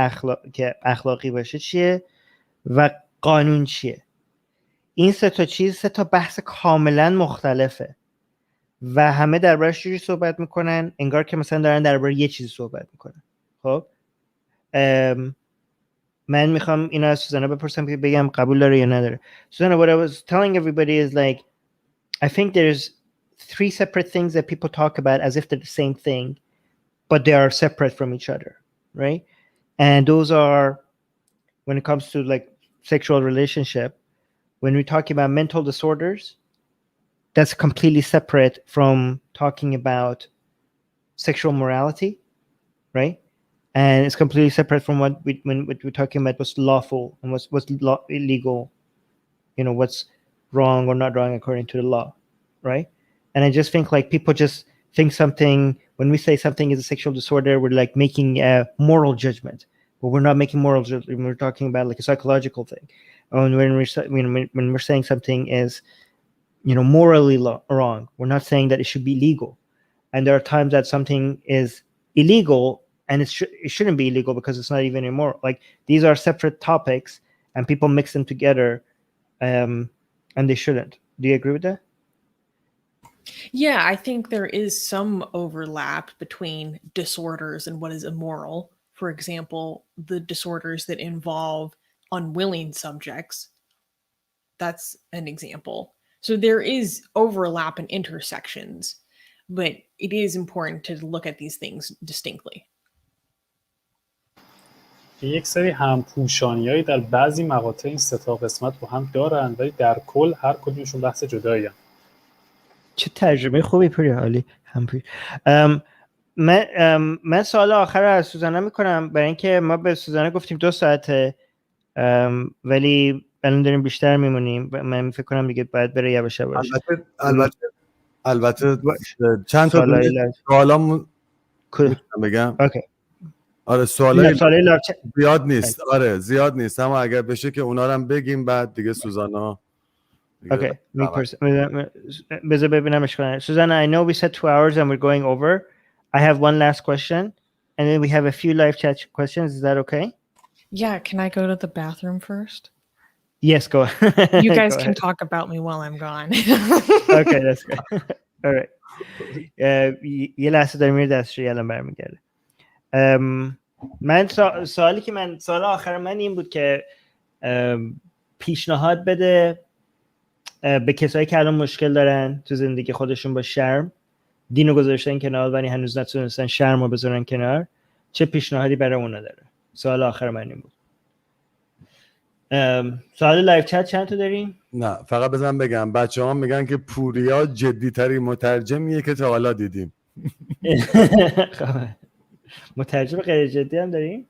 که اخلاقی باشه چیه و قانون چیه. این سه تا چیز سه تا بحث کاملا مختلفه و همه دربارش چیزی صحبت میکنن انگار که مثلا دارن درباره یه چیزی صحبت میکنن. خب من میخوام اینا از سوزانا بپرسم که بگم قبول داره یا نداره. سوزانا, what I was telling everybody is like I think there's 3 separate things that people talk about as if they're the same thing, but they are separate from each other, right? And those are, when it comes to like sexual relationship, when we talk about mental disorders, that's completely separate from talking about sexual morality, right? And it's completely separate from when we're talking about what's lawful and what's illegal, you know, what's wrong or not wrong according to the law, right? And I just think like people just think something, when we say something is a sexual disorder, we're like making a moral judgment, but we're not making moral judgment. We're talking about like a psychological thing. And when we're saying something is, you know, morally wrong, we're not saying that it should be legal. And there are times that something is illegal and it shouldn't be illegal because it's not even immoral. Like these are separate topics and people mix them together, and they shouldn't. Do you agree with that? Yeah, I think there is some overlap between disorders and what is immoral. For example, the disorders that involve unwilling subjects. That's an example. So there is overlap and intersections, but it is important to look at these things distinctly. یک سری همپوشانی‌هایی در بعضی مقاطع این سه تا قسمت رو هم دارن ولی در کل هر کدومشون بحث جدایی هستن. چه ترجمه خوبی پوری عالی. من سوال آخر رو از سوزانا میکنم برای اینکه ما به سوزانا گفتیم 2 ساعته ولی الان داریم بیشتر میمونیم. من فکر کنم دیگه باید بره یواش یواش. البته چند تا سوالامون بگم. اوکی. آره سوالای زیاد نیست. آره زیاد نیست، اما اگر بشه که اونا رو هم بگیم بعد دیگه سوزانا. Okay. بذار ببینمش کنم. Susanna, I know we said 2 hours and we're going over. I have one last question and then we have a few live chat questions. Is that okay? Yeah, can I go to the bathroom first? Yes, go. You guys go can ahead. talk about me while I'm gone. Okay, that's good. All right. یه لحظه داریم میره دستشویی الان برمیگرده. من سوال آخر من این بود که پیشنهاد بده به کسایی که الان مشکل دارن تو زندگی خودشون با شرم، دینو گذاشتن کنار ولی هنوز نتونستن شرم رو بذارن کنار، چه پیشنهادی برای اونا داره؟ سوال آخر من این بود. سوال لایو چت چند تا داریم؟ نه فقط بزن بگم بچه‌ها میگن که پوریا جدی ترین مترجمیه که تا حالا دیدیم. مترجم غیر جدی هم داریم؟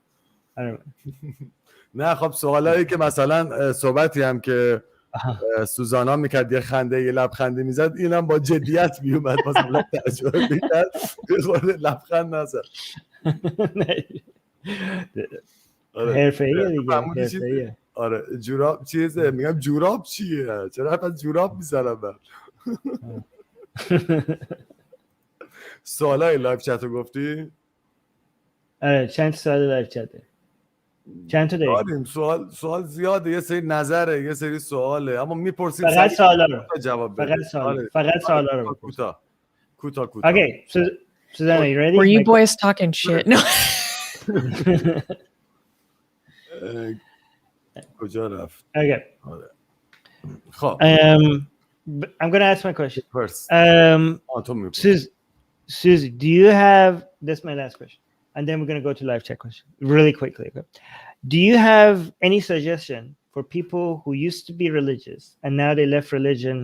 نه خب سوالایی که مثلا صحبتی هم که سوزانا میکرد یه خنده یه لبخندی میزد اینم با جدیت میومد مثلا ترجمه میکرد یه خورده لبخند نزد. حرفه‌ایه دیگه، حرفه‌ایه. آره جوراب چیزه، میگم جوراب چیه؟ چرا حرف از جوراب میزنم من؟ سوالای لایو چت رو گفتی؟ آره چند سوال لایو چته؟ چند تا داریم؟ سوال زیاده، یه سری نظره، یه سری سواله، اما میپرسیم فقط سوالا رو جواب بده. فقط سوالا رو کوتاه. Okay, Susanna, you ready? Were you boys talking shit? No. کجا رفت؟ Okay. خب. I'm going to ask my question. First. Susie, do you have, that's my last question, and then we're going to go to live chat question really quickly. Okay? Do you have any suggestion for people who used to be religious and now they left religion,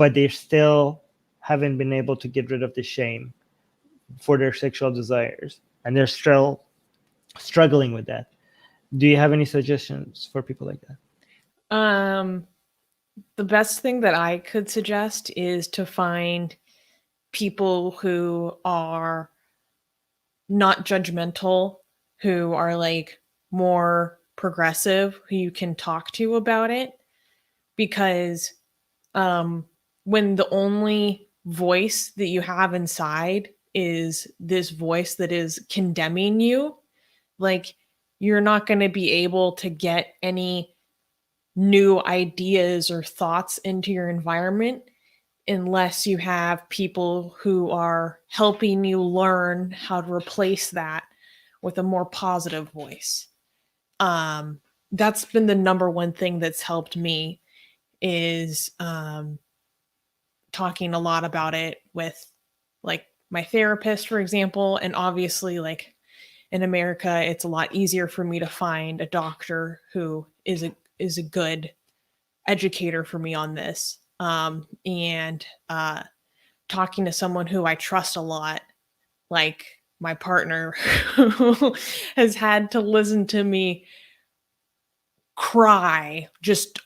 but they still haven't been able to get rid of the shame for their sexual desires, and they're still struggling with that? Do you have any suggestions for people like that? The best thing that I could suggest is to find people who are not judgmental, who are like more progressive, who you can talk to about it. Because when the only voice that you have inside is this voice that is condemning you, like you're not going to be able to get any new ideas or thoughts into your environment unless you have people who are helping you learn how to replace that with a more positive voice. That's been the number one thing that's helped me, is talking a lot about it with like my therapist, for example. And obviously, like in America, it's a lot easier for me to find a doctor who is a good educator for me on this. And talking to someone who I trust a lot, like my partner, who has had to listen to me cry, just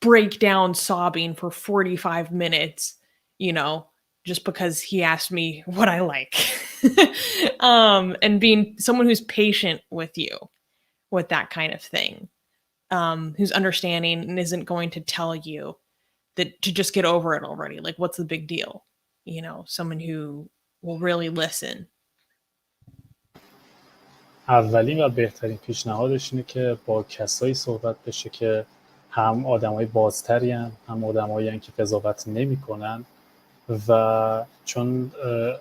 break down sobbing for 45 minutes, you know, just because he asked me what I like. And being someone who's patient with you with that kind of thing, who's understanding and isn't going to tell you that to just get over it already. Like, what's the big deal? You know, someone who will really listen. اولین و بهترین پیشنهادش اینه که با کسایی صحبت بشه که هم آدمای بازتری هم آدمایی که قضاوت نمی‌کنن، و چون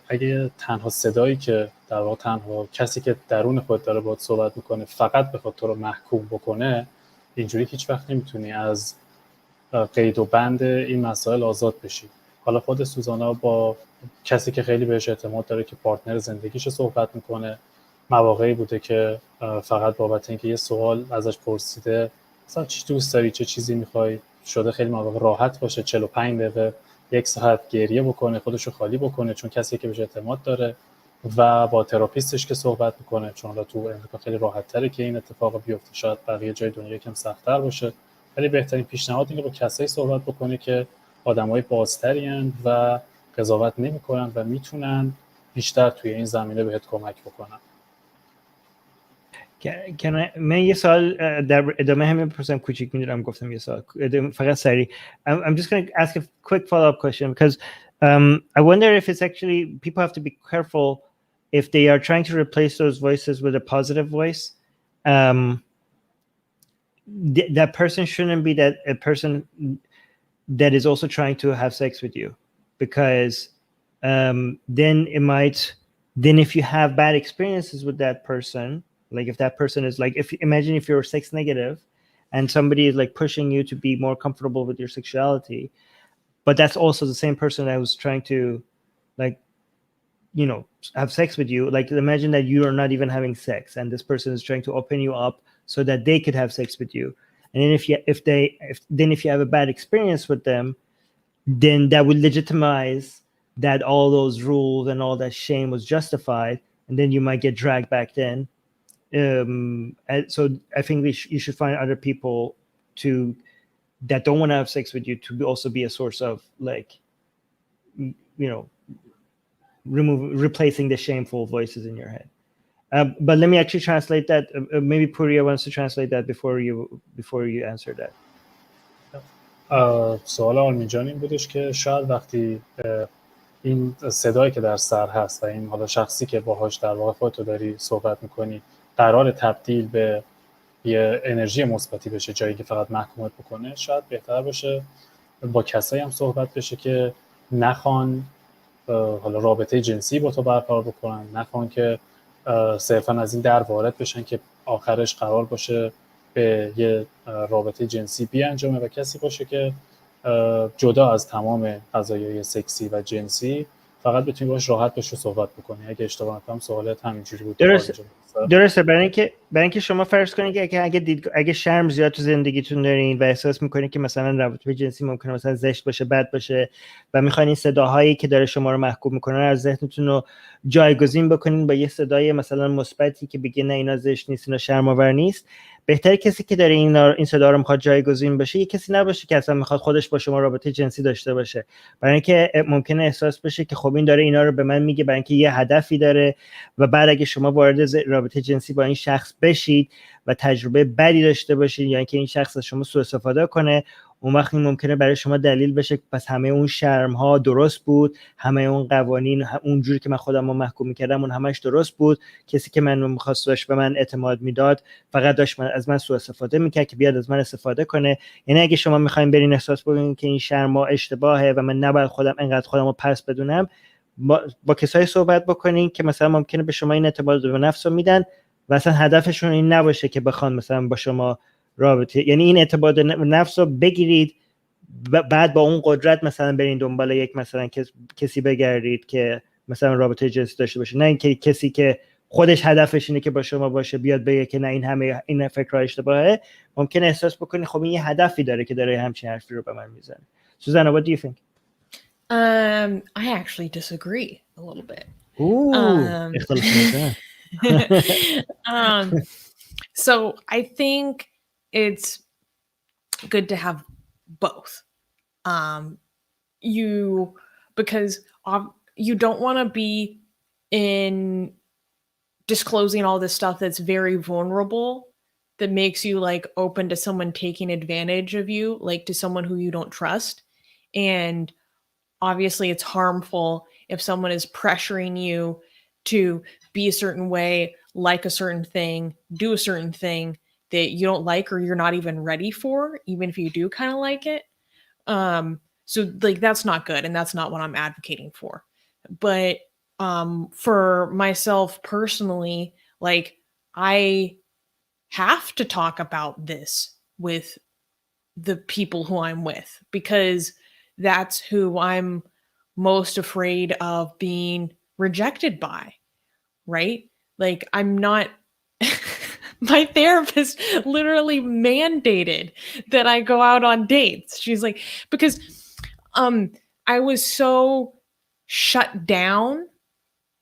اگه تنها صدایی که در واقع تنها کسی که درون خود داره باهات صحبت میکنه فقط بخواد تو رو محکوم بکنه، اینجوری هیچ وقت نمیتونی از قید و بند این مسائل آزاد بشی. حالا خود سوزانا با کسی که خیلی بهش اعتماد داره که پارتنر زندگیش صحبت میکنه، مواقعی بوده که فقط بابت اینکه یه سوال ازش پرسیده مثلا چی دوست داری، چه چیزی میخوای، شده خیلی مواقع راحت باشه 45 دقیقه 1 ساعت گریه بکنه، خودشو خالی بکنه، چون کسی که بهش اعتماد داره، و با تراپیستش که صحبت میکنه، چون تو امریکا خیلی راحت تره که این اتفاق بیفته، شاید بقیه جای دنیا یکم سخت‌تر باشه، ولی بهترین پیشنهاد اینه با کسایی صحبت بکنه که آدمای بازتری ان و قضاوت نمیکنن و میتونن بیشتر توی این زمینه بهت کمک بکنن. من یه سوال در ادامه همین بپرسم، کوچیک میدونم گفتم یه سوال فقط سریع. I'm just going to ask a quick follow-up question because I wonder if it's actually, people have to be careful if they are trying to replace those voices with a positive voice. That person shouldn't be that a person that is also trying to have sex with you, because then it might, then if you have bad experiences with that person, like if that person is like, imagine if you're sex negative and somebody is like pushing you to be more comfortable with your sexuality, but that's also the same person that was trying to, like, you know, have sex with you. Like, imagine that you are not even having sex and this person is trying to open you up so that they could have sex with you. And then if you have a bad experience with them, then that would legitimize that all those rules and all that shame was justified, and then you might get dragged back then. So I think you should find other people that don't want to have sex with you to also be a source of, like, you know, replacing the shameful voices in your head. But let me actually translate that. Maybe Puria wants to translate that before you answer that. سوال آرمین جان این بودش که شاید وقتی این صدایی که در سر هست و این حالا شخصی که باهاش در واقع خودتو داری صحبت میکنی قرار تبدیل به یه انرژی مثبتی بشه، جایی که فقط محکومت بکنه، شاید بهتر باشه با کسایی هم صحبت بشه که نخوان حالا رابطه جنسی با تو برقرار بکنن، نخوان که صرفا از این در وارد بشن که آخرش قرار باشه به یه رابطه جنسی بیانجامه، و کسی باشه که جدا از تمام قضایای سکسی و جنسی فقط بتونی باش راحت بشه صحبت بکنی. اگه اشتباه نکنم سوالت همینجوری بود. درسته. برای اینکه شما فرض کنید که اگه شرم زیاد تو زندگیتون دارین و احساس میکنید که مثلا رابطه جنسی ممکنه مثلا زشت باشه، بد باشه، و میخواین این صداهایی که داره شما رو محکوم میکنه از ذهنتون رو جایگزین بکنین با یه صدای مثلا مثبتی که بگه نه اینا زشت نیست، اینا شرم آور نیست، بهتره کسی که داره این صدا رو میخواد جایگزین بشه یه کسی نباشه که اصلا میخواد خودش با شما رابطه جنسی داشته باشه، برای اینکه ممکنه احساس بشه که خب این داره اینا رو به من میگه برای اینکه یه هدفی داره، و بعد اگه شما وارد رابطه جنسی با این شخص بشید و تجربه بدی داشته باشید یا اینکه این شخص از شما سوء استفاده کنه، اون وقت این ممکنه برای شما دلیل بشه پس همه اون شرم ها درست بود، همه اون قوانین اونجوری که من خودم رو محکوم میکردم اون همش درست بود، کسی که من میخواست داشت به من اعتماد میداد فقط داشت از من سوء استفاده میکرد که بیاد از من استفاده کنه. یعنی اگه شما میخواین برین احساس بکنین که این شرم ها اشتباهه و من نباید خودم انقدر خودم رو پس بدونم، با کسایی صحبت بکنین که مثلا ممکنه به شما این اعتماد به نفس رو میدن و اصلا هدفشون این نباشه که بخوان مثلا با شما رابطه، یعنی این اعتماد به نفس رو بگیرید بعد با اون قدرت مثلا برین دنبال یک مثلا کسی بگردید که مثلا رابطه جنسی داشته باشه، نه اینکه کسی که خودش هدفش اینه که با شما باشه بیاد بگه که نه این همه این فکرها اشتباهه. ممکنه احساس بکنی خب این یه هدفی داره که داره همچین حرفی رو به من میزنه. سوزانا what do you think? I actually disagree a little bit. So I think it's good to have both. Because you don't want to be in disclosing all this stuff that's very vulnerable, that makes you like open to someone taking advantage of you, like to someone who you don't trust. And obviously it's harmful if someone is pressuring you to be a certain way, like a certain thing, do a certain thing that you don't like or you're not even ready for, even if you do kind of like it. So like that's not good, and that's not what I'm advocating for. But for myself personally, like I have to talk about this with the people who I'm with, because that's who I'm most afraid of being rejected by, right? Like I'm not my therapist literally mandated that I go out on dates. She's like, because I was so shut down.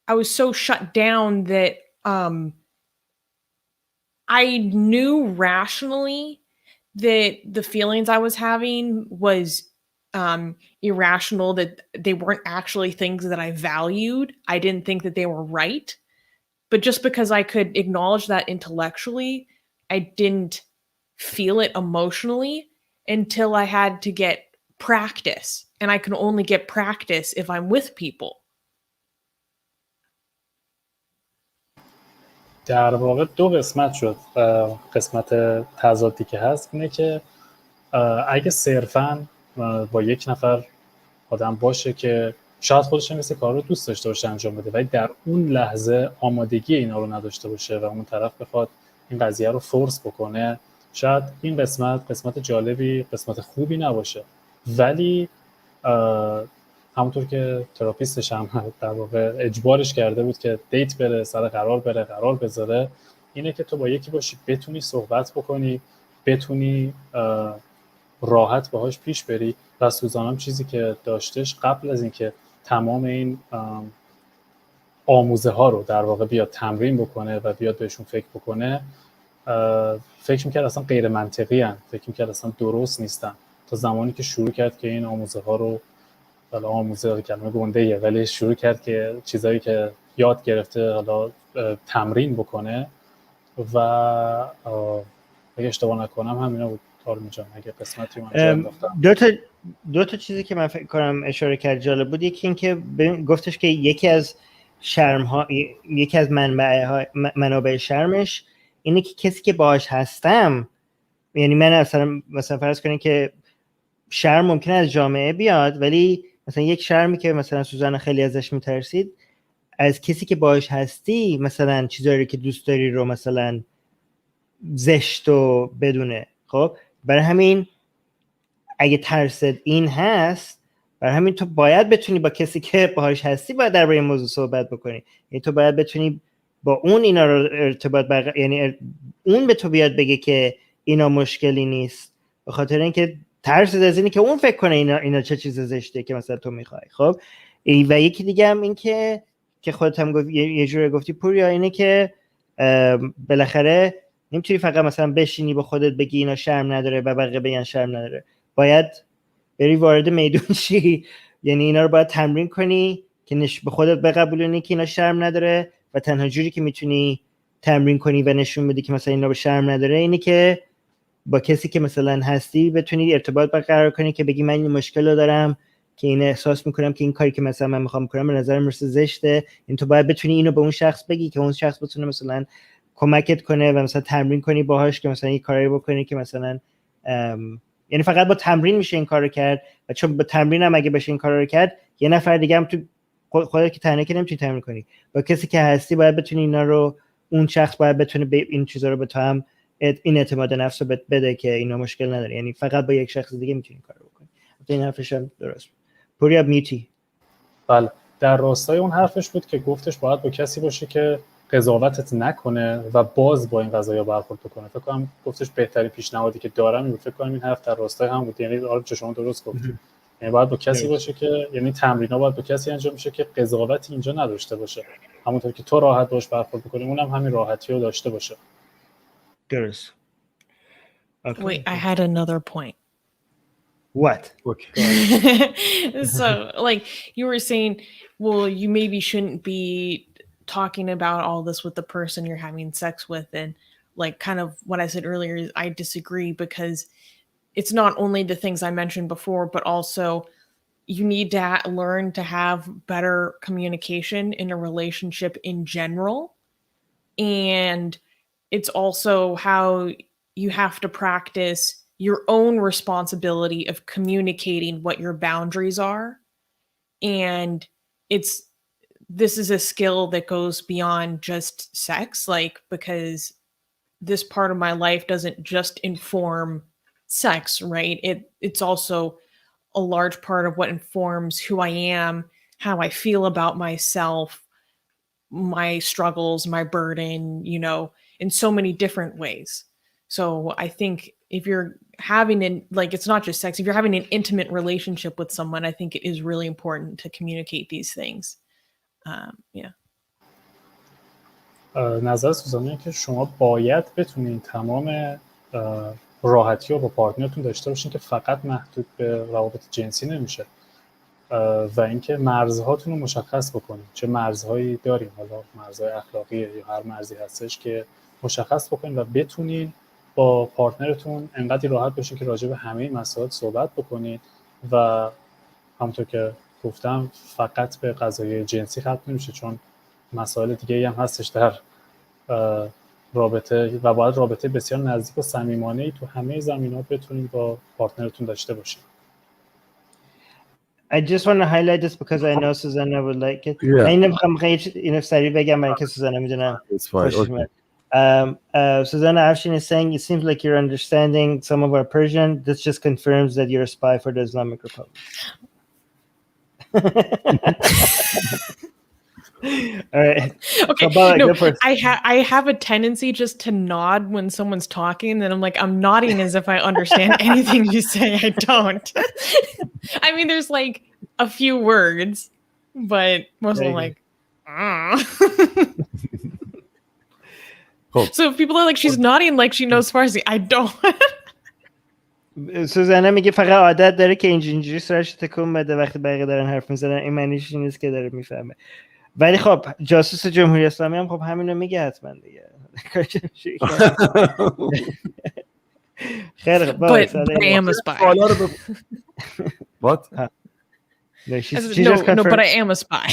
I was so shut down that I knew rationally that the feelings I was having was irrational, that they weren't actually things that I valued. I didn't think that they were right. But just because I could acknowledge that intellectually, I didn't feel it emotionally until I had to get practice. And I can only get practice if I'm with people. در واقع دو قسمت شد. قسمت تضادی که هست اینه که اگه صرفاً با یک نفر آدم باشه که شاید خودش مثل کار رو دوست داشته باشه انجام بده، ولی در اون لحظه آمادگی اینا رو نداشته باشه و اون طرف بخواد این قضیه رو فورس بکنه، شاید این قسمت جالبی، قسمت خوبی نباشه. ولی همونطور که تراپیستش هم در واقع اجبارش کرده بود که دیت بره، سر قرار بذاره، اینه که تو با یکی باشی بتونی صحبت بکنی، بتونی راحت باهاش پیش بری. و سوزانا چیزی که داشتش قبل از اینکه تمام این آموزه ها رو در واقع بیاد تمرین بکنه و بیاد بهشون فکر بکنه، فکر میکرد اصلا غیر منطقی هن، فکر میکرد اصلا درست نیستن، تا زمانی که شروع کرد که این آموزه ها رو، حالا آموزه کلمه گنده‌ایه ولی شروع کرد که چیزایی که یاد گرفته حالا تمرین بکنه. و اگه اشتباه نکنم همینا بود تارمی جان، اگه قسمتی من جا انداختم. دو تا چیزی که من فکر کنم اشاره کرد جالب بود. یکی این که گفتش که یکی از منابع شرمش اینه که کسی که باهاش هستم، یعنی من مثلا فرض کنین که شرم ممکنه از جامعه بیاد، ولی مثلا یک شرمی که مثلا سوزانا خیلی ازش میترسید، از کسی که باهاش هستی مثلا چیزایی که دوست داری رو مثلا زشت و بدونه. خب برای همین اگه ترست این هست، برای همین تو باید بتونی با کسی که باهاش هستی باید درباره این موضوع صحبت بکنی. یعنی تو باید بتونی با اون اینا رو ارتباط یعنی اون به تو بیاد بگه که اینا مشکلی نیست، به خاطر اینکه ترس از اینه که اون فکر کنه اینا چه چیز زشته که مثلا تو میخوای. خب و یکی دیگه هم این که خودت هم گفت یه جوری گفتی پوریا، اینه که بالاخره نمیتونی فقط مثلا بشینی با خودت بگی اینا شرم نداره و بقیه بگن شرم نداره، باید بری وارد میدون شی. یعنی اینا رو باید تمرین کنی که به خودت بقبولونی که اینا شرم نداره، و تنها جوری که میتونی تمرین کنی و نشون بدی که مثلا اینا به شرم نداره اینه که با کسی که مثلا هستی بتونی ارتباط برقرار کنی که بگی من این مشکل رو دارم که این احساس میکنم که این کاری که مثلا من میخوام کنم به نظر میرسه زشته، این تو باید بتونی اینو به اون شخص بگی که اون شخص بتونه مثلا کمکت کنه و مثلا تمرین کنی باهاش که مثلا این کاری بکنی که مثلا یعنی فقط با تمرین میشه این کارو کرد و چون با تمرین هم اگه بشه این کارو کرد یه نفر دیگه هم تو خودت که تنها که نمیتونی تمرین کنی، با کسی که هستی باید بتونی اینا رو، اون شخص باید بتونه این چیزا رو به تو هم این اعتماد نفس رو بده که اینا مشکل نداره، یعنی فقط با یک شخص دیگه میتونی کارو بکنی. این حرفش هم درست. پوریا میتی. بله، در راستای اون حرفش بود که گفتش باید با کسی باشه که قضاوتت نکنه و باز با این قضايا برخورد بکنه. فکر کنم گفتش بهترین پیشنهادی که دارم، فکر کنم این حرف در راستای هم بود. یعنی آره چه شما درست گفتید، یعنی باید با کسی باشه که، یعنی تمرینا باید با کسی انجام میشه که قضاوتی اینجا نداشته باشه، همونطور که تو راحت باش برخورد بکنی اونم همین راحتی رو داشته باشه. درست. Okay. Wait, I had another point. What? So, like, you were saying, well, you maybe shouldn't be talking about all this with the person you're having sex with. And, like, kind of what I said earlier is I disagree, because it's not only the things I mentioned before, but also you need to learn to have better communication in a relationship in general. And it's also how you have to practice your own responsibility of communicating what your boundaries are. And this is a skill that goes beyond just sex, like, because this part of my life doesn't just inform sex, right? It's also a large part of what informs who I am, how I feel about myself, my struggles, my burden, you know, in so many different ways. So I think if you're having like, it's not just sex, if you're having an intimate relationship with someone, I think it is really important to communicate these things. Yeah. نظر سوزانه که شما باید بتونین تمام راحتی رو با پارتنرتون داشته باشین که فقط محدود به روابط جنسی نمیشه، و اینکه مرزهاتون رو مشخص بکنین. چه مرزهایی دارین، حالا مرزهای اخلاقی یا هر مرزی هستش که مشخص بکنین و بتونین با پارتنرتون انقدر راحت باشین که راجع به همه مسائل صحبت بکنین و همونطور که گفتم فقط به قضایای جنسی ختم نمیشه، چون مسائل دیگه‌ای هم هستش در رابطه و باید رابطه بسیار نزدیک و صمیمانه‌ای تو همه زمینه‌ها بتونین با پارتنرتون داشته باشین. I just want to highlight this because I know Susanna would like it. Yeah. من اینو سریع بگم برای که سوزانا میدونم. Susanna Afshin is saying it seems like you're understanding some of our Persian. This just confirms that you're a spy for the Islamic Republic. All right. Okay. Bye, no, go first. I have a tendency just to nod when someone's talking, and I'm like, I'm nodding as if I understand anything you say. I don't. I mean, there's like a few words, but most of them like, So if people are like, she's nodding like she knows Farsi, I don't. سوزانا میگه فقط عادت داره که اینجوری سرش تکون بده وقتی بقیه دارن حرف میزنن، این معنیش این نیست که داره میفهمه. ولی خب جاسوس جمهوری اسلامی هم خب همینو میگه حتما دیگه. خیلی خب. But I am a spy. What? No, but I am a spy.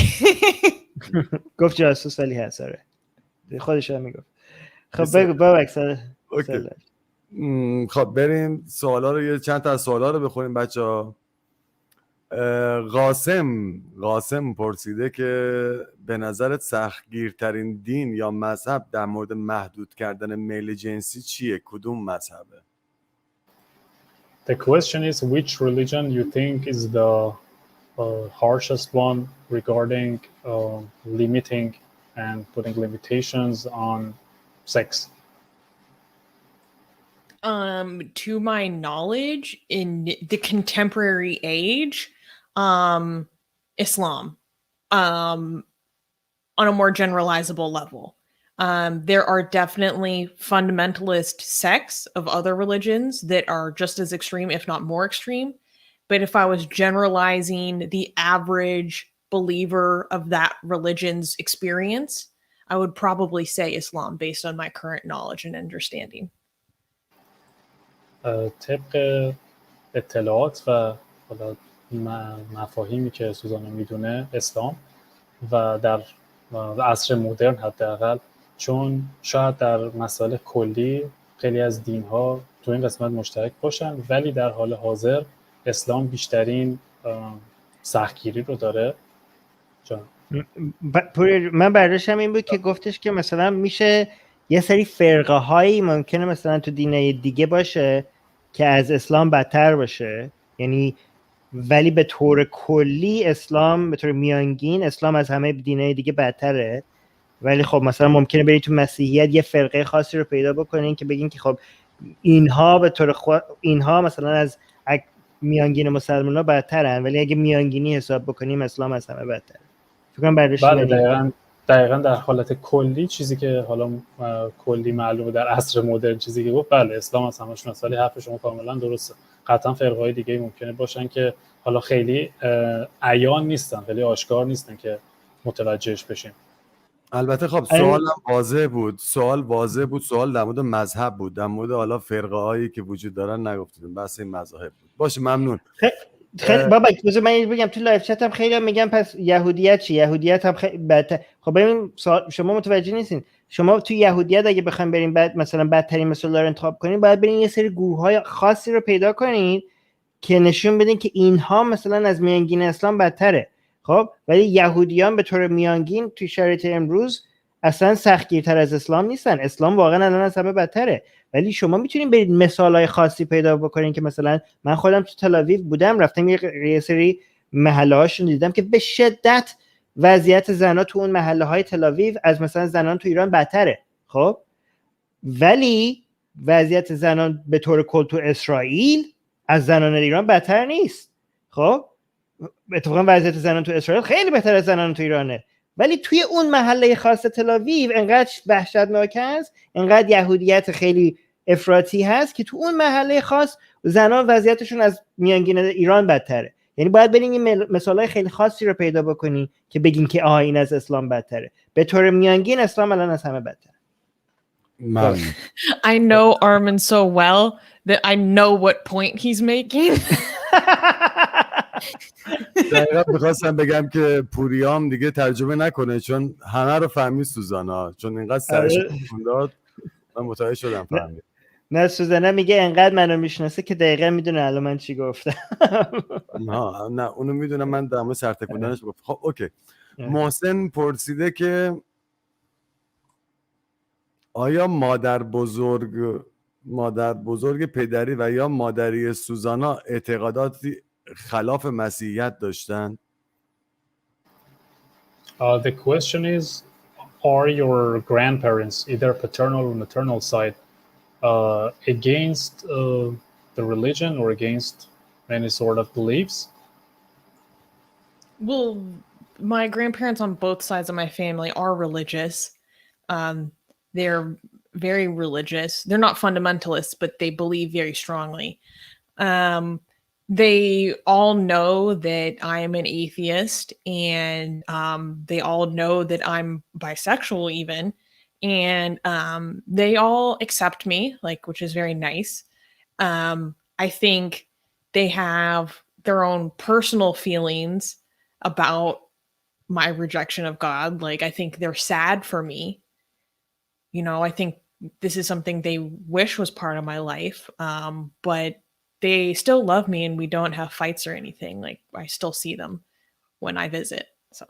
گفت جاسوس ولی هست، آره خودش هم میگفت. خب بگو بابک سر. خب بریم سوالا رو، یه چند تا از سوالا رو بخونیم بچه‌ها. قاسم پرسیده که به نظرت سختگیرترین دین یا مذهب در مورد محدود کردن میل جنسی چیه؟ کدوم مذهبه؟ The question is which religion you think is the harshest one regarding limiting and putting limitations on sex? To my knowledge, in the contemporary age, Islam, on a more generalizable level. There are definitely fundamentalist sects of other religions that are just as extreme, if not more extreme. But if I was generalizing the average believer of that religion's experience, I would probably say Islam based on my current knowledge and understanding. طبق اطلاعات و حالا مفاهیمی که سوزانا میدونه اسلام و در عصر مدرن حداقل، چون شاید در مسائل کلی خیلی از دین‌ها تو این قسمت مشترک باشن، ولی در حال حاضر اسلام بیشترین سختگیری رو داره. من برداشتم این بود که گفتش که مثلا میشه یه سری فرقه هایی ممکنه مثلا تو دینه دیگه باشه که از اسلام بدتر باشه، یعنی ولی به طور کلی اسلام به طور میانگین اسلام از همه دینه دیگه بدتره. ولی خب مثلا ممکنه برید تو مسیحیت یه فرقه خاصی رو پیدا بکنین که بگین که خب اینها به طور اینها مثلا از میانگین مسلمان‌ها بدترن، ولی اگه میانگینی حساب بکنیم اسلام از همه بدتره. فکر کنم بله دقیقاً در حالت کلی چیزی که حالا کلی معلومه در عصر مدرن چیزی که گفت، بله اسلام از همشون اصلی، حرف شما کاملا درسته. قطعا فرقه‌های دیگه ممکنه باشن که حالا خیلی عیان نیستن، خیلی آشکار نیستن که متوجهش بشیم. البته خب سوال واضح بود، سوال در مورد مذهب بود، در مورد حالا فرقه هایی که وجود دارن نگفتیم، بس این مذاهب بود. باشه ممنون. خیلی بابک بذار من بگم تو لایو چت هم خیلی میگن پس یهودیت چی؟ یهودیت هم خیلی بدتر. خب ببین شما متوجه نیستین. شما تو یهودیت اگه بخواید بریم بعد مثلا بدترین مثلا رو انتخاب کنین، باید برین یه سری گروه‌های خاصی رو پیدا کنین که نشون بدین که اینها مثلا از میانگین اسلام بدتره. خب ولی یهودیان به طور میانگین تو شرایط امروز اصلا سختگیرتر از اسلام نیستن. اسلام واقعا الان از همه بدتره. ولی شما میتونین برید مثالای خاصی پیدا بکنین که مثلا من خودم تو تل آویو بودم، رفتم یه سری محله هاشون دیدم که به شدت وضعیت زنا تو اون محله های تل آویو از مثلا زنان تو ایران بدتره. خب ولی وضعیت زنان به طور کل تو اسرائیل از زنان ایران بدتر نیست. خب اتفاقا وضعیت زنان تو اسرائیل خیلی بهتر از زنان تو ایرانه، ولی توی اون محله خاص تل آویو انقدر وحشتناک است، انقدر یهودیت خیلی افراطی هست که تو اون محله خاص زنان وضعیتشون از میانگین ایران بدتره. یعنی باید بریم این مثالای خیلی خاصی رو پیدا بکنیم که بگیم که این از اسلام بدتره. به طور میانگین اسلام الان از همه بدتره. I know Armin so well that I know what point he's making. دقیقا میخواستم بگم که پوریام دیگه ترجمه نکنه چون همه رو فهمید سوزانا، چون اینقدر سرش خونداد من متوجه شدم فهمید. نه سوزانا میگه انقدر منو میشناسه که دقیقا میدونه الان من چی گفتم. نه اونو میدونم، من در مورد سرتکوندنش گفتم. خب اوکی. محسن پرسیده که آیا مادر بزرگ پدری و یا مادری سوزانا اعتقاداتی خلاف مسیحیت داشتن؟ The question is, are your grandparents, either paternal or maternal side, against the religion or against any sort of beliefs? Well, my grandparents on both sides of my family are religious. They're very religious. They're not fundamentalists, but they believe very strongly. They all know that I am an atheist, and they all know that I'm bisexual even, and they all accept me, like, which is very nice. I think they have their own personal feelings about my rejection of God. Like, I think they're sad for me. You know, I think this is something they wish was part of my life, but they still love me and we don't have fights or anything. Like, I still see them when I visit. So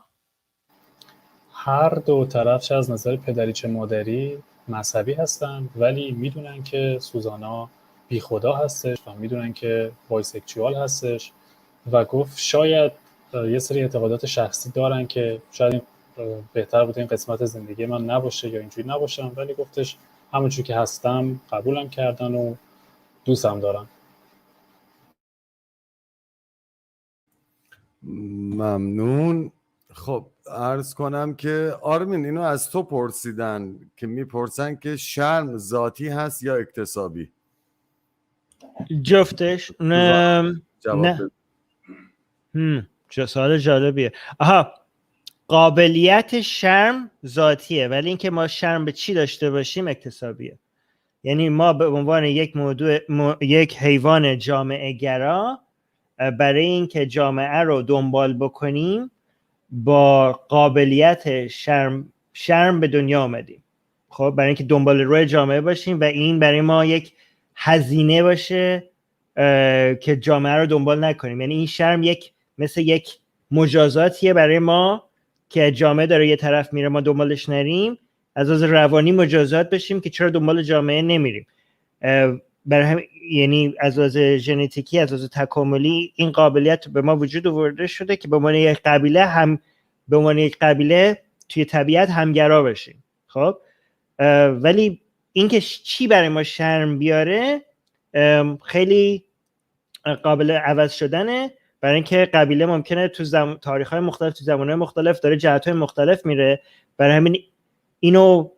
هر دو طرف چه از نظر پدری چه مادری مذهبی هستن، ولی میدونن که سوزانا بی خدا هستش و میدونن که بایسکشوال هستش و گفت شاید یه سری اعتقادات شخصی دارن که شاید بهتر بوده این قسمت زندگی من نباشه یا اینجوری نباشم، ولی گفتش همونجور که هستم قبولم کردن و دوستم دارن. ممنون. خب عرض کنم که آرمین اینو از تو پرسیدن که میپرسن که شرم ذاتی هست یا اکتسابی؟ جفتش نه. چه سوال جالبیه. قابلیت شرم ذاتیه، ولی اینکه ما شرم به چی داشته باشیم اکتسابیه. یعنی ما به عنوان یک حیوان جامعه گرا برای اینکه جامعه رو دنبال بکنیم با قابلیت شرم به دنیا آمدیم. خب برای اینکه دنبال روی جامعه باشیم و این برای ما یک هزینه باشه که جامعه رو دنبال نکنیم. یعنی این شرم مثل یک مجازاتیه برای ما که جامعه داره یه طرف میره ما دنبالش نریم، از لحاظ روانی مجازات بشیم که چرا دنبال جامعه نمیریم. یعنی از لحاظ ژنتیکی، از لحاظ تکاملی این قابلیت به ما وجود آورده شده که به عنوان یک قبیله توی طبیعت همگرا بشیم. خب ولی اینکه چی برای ما شرم بیاره خیلی قابل عوض شدنه، برای اینکه قبیله ممکنه تو تاریخ‌های مختلف، تو زمانهای مختلف داره جهت‌های مختلف میره. برای همین اینو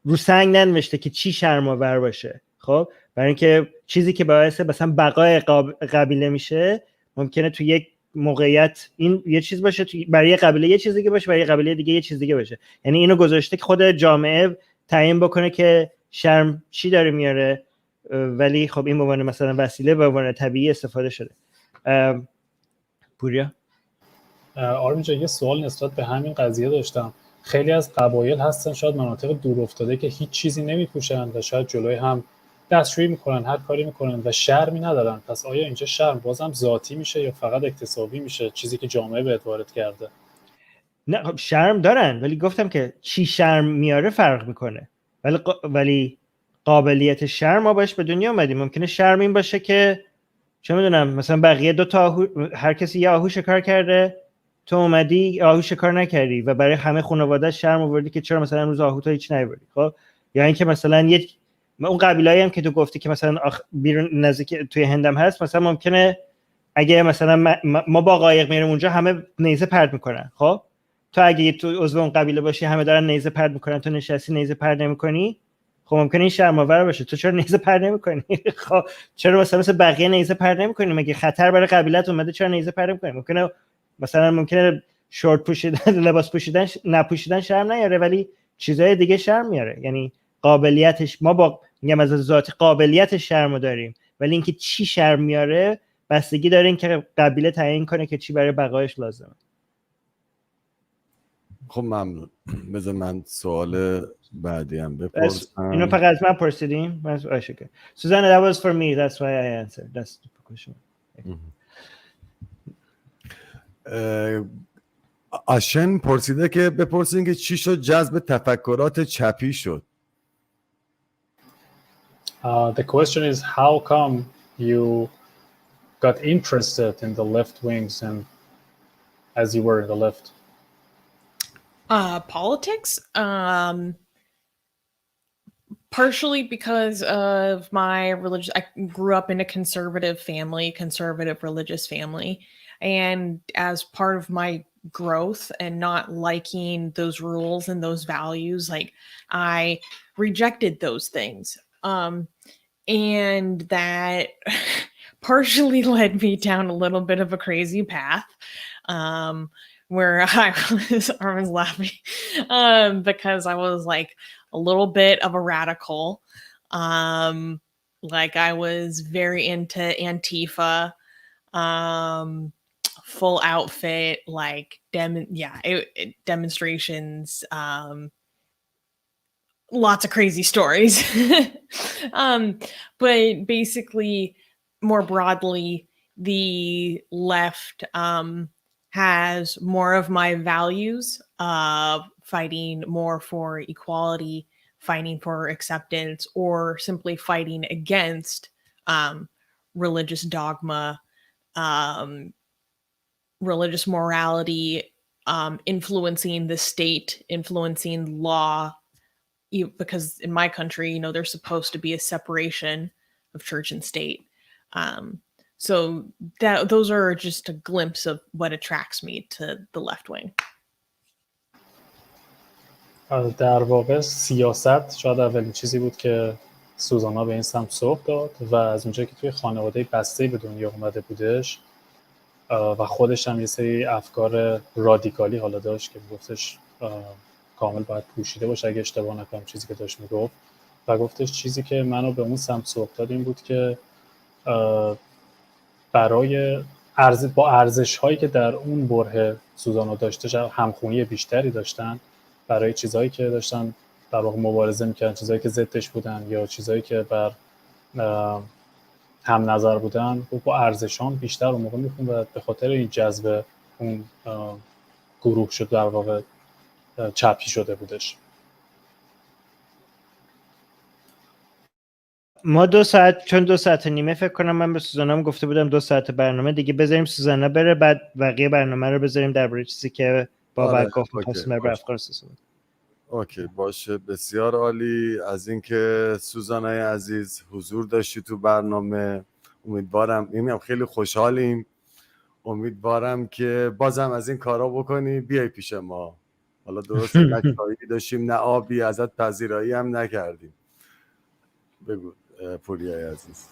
رو سنگ ننوشته که چی شرم‌آور باشه. خب برای اینکه چیزی که باعث مثلا بقای قبیله میشه ممکنه تو یک موقعیت این یه چیز باشه، برای یه قبیله یه چیز دیگه باشه، برای یه قبیله دیگه یه چیز دیگه باشه. یعنی اینو گذاشته که خود جامعه تعیین بکنه که شرم چی داره میاره، ولی خب این به عنوان مثلا وسیله به عنوان طبیعی استفاده شده. پوریا آرمین جان، یه سوال نسبت به همین قضیه داشتم. خیلی از قبایل هستن شاید مناطق دور افتاده که هیچ چیزی نمیپوشن و شاید جلوی هم دستشویی میکنن، هر کاری میکنن و شرمی ندارن. پس آیا اینجا شرم بازم ذاتی میشه یا فقط اکتسابی میشه، چیزی که جامعه بهت وارد کرده؟ نه خب شرم دارن، ولی گفتم که چی شرم میاره فرق میکنه. ولی قابلیت شرم ما باش به دنیا اومدیم. ممکنه شرم این باشه که چه میدونم مثلا بقیه هر کسی یه آهو شکار کرده، تو اومدی آهو شکار نکردی و برای همه خانواده شرم آوردی که چرا مثلا امروز آهو تو هیچ نیاوردی. خب یا اینکه مثلا اون قبیله‌ای هم که تو گفتی که مثلا بیرون نزدیک توی هندم هست، مثلا ممکنه اگه مثلا ما با قایق میریم اونجا همه نیزه پرت میکنن. خب تو اگه تو عضو اون قبیله باشی همه دارن نیزه پرت میکنن، تو نشستی نیزه پرت نمیکنی، خب ممکنه این شرم آور باشه. تو چرا نیزه پرت نمیکنی؟ خب چرا مثلا بقیه نیزه پرت نمیکنی؟ مگه خطر برای قبیلت اومده چرا نیزه پرت نمیکنی؟ ممکنه شورت پوشیدن، لباس پوشیدن، نپوشیدن شرم نیاره، ولی چیزای دیگه شرم میاره. یعنی قابلیتش ما میگم از ذات قابلیت شرمو داریم، ولی اینکه چی شرم میاره بستگی داره این که قبیله تعیین کنه که چی برای بقایش لازمه. خب ممنون. بذار من سوال بعدی هم بپرسم. اینو فقط از من پرسیدیم؟ اوکی. Susanna, that was for me. That's why I answered. That's the question. آشن پرسیده که بپرسین که چی شد جذب تفکرات چپی شد. The question is how come you got interested in the left wings and as you were in the left? Politics, partially because of my religious. I grew up in a conservative religious family, and as part of my growth and not liking those rules and those values, like I rejected those things, and that partially led me down a little bit of a crazy path. Where I was laughing because I was like a little bit of a radical. Like I was very into Antifa, full outfit, like demonstrations, lots of crazy stories. But basically, more broadly, the left has more of my values, fighting more for equality, fighting for acceptance, or simply fighting against religious dogma, religious morality, influencing the state, influencing law, because in my country, there's supposed to be a separation of church and state. So those are just a glimpse of what attracts me to the left wing. در واقع سیاست شاید اولین چیزی بود که سوزانا به این سمت سوق داد و از اونجایی که توی خانواده بسته‌ای به دنیا اومده بودش و خودش هم یه سری افکار رادیکالی حالا داشت که گفتش کامل باید پوشیده باشه اگه اشتباه نکنم چیزی که داشت میگفت، و گفتش چیزی که منو به اون سمت سوق داد این بود که برای با ارزش هایی که در اون بره سوزانا داشته همخونی بیشتری داشتن برای چیزهایی که داشتن در واقع مبارزه میکردن، چیزهایی که ضدش بودن یا چیزهایی که بر هم نظر بودن، با ارزشان بیشتر اون موقع میخون و به خاطر این جذب اون گروه شد در واقع چپی شده بودش. ما 2 ساعت، چون 2 ساعت و نیمه فکر کنم من به سوزانا گفته بودم 2 ساعت برنامه دیگه بذاریم سوزانا بره، بعد بقیه برنامه رو بذاریم درباره چیزی که بابک گفت می‌خواستیم بر افغانستان. اوکی باشه، بسیار عالی. از اینکه سوزانای عزیز حضور داشتی تو برنامه، امیدوارم میگم خیلی خوشحالیم، امیدوارم که بازم از این کارا بکنی بیای پیش ما. حالا درسته نه چایی داشتیم نه آبی، ازت پذیرایی هم نکردیم. بگو پوریای عزیز.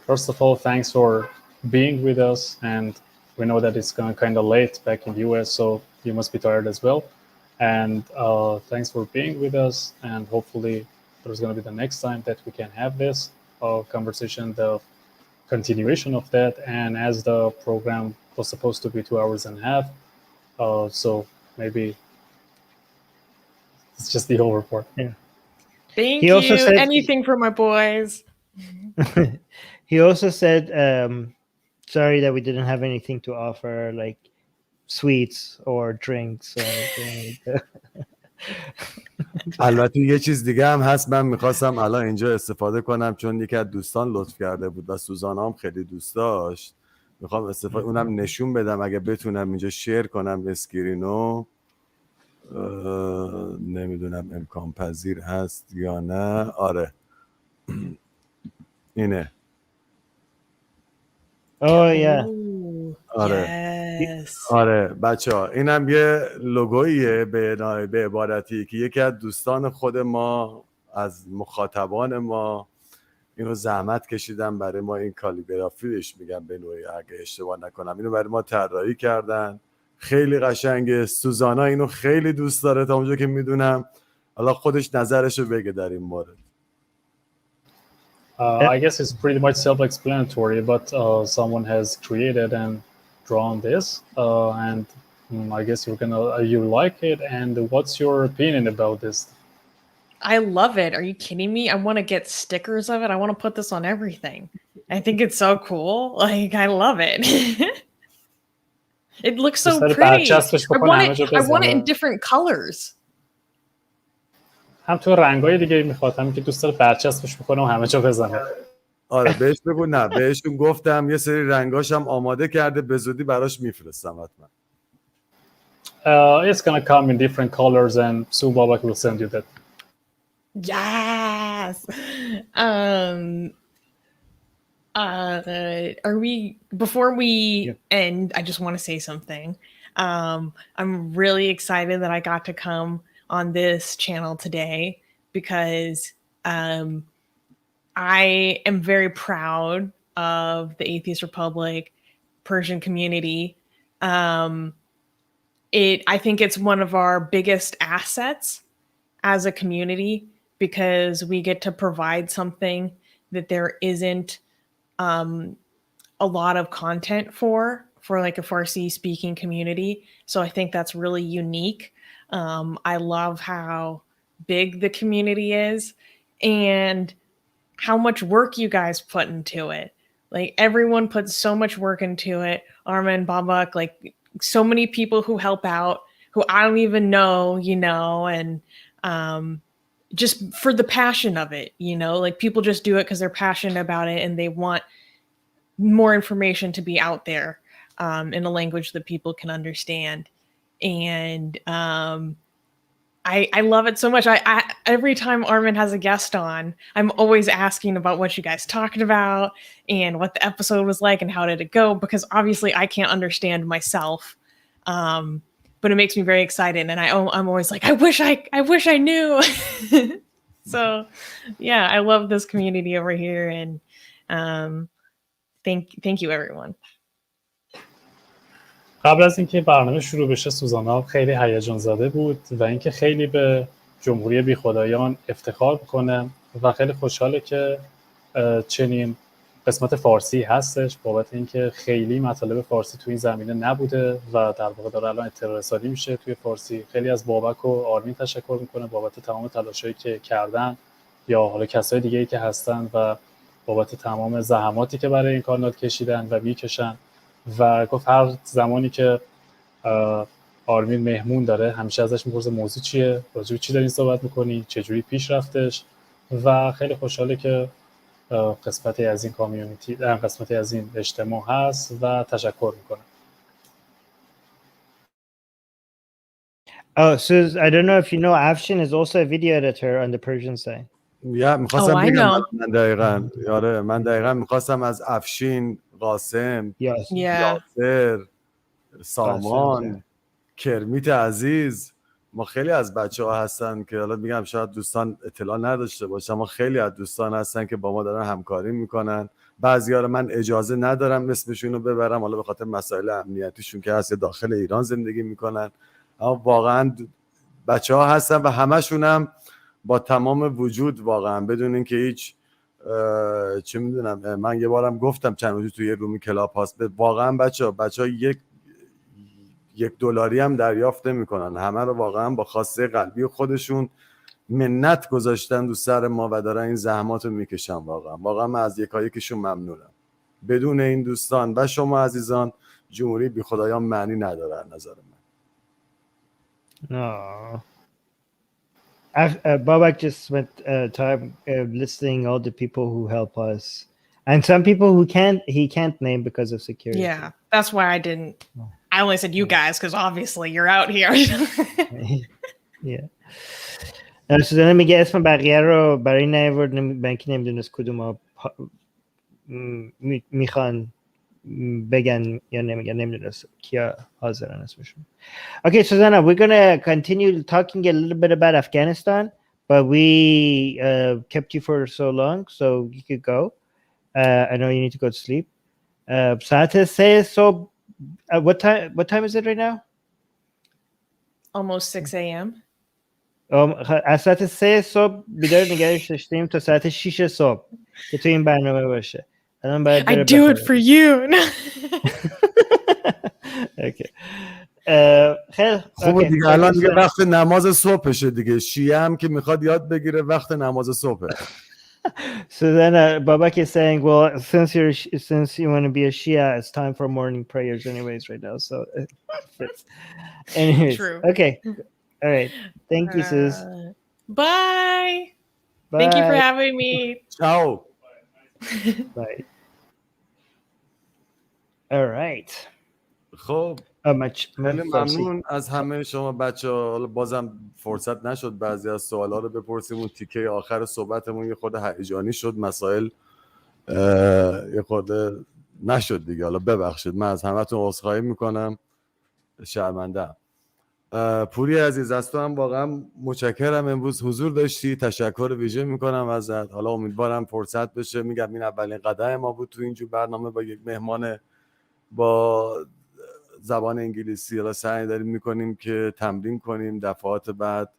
First of all, thanks for being with us, and we know that it's kind of late back in the US, so you must be tired as well. And thanks for being with us, and hopefully there's going to be the next time that we can have this conversation, the continuation of that. And as the program was supposed to be 2 hours and a half, so maybe it's just the whole report. Yeah. Thank you. Also said, anything for my boys. He also said, sorry that we didn't have anything to offer, like sweets or drinks or anything. البته یه چیز دیگه هم هست، من میخواستم الان اینجا استفاده کنم چون یکی از دوستان لطف کرده بود و سوزانا هم خیلی دوست داشت، میخوام استفاده اونم نشون بدم اگه بتونم اینجا شیر کنم اسکرینو. نمیدونم امکان پذیر هست یا نه. آره اینه. آره بچه‌ها اینم یه لوگوییه به عبارتی که یکی از دوستان خود ما از مخاطبان ما اینو زحمت کشیدن برای ما، این کالیگرافیش میگم به نوعی اگه اشتباه نکنم، اینو برای ما طراحی کردن، خیلی قشنگه. سوزانا اینو خیلی دوست داره تا اونجا که میدونم، حالا خودش نظرشو بگه در این مورد. I guess it's pretty much self-explanatory, but someone has created and drawn this, and I guess you like it. And what's your opinion about this? I love it. Are you kidding me? I want to get stickers of it. I want to put this on everything. I think it's so cool. Like, I love it. It looks so pretty. I want it in different colors. هم تو رنگای دیگه میخواد، هم که دوست داره برچسبش بکنه و همه جا بزنه. آره بهش بگو نه، بهشون گفتم یه سری رنگاش هم آماده کرده، به زودی براش میفرستم حتما. It's gonna come in different colors and soon Bobak will send you that. Yes. Are we, before we end, I just want to say something. I'm really excited that I got to come on this channel today because I am very proud of the Atheist Republic Persian community. I think it's one of our biggest assets as a community because we get to provide something that there isn't a lot of content for like a Farsi speaking community. So I think that's really unique. I love how big the community is and how much work you guys put into it. Like everyone puts so much work into it. Armin, Babak, like so many people who help out, who I don't even know, you know, and just for the passion of it, you know, like people just do it because they're passionate about it and they want more information to be out there in a language that people can understand. And I love it so much. I every time Armin has a guest on, I'm always asking about what you guys talked about and what the episode was like and how did it go, because obviously I can't understand myself. But it makes me very excited, and I'm always like, I wish I knew. So yeah, I love this community over here, and thank you everyone. قبل از اینکه برنامه شروع بشه سوزانا خیلی هیجان زده بود و اینکه خیلی به جمهوری بیخدایان افتخار میکنه و خیلی خوشحاله که چنین قسمت فارسی هستش، بابت اینکه خیلی مطالب فارسی توی این زمینه نبوده و در واقع داره الان اطلاع رسانی میشه توی فارسی. خیلی از بابک و آرمین تشکر میکنه بابت تمام تلاشایی که کردن، یا حالا کسای دیگه‌ای که هستن، و بابت تمام زحماتی که برای این کانال کشیدن و میکشن. و گفت هر زمانی که آرمین مهمون داره همیشه ازش میپرسه موضوع چیه، راجع به چی دارین صحبت میکنی، چجوری پیش رفتش، و خیلی خوشحاله که قسمتی از این کامیونیتی، قسمتی از این اجتماع هست و تشکر میکنم. Oh, Suz, I don't know if you know, Afshin is also a video editor on the Persian side. میخواستم I بگم know. من دقیقاً میخواستم از افشین، قاسم، Yes. Yeah. یاسر، سامان، قاسم. کرمیت عزیز، ما خیلی از بچه ها هستن که حالا میگم شاید دوستان اطلاع نداشته باشن، ما خیلی از دوستان هستن که با ما دارن همکاری میکنن. بعضی ها رو من اجازه ندارم اسمشون رو ببرم، حالا به خاطر مسائل امنیتیشون که هست، داخل ایران زندگی میکنن، اما واقعا بچه ها هستن و همشون هم با تمام وجود، واقعا بدون اینکه هیچ چه میدونم، من یه بارم گفتم چند روز توی یه رومی کلاب هاست، واقعا بچه ها یک دلاری هم دریافت نمی‌کنن، همه رو واقعا با خواسته قلبی خودشون منت گذاشتن دو سر ما و دارن این زحمات رو میکشن. واقعا من از یکایکشون ممنونم. بدون این دوستان و شما عزیزان جمهوری بیخدایان معنی نداره نظر من. No. Babak just spent time listing all the people who help us, and some people who he can't name because of security. Yeah, that's why I didn't. I only said you guys because obviously you're out here. Yeah. سوزانا میگه اسم بقیه رو برای نیاورد، من که نمیدونست کدوم میخوان بگن یا نمیگن، نمیدونست کیا حاضرن اسمشون. Okay, Susanna, we're gonna continue talking a little bit about Afghanistan, but we kept you for so long, so you could go. I know you need to go to sleep. ساعت 3 صبح. What time is it right now? Almost 6 a.m. از ساعت 3 صبح بیدار نگهش داشتیم تا ساعت 6 صبح که تو این برنامه باشه. الان باید I do it for you. Okay. خیلی خوبه دیگه، الان دیگه وقت نماز صبحشه دیگه، شیعه هم که میخواد یاد بگیره وقت نماز صبحه. So then Babak is saying, well, since you want to be a Shia, it's time for morning prayers anyways right now. So anyways. True. Okay. All right. Thank you, Sus. Bye. Bye. Thank you for having me. Ciao. Bye. All right. خب خیلی ممنون از همه شما بچه‌ها. بازم فرصت نشد بعضی از سوالا رو بپرسیم، اون تیکه آخر صحبتمون یه خود هیجانی شد، مسائل یه خود نشد دیگه، حالا ببخشید، من از همتون عذرخواهی میکنم، شرمنده‌ام. پوری عزیز از تو هم واقعا متشکرم، امروز حضور داشتی، تشکر ویژه میکنم ازت. حالا امیدوارم فرصت بشه، میگم این اولین قدم ما بود تو اینجور برنامه با یک مهمان با زبان انگلیسی. حالا سعی داریم میکنیم که تمرین کنیم دفعات بعد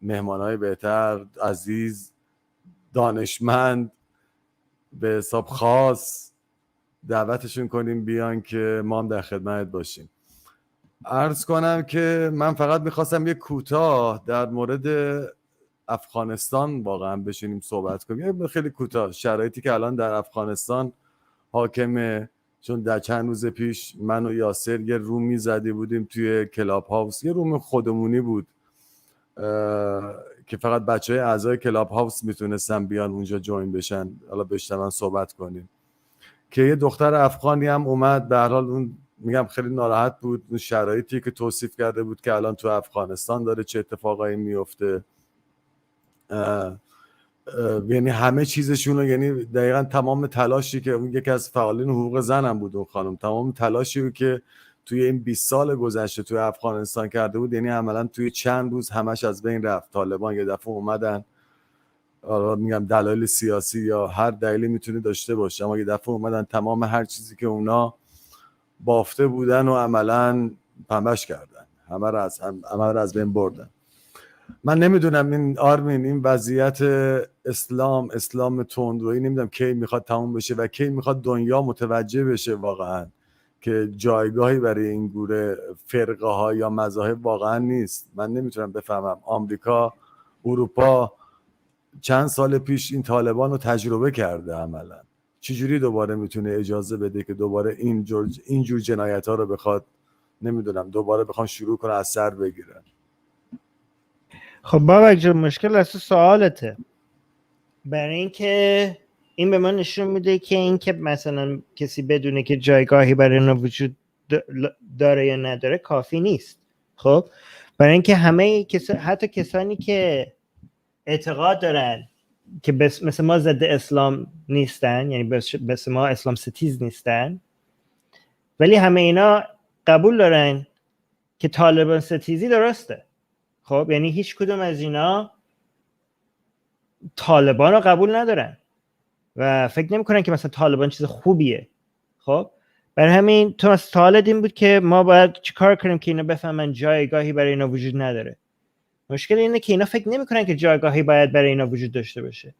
مهمانهای بهتر، عزیز، دانشمند، به حساب خاص دعوتشون کنیم بیان که ما هم در خدمت باشیم. عرض کنم که من فقط میخواستم یک کوتاه در مورد افغانستان واقعا بشینیم صحبت کنیم، خیلی کوتاه، شرایطی که الان در افغانستان حاکمه. چون در چند روز پیش من و یاسر یه رومی زدی بودیم توی کلاب هاوس، یه روم خودمونی بود که فقط بچه‌های اعضای کلاب هاوس میتونستن بیان اونجا جوین بشن، حالا بشنون صحبت کنیم، که یه دختر افغانی هم اومد. به هر حال اون میگم خیلی ناراحت بود، اون شرایطی که توصیف کرده بود که الان تو افغانستان داره چه اتفاقایی میفته، یعنی همه چیزشون، یعنی دقیقاً تمام تلاشی که اون یکی از فعالین حقوق زن هم بود اون خانم، تمام تلاشی که توی این 20 سال گذشته توی افغانستان کرده بود، یعنی عملاً توی چند روز همش از بین رفت. طالبان یه دفعه اومدن، میگم دلایل سیاسی یا هر دلیلی میتونه داشته باشه، اما یه دفعه اومدن تمام هر چیزی که اونا بافته بودن و عملاً پنبش کردن، همه رو از بین بردن. من نمیدونم این آرمین این وضعیت اسلام تندرویی نمیدونم کی میخواد تموم بشه و کی میخواد دنیا متوجه بشه واقعا که جایگاهی برای این گروه فرقه ها یا مذاهب واقعا نیست. من نمیتونم بفهمم. آمریکا، اروپا چند سال پیش این طالبان رو تجربه کرده عملا. چجوری دوباره میتونه اجازه بده که دوباره اینجور جنایت ها رو بخواد نمیدونم دوباره بخوان شروع کنه از سر بگیرن؟ خب بابک جان مشکل اصلا سوالته. برای اینکه این به من نشون میده که اینکه مثلا کسی بدونه که جایگاهی برای اینا وجود داره یا نداره کافی نیست. خب برای اینکه همه حتی کسانی که اعتقاد دارن که مثل ما ضد اسلام نیستن، یعنی مثل ما اسلام ستیز نیستن، ولی همه اینا قبول دارن که طالبان ستیزی درسته. خب یعنی هیچ کدوم از اینا طالبان رو قبول ندارن و فکر نمی‌کنن که مثلا طالبان چیز خوبیه. خب برای همین تو مثلا سوالت این بود که ما باید چیکار کنیم که اینا بفهمن جایگاهی برای اینا وجود نداره. مشکل اینه که اینا فکر نمی‌کنن که جایگاهی باید برای اینا وجود داشته باشه.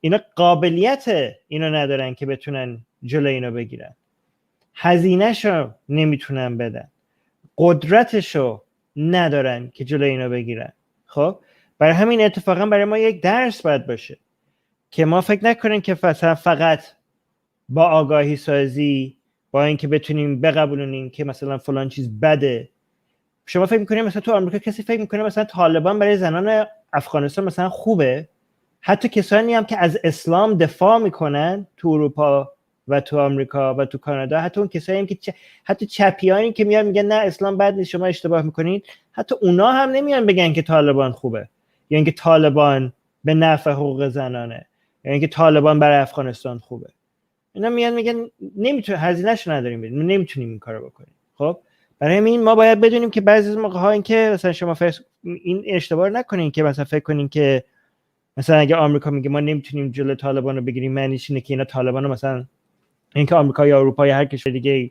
اینا قابلیت اینو ندارن که بتونن جلوی اینو بگیرن. هزینه‌شو نمیتونن بدن. قدرتشو ندارن که جلوی اینو بگیرن. خب برای همین اتفاقا برای ما یک درس باید باشه که ما فکر نکنیم که فقط با آگاهی سازی، با اینکه بتونیم بقبولونیم که مثلا فلان چیز بده. شما فکر می‌کنید مثلا تو آمریکا کسی فکر می‌کنه مثلا طالبان برای زنان افغانستان مثلا خوبه؟ حتی کسانی هم که از اسلام دفاع میکنن تو اروپا و تو آمریکا و تو کانادا، حتی اون کسایی هم که حتی چپیانی که میان میگن نه اسلام بد نیست شما اشتباه میکنید، حتی اونا هم نمیان بگن که طالبان خوبه یا اینکه طالبان به نفع حقوق زنانه یا اینکه طالبان برای افغانستان خوبه. اینا میان میگن نمیتونه، هزینه‌شو نداریم بدیم، نمیتونیم این کارو بکنیم. خب برای همین ما باید بدونیم که بعضی از موقع‌ها این که مثلا شما این اشتباه نکنین که مثلا فکر کنین که مثلا اگه آمریکا میگه ما نمیتونیم جلوی طالبان رو بگیریم، معنیش اینه که اینا طالبان رو مثلا اینکه آمریکا یا اروپا یا هر کشور دیگه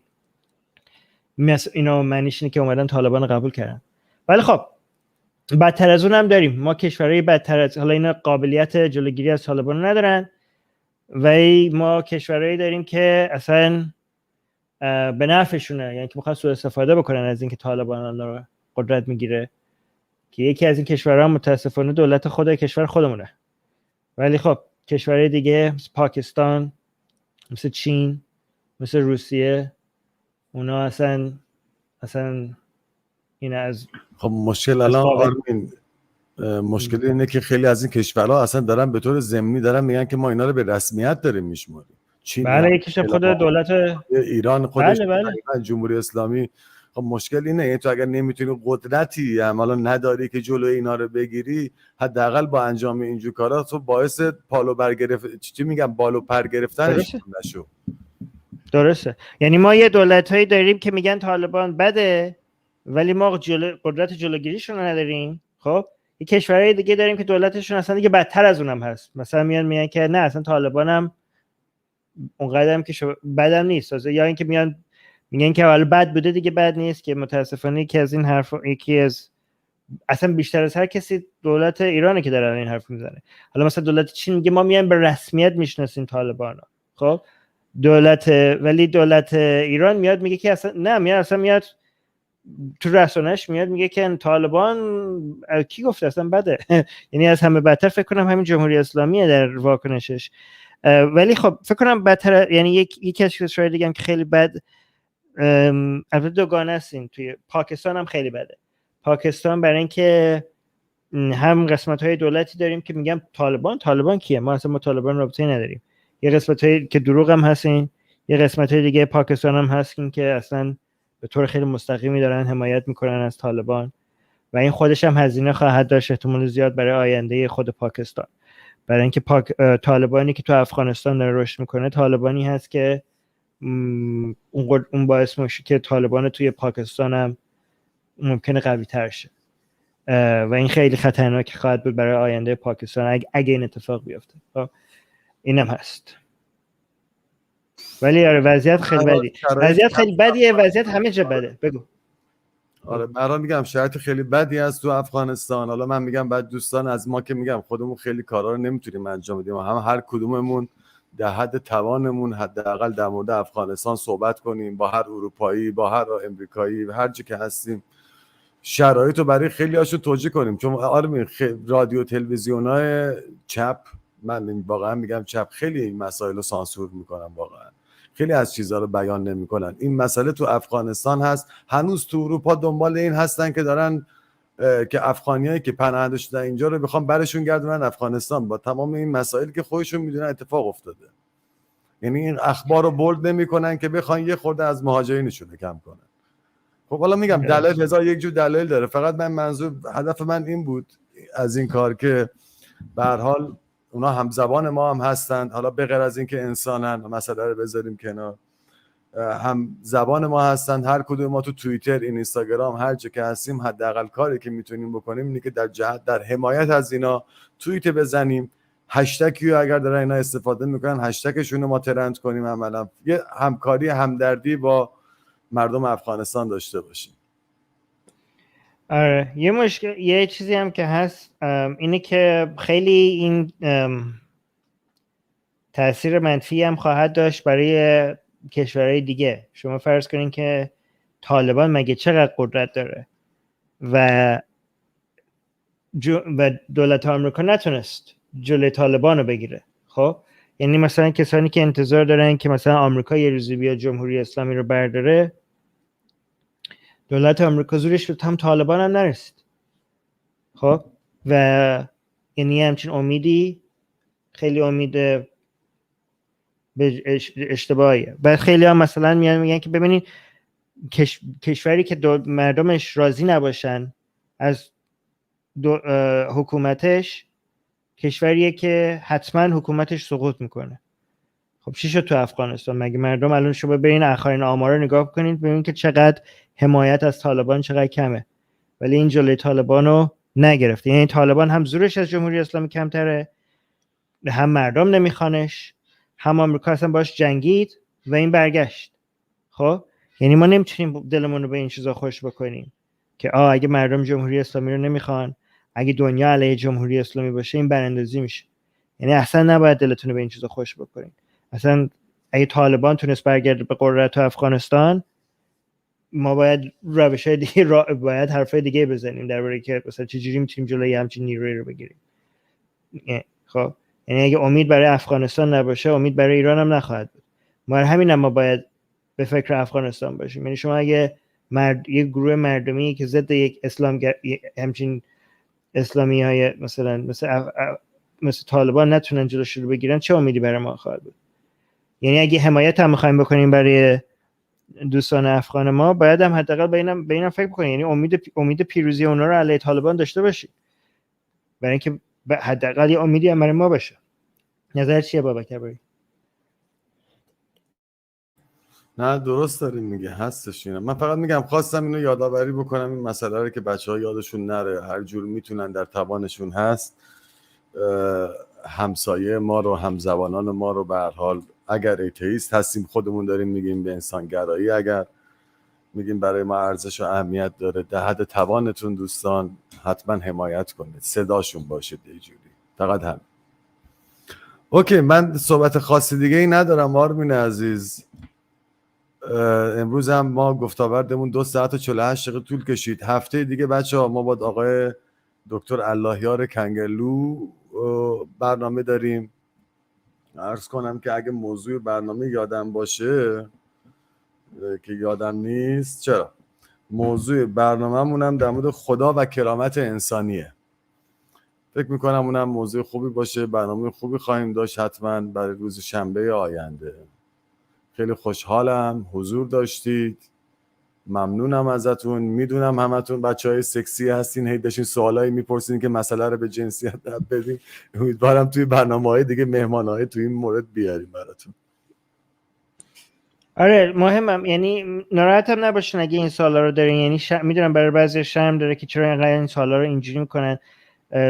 اینا معنیش اینه که اومدن طالبان رو قبول کردن. ولی خب بدتر از اون هم داریم. ما کشورهای بدتر از حالا اینا قابلیت جلوگیری از طالبان ندارن، ولی ما کشورهایی داریم که اصلا به نفعشونه، یعنی که میخوان سوء استفاده بکنن از اینکه طالبان رو قدرت میگیره، که یکی از این کشورها متاسفانه دولت خود کشور خودمونه. ولی خب کشورهای دیگه مثل پاکستان، مثل چین، مثل روسیه، اونا اصلا این از خب مشکل الان آرمین مشکل اینه که خیلی از این کشورها اصلا دارن به طور ضمنی دارن میگن که ما اینا رو به رسمیت داریم میشماریم. چین بله یکیش خود دولت ایران خودش بله. جمهوری اسلامی. خب مشکل اینه یعنی تو اگر نمیتونی قدرتی عملا نداری که جلوی اینا رو بگیری، حداقل با انجام اینجور کارا تو باعث بالو پر گرفتنش نشو. درسته. یعنی ما یه دولتایی داریم که میگن طالبان بده ولی ما قدرت جلوگیریشون رو نداریم. خب یه کشورهای دیگه داریم که دولتشون اصلا دیگه بدتر از اونم هست، مثلا میگن که نه اصلا طالبانم اونقدرم که بدم نیست، یا اینکه میگن که حالا بد بوده دیگه بد نیست، که متاسفانه یکی از این حرف یکی از اصلا بیشتر از هر کسی دولت ایرانه که داره این حرف میزنه. حالا مثلا دولت چین میگه ما میایم به رسمیت میشناسیم طالبانو. خب ولی دولت ایران میاد میگه که اصلا نه، میاد تو رسانه‌اش میاد میگه که طالبان کی گفته اصلا بده. یعنی از همه بدتر فکر کنم همین جمهوری اسلامیه در واکنشش. ولی خب فکر کنم بدتر، یعنی یکی از کشورهای دیگه هم که خیلی بد، البته دوگانه هستیم، توی پاکستان هم خیلی بده. پاکستان برای اینکه هم قسمت‌های دولتی داریم که میگن طالبان کیه، ما اصلا با طالبان رابطه‌ای نداریم. یه قسمت‌هایی که دروغ هم هستین، یه قسمت‌های دیگه پاکستان هم هستین که اصلا به طور خیلی مستقیمی دارن حمایت میکنن از طالبان و این خودش هم هزینه خواهد داشت احتمال زیاد برای آینده خود پاکستان. برای اینکه طالبانی که تو افغانستان داره رشد میکنه طالبانی هست که اون باعث میشه که طالبان توی پاکستان هم ممکنه قوی تر شه و این خیلی خطرناک خواهد بود برای آینده پاکستان اگه این اتفاق بیفته. اینم هست. ولی وضعیت خیلی بدیه، وضعیت همه جا بده. بگو. آره برام میگم شرایط خیلی بدی هست تو افغانستان. حالا من میگم بعد دوستان از ما که میگم خودمون خیلی کارا رو نمیتونیم انجام بدیم، هر کدوممون در حد توانمون حداقل در مورد افغانستان صحبت کنیم با هر اروپایی، با هر امریکایی، هر جا که هستیم شرایط رو برای خیلی هاشون توجیه کنیم. چون آره رادیو تلویزیونای چپ، من واقعا میگم چپ، خیلی این مسائل رو سانسور میکنن، واقعا خیلی از چیزها رو بیان نمیکنن. این مسئله تو افغانستان هست، هنوز تو اروپا دنبال این هستن که دارن که افغانیایی که پناهنده شدن اینجا رو بخوام برشون گردونن افغانستان، با تمام این مسائلی که خودشون میدونن اتفاق افتاده. یعنی این اخبار رو بولد نمیکنن که بخوان یه خورده از مهاجرینشون کم کنن. خب حالا میگم دلایل هزار یک جور دلایل داره، فقط من منظور هدف من این بود از این کار که به هر حال اونا هم زبان ما هم هستند، حالا به غیر از این که انسانن، مسئله رو بذاریم کنار، هم زبان ما هستند. هر کدوم ما تو توییتر، این اینستاگرام، هر جا که هستیم حداقل کاری که میتونیم بکنیم اینه که در حمایت از اینا توییت بزنیم، هشتگی اگر دارن اینا استفاده میکنن هشتگشون رو ما ترند کنیم، عملا یه همکاری، همدردی با مردم افغانستان داشته باشیم. آره یه مشکل، یه چیزی هم که هست اینه که خیلی این تأثیر منفی هم خواهد داشت برای کشورهای دیگه. شما فرض کنین که طالبان مگه چقدر قدرت داره و دولت آمریکا نتونست جلوی طالبان رو بگیره. خب یعنی مثلا کسانی که انتظار دارن که مثلا آمریکا یه روزی بیاد جمهوری اسلامی رو برداره، دولت آمریکا زورش به هم طالبان هم نرسید. خب و یعنی همچین امیدی خیلی امید به اشتباهیه. و خیلی هم مثلا میگن که ببینید کشوری که مردمش راضی نباشن از حکومتش، کشوریه که حتما حکومتش سقوط میکنه. خب چی شد تو افغانستان؟ مگه مردم الان شما برین آخرین آمارا رو نگاه کنید ببینید که چقدر حمایت از طالبان چقدر کمه، ولی این جلوی طالبان رو نگرفته. یعنی طالبان هم زورش از جمهوری اسلامی کمتره، هم مردم نمیخوانش، هم آمریکا اصلا باش جنگید و این برگشت. خب یعنی ما نمیتونیم دلمون رو به این چیزا خوش بکنیم که اگه مردم جمهوری اسلامی رو نمیخوان، اگه دنیا علیه جمهوری اسلامی باشه این براندازی میشه. یعنی اصلا نباید دلتون رو به این چیزا خوش بکنین. اصلا اگه طالبان تونست برگرده به قدرت تو افغانستان، ما باید روش‌های دیگه باید حرفای دیگه بزنیم درباره که مثلا چجوری میتونیم جلوی همچین نیرویی رو بگیریم. خب یعنی اگه امید برای افغانستان نباشه، امید برای ایران هم نخواهد بود. ما باید به فکر افغانستان باشیم. یعنی شما اگه یک گروه مردمی که ضد یک همچین اسلامی های مثل طالبان نتونن جلوش رو بگیرن، چه امیدی برای ما خواهد بود؟ یعنی اگه حمایت هم می‌خوایم بکنیم برای دوستان افغان ما، باید هم حداقل به اینم فکر بکنیم. یعنی امید پیروزی اونا رو علیه طالبان داشته باشیم، برای اینکه حداقل یه امیدی هم برای ما باشه. نظر چیه بابک؟ نه درست داریم میگه، هستش اینه. من فقط میگم خواستم اینو یادآوری بکنم، این مسئله رو که بچه‌ها یادشون نره، هر جور میتونن در توانشون هست همسایه ما رو، همزبانان ما رو به هر حال، اگر ایتئیست هستیم خودمون داریم میگیم به انسان گرایی، اگر میگیم برای ما ارزش و اهمیت داره، در حد توانتون دوستان حتما حمایت کنید، صداشون باشید یه جوری. فقط همین. اوکی، من صحبت خاصی دیگه ای ندارم آرمین عزیز. امروز هم ما گفتاوردمون 2 ساعت و 48 دقیقه طول کشید. هفته دیگه بچه‌ها ما با آقای دکتر اللهیار کنگلو برنامه داریم. عرض کنم که اگه موضوع برنامه یادم باشه که یادم نیست، چرا موضوع برنامه‌مون هم در مورد خدا و کرامت انسانیه. فکر میکنم اونم موضوع خوبی باشه، برنامه خوبی خواهیم داشت حتما برای روز شنبه آینده. خیلی خوشحالم حضور داشتید، ممنونم ازتون. میدونم همتون بچهای سکسی هستین، هی داشتین سوالایی میپرسین که مسئله رو به جنسیت بدین. امیدوارم توی برنامه‌های دیگه مهمان‌های توی این مورد بیاریم براتون. آره مهمم، یعنی ناراحت هم نباشین اگه این سوالا رو دارین. یعنی میدونم برای بعضی شرم داره که چرا اینقدر این سوالا رو اینجوری میکنن.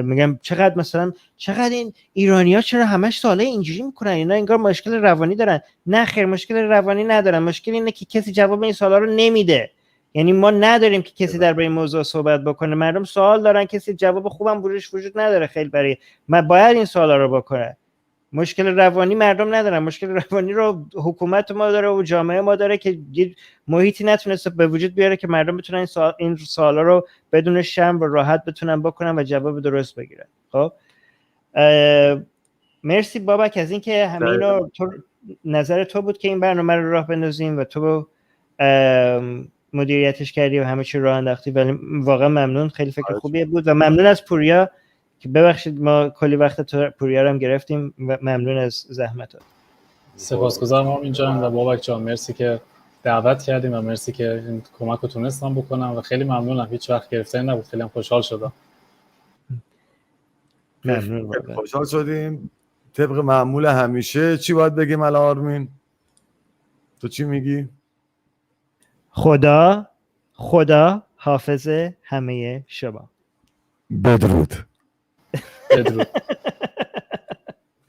میگم چقدر این ایرانی‌ها چرا همش سوالای اینجوری میکنن، اینا انگار مشکل روانی دارن. نه خیر، مشکل روانی ندارن. مشکل اینه که کسی جواب این سوالا رو نمیده. یعنی ما نداریم که کسی درباره این موضوع صحبت بکنه. مردم سوال دارن، کسی جواب خوبم بروش وجود نداره خیلی برای من باید این سوالا رو بکنه. مشکل روانی مردم ندارن، مشکل روانی رو حکومت ما داره و جامعه ما داره که محیطی نتونسته به وجود بیاره که مردم بتونن این سوالا رو بدون شرم و راحت بتونن بکنن و جواب درست بگیرن. خب مرسی بابک از اینکه همین رو نظر تو بود که این برنامه رو راه بندازیم و تو مدیریتش کردی و همه چی راه انداختی. ولی واقعا ممنون، خیلی فکر خوبیه بود و ممنون از پوریا که ببخشید ما کلی وقت تو پوریا رو هم گرفتیم و ممنون از زحمتات. سپاسگزارم آمین جان و بابک جان، مرسی که دعوت کردیم و مرسی که این کمک رو تونستم بکنم و خیلی ممنونم. هیچ وقت گرفتاری نبود، خیلی هم خوشحال شدم. ممنون. خوشحال شدیم. طبق معمول همیشه چی باید بگیم الان آرمین؟ تو چی میگی؟ خدا حافظ همه شما. بدرود. بدرود.